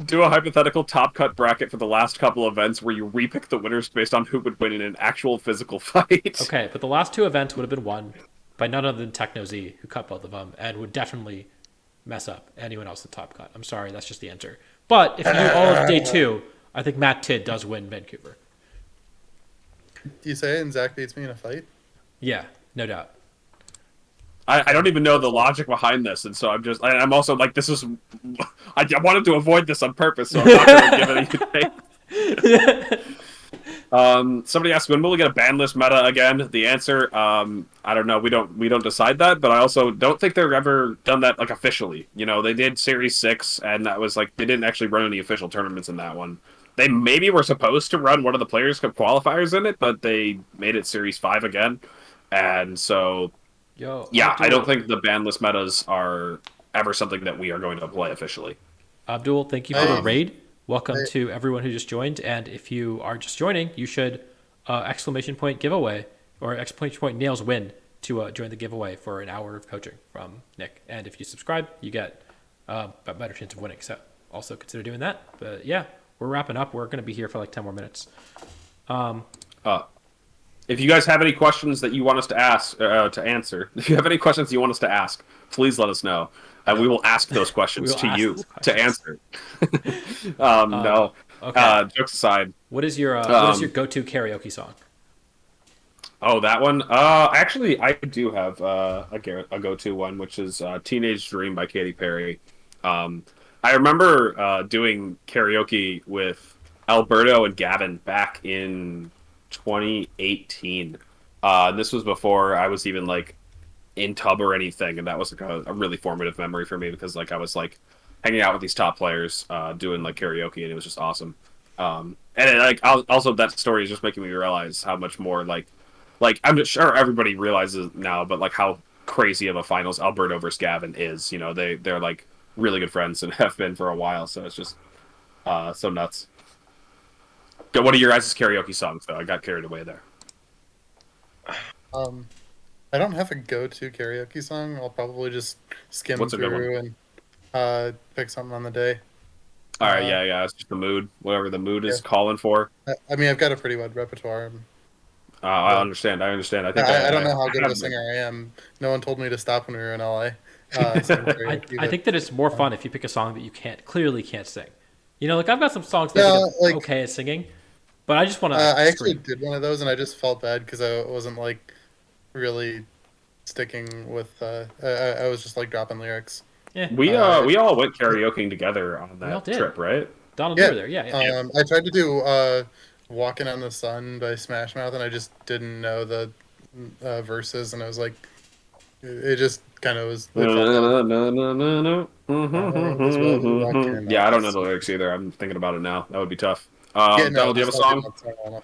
Do a hypothetical top cut bracket for the last couple events where you repick the winners based on who would win in an actual physical fight. Okay, but the last two events would have been won by none other than Techno Z, who cut both of them, and would definitely mess up anyone else in top cut. I'm sorry, that's just the answer. But if you do all of day two, I think Matt Tidd does win Vancouver. Do you say and Zach beats me in a fight? Yeah, no doubt. I don't even know the logic behind this, and so I'm also like, this is. I wanted to avoid this on purpose, so I'm not going to give anything. Somebody asked, when will we get a ban list meta again? The answer, I don't know. We don't decide that, but I also don't think they've ever done that like officially. You know, they did Series 6, and that was like they didn't actually run any official tournaments in that one. They maybe were supposed to run one of the Players Cup qualifiers in it, but they made it Series 5 again, and so. Yo, Yeah, Abdul, I don't think the ban list metas are ever something that we are going to play officially. Abdul, thank you for the Um, raid. Welcome I- to everyone who just joined. And if you are just joining, you should exclamation point giveaway or exclamation point nails win to join the giveaway for an hour of coaching from Nick. And if you subscribe, you get a better chance of winning. So also consider doing that. But yeah, we're wrapping up. We're going to be here for like 10 more minutes. If you guys have any questions that you want us to ask to answer, if you have any questions you want us to ask, please let us know, and we will ask those questions We will to ask you those to answer. No, Okay. jokes aside. What is your go-to karaoke song? Oh, that one. Actually, I do have a go-to one, which is "Teenage Dream" by Katy Perry. I remember doing karaoke with Alberto and Gavin back in 2018. And this was before I was even like in tub or anything, and that was like a really formative memory for me because like I was like hanging out with these top players, doing like karaoke, and it was just awesome. And also that story is just making me realize how much more like I'm sure everybody realizes now, but like how crazy of a finals Alberto versus Gavin is. You know, they're like really good friends and have been for a while, so it's just so nuts. What are your guys' karaoke songs though? I got carried away there. I don't have a go-to karaoke song. I'll probably just skim What's a good one? through and pick something on the day. All right, Uh, yeah. It's just the mood, whatever the mood yeah. is calling for. I mean, I've got a pretty wide repertoire. I But understand. I think I don't I know how good of have a singer I am. No one told me to stop when we were in LA. Singing karaoke, I but think that it's more fun if you pick a song that you clearly can't sing. You know, like I've got some songs that I yeah, think I'm like okay at singing, but I just want to I actually scream. did one of those, and I just felt bad because I wasn't like really sticking with. I was just like dropping lyrics. Yeah, we all went karaokeing together on we all that did. trip, right? Donald, you Yeah, were there. Yeah, yeah. I tried to do "Walking on the Sun" by Smash Mouth, and I just didn't know the verses, and I was like, it just kind of was. It felt bad. Is what we walking Yeah, on I the don't know the sun. lyrics either. I'm thinking about it now. That would be tough. Yeah, no, Donald, do you have just a not getting song? that song well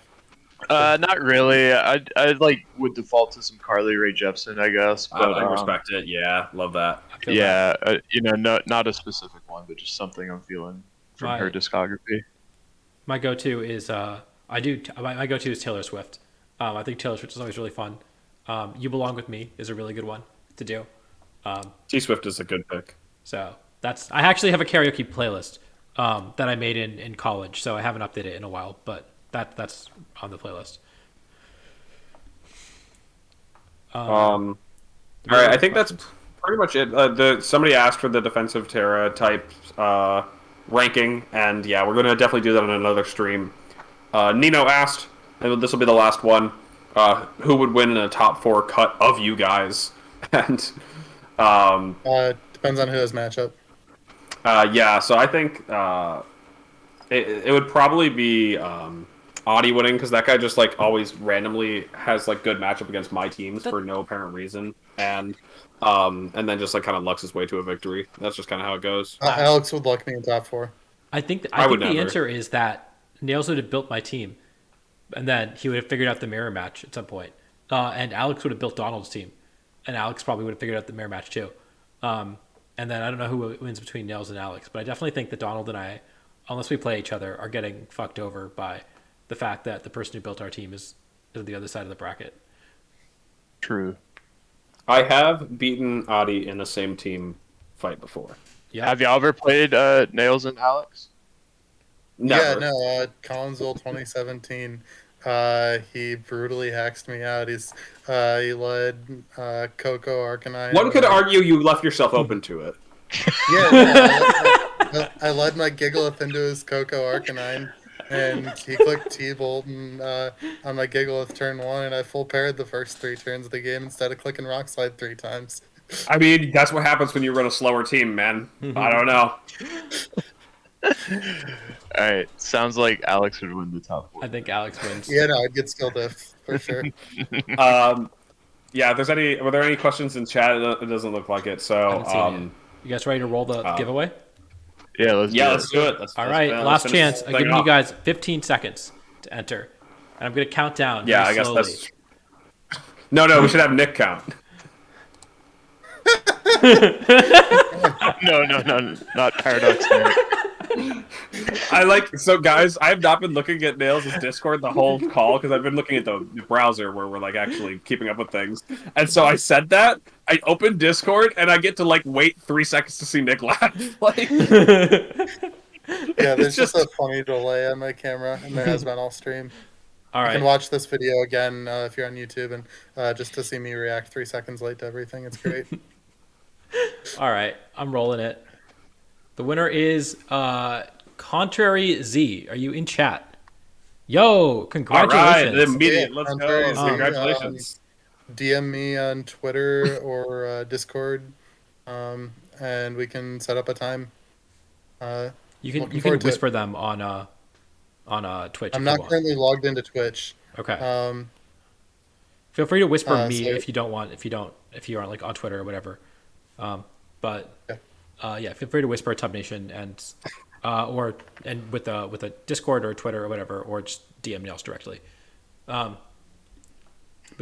enough. Not really. I like would default to some Carly Rae Jepsen, I guess. But I respect it. Yeah, love that. I feel that. yeah, not a specific one, but just something I'm feeling from her My discography. my go-to is my go-to is Taylor Swift. I think Taylor Swift is always really fun. "You Belong with Me" is a really good one to do. T Swift is a good pick. So I actually have a karaoke playlist that I made in college, so I haven't updated it in a while, but that's on the playlist. All right, I think that's pretty much it. Somebody asked for the defensive Terra type ranking, and yeah, we're gonna definitely do that on another stream. Nino asked, and this will be the last one. Who would win in a top 4 cut of you guys? And Depends on who has matchup. yeah, so I think it would probably be Audie winning because that guy just like always randomly has like good matchup against my teams for no apparent reason, and then just like kind of lucks his way to a victory. That's just kind of how it goes. Alex would luck me in top 4. I think I would the never. answer is that Nails would have built my team, and then he would have figured out the mirror match at some point. And Alex would have built Donald's team, and Alex probably would have figured out the mirror match too. And then I don't know who wins between Nails and Alex, but I definitely think that Donald and I, unless we play each other, are getting fucked over by the fact that the person who built our team is on the other side of the bracket. True. I have beaten Audie in the same team fight before. Yeah. Have y'all ever played Nails and Alex? Never. Yeah, no, Collinsville 2017. He brutally hexed me out. He led Coco Arcanine. One could argue you left yourself open to it. Yeah, no, I led my Gigalith into his Coco Arcanine, and he clicked T-Bolt on my Gigalith turn 1, and I full paired the first 3 turns of the game instead of clicking Rock Slide 3 times. I mean, that's what happens when you run a slower team, man. I don't know. All right, sounds like Alex would win the top 4. I think Alex wins. Yeah, no, I'd get skill diff for sure. Yeah, were there any questions in chat? It doesn't look like it. So, I haven't seen it yet. You guys ready to roll the giveaway? Yeah, let's do it. All right, last chance. I'm giving you guys 15 seconds to enter, and I'm gonna count down. Yeah, I very guess slowly. that's. No, we should have Nick count. No, not Paradox. Guys, I have not been looking at Nails' Discord the whole call because I've been looking at the browser where we're like actually keeping up with things. And so I said that, I opened Discord, and I get to like wait 3 seconds to see Nick laugh. Like, Yeah, there's just a funny delay on my camera, and there has been all stream. All You right. can watch this video again if you're on YouTube, and just to see me react 3 seconds late to everything. It's great. All right, I'm rolling it. The winner is Contrary Z. Are you in chat? Yo, all right, congratulations. immediate. Yeah, Let's I'm go. very easy. Congratulations. DM me on Twitter or Discord, and we can set up a time. You can looking forward to whisper them on Twitch. I'm if not you want. currently logged into Twitch. Okay. Feel free to whisper me so- if you aren't like on Twitter or whatever. But yeah, feel free to whisper Tub Nation and with a Discord or Twitter or whatever, or just DM Nails directly. But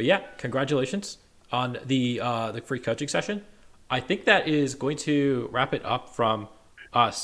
yeah, congratulations on the free coaching session. I think that is going to wrap it up from us.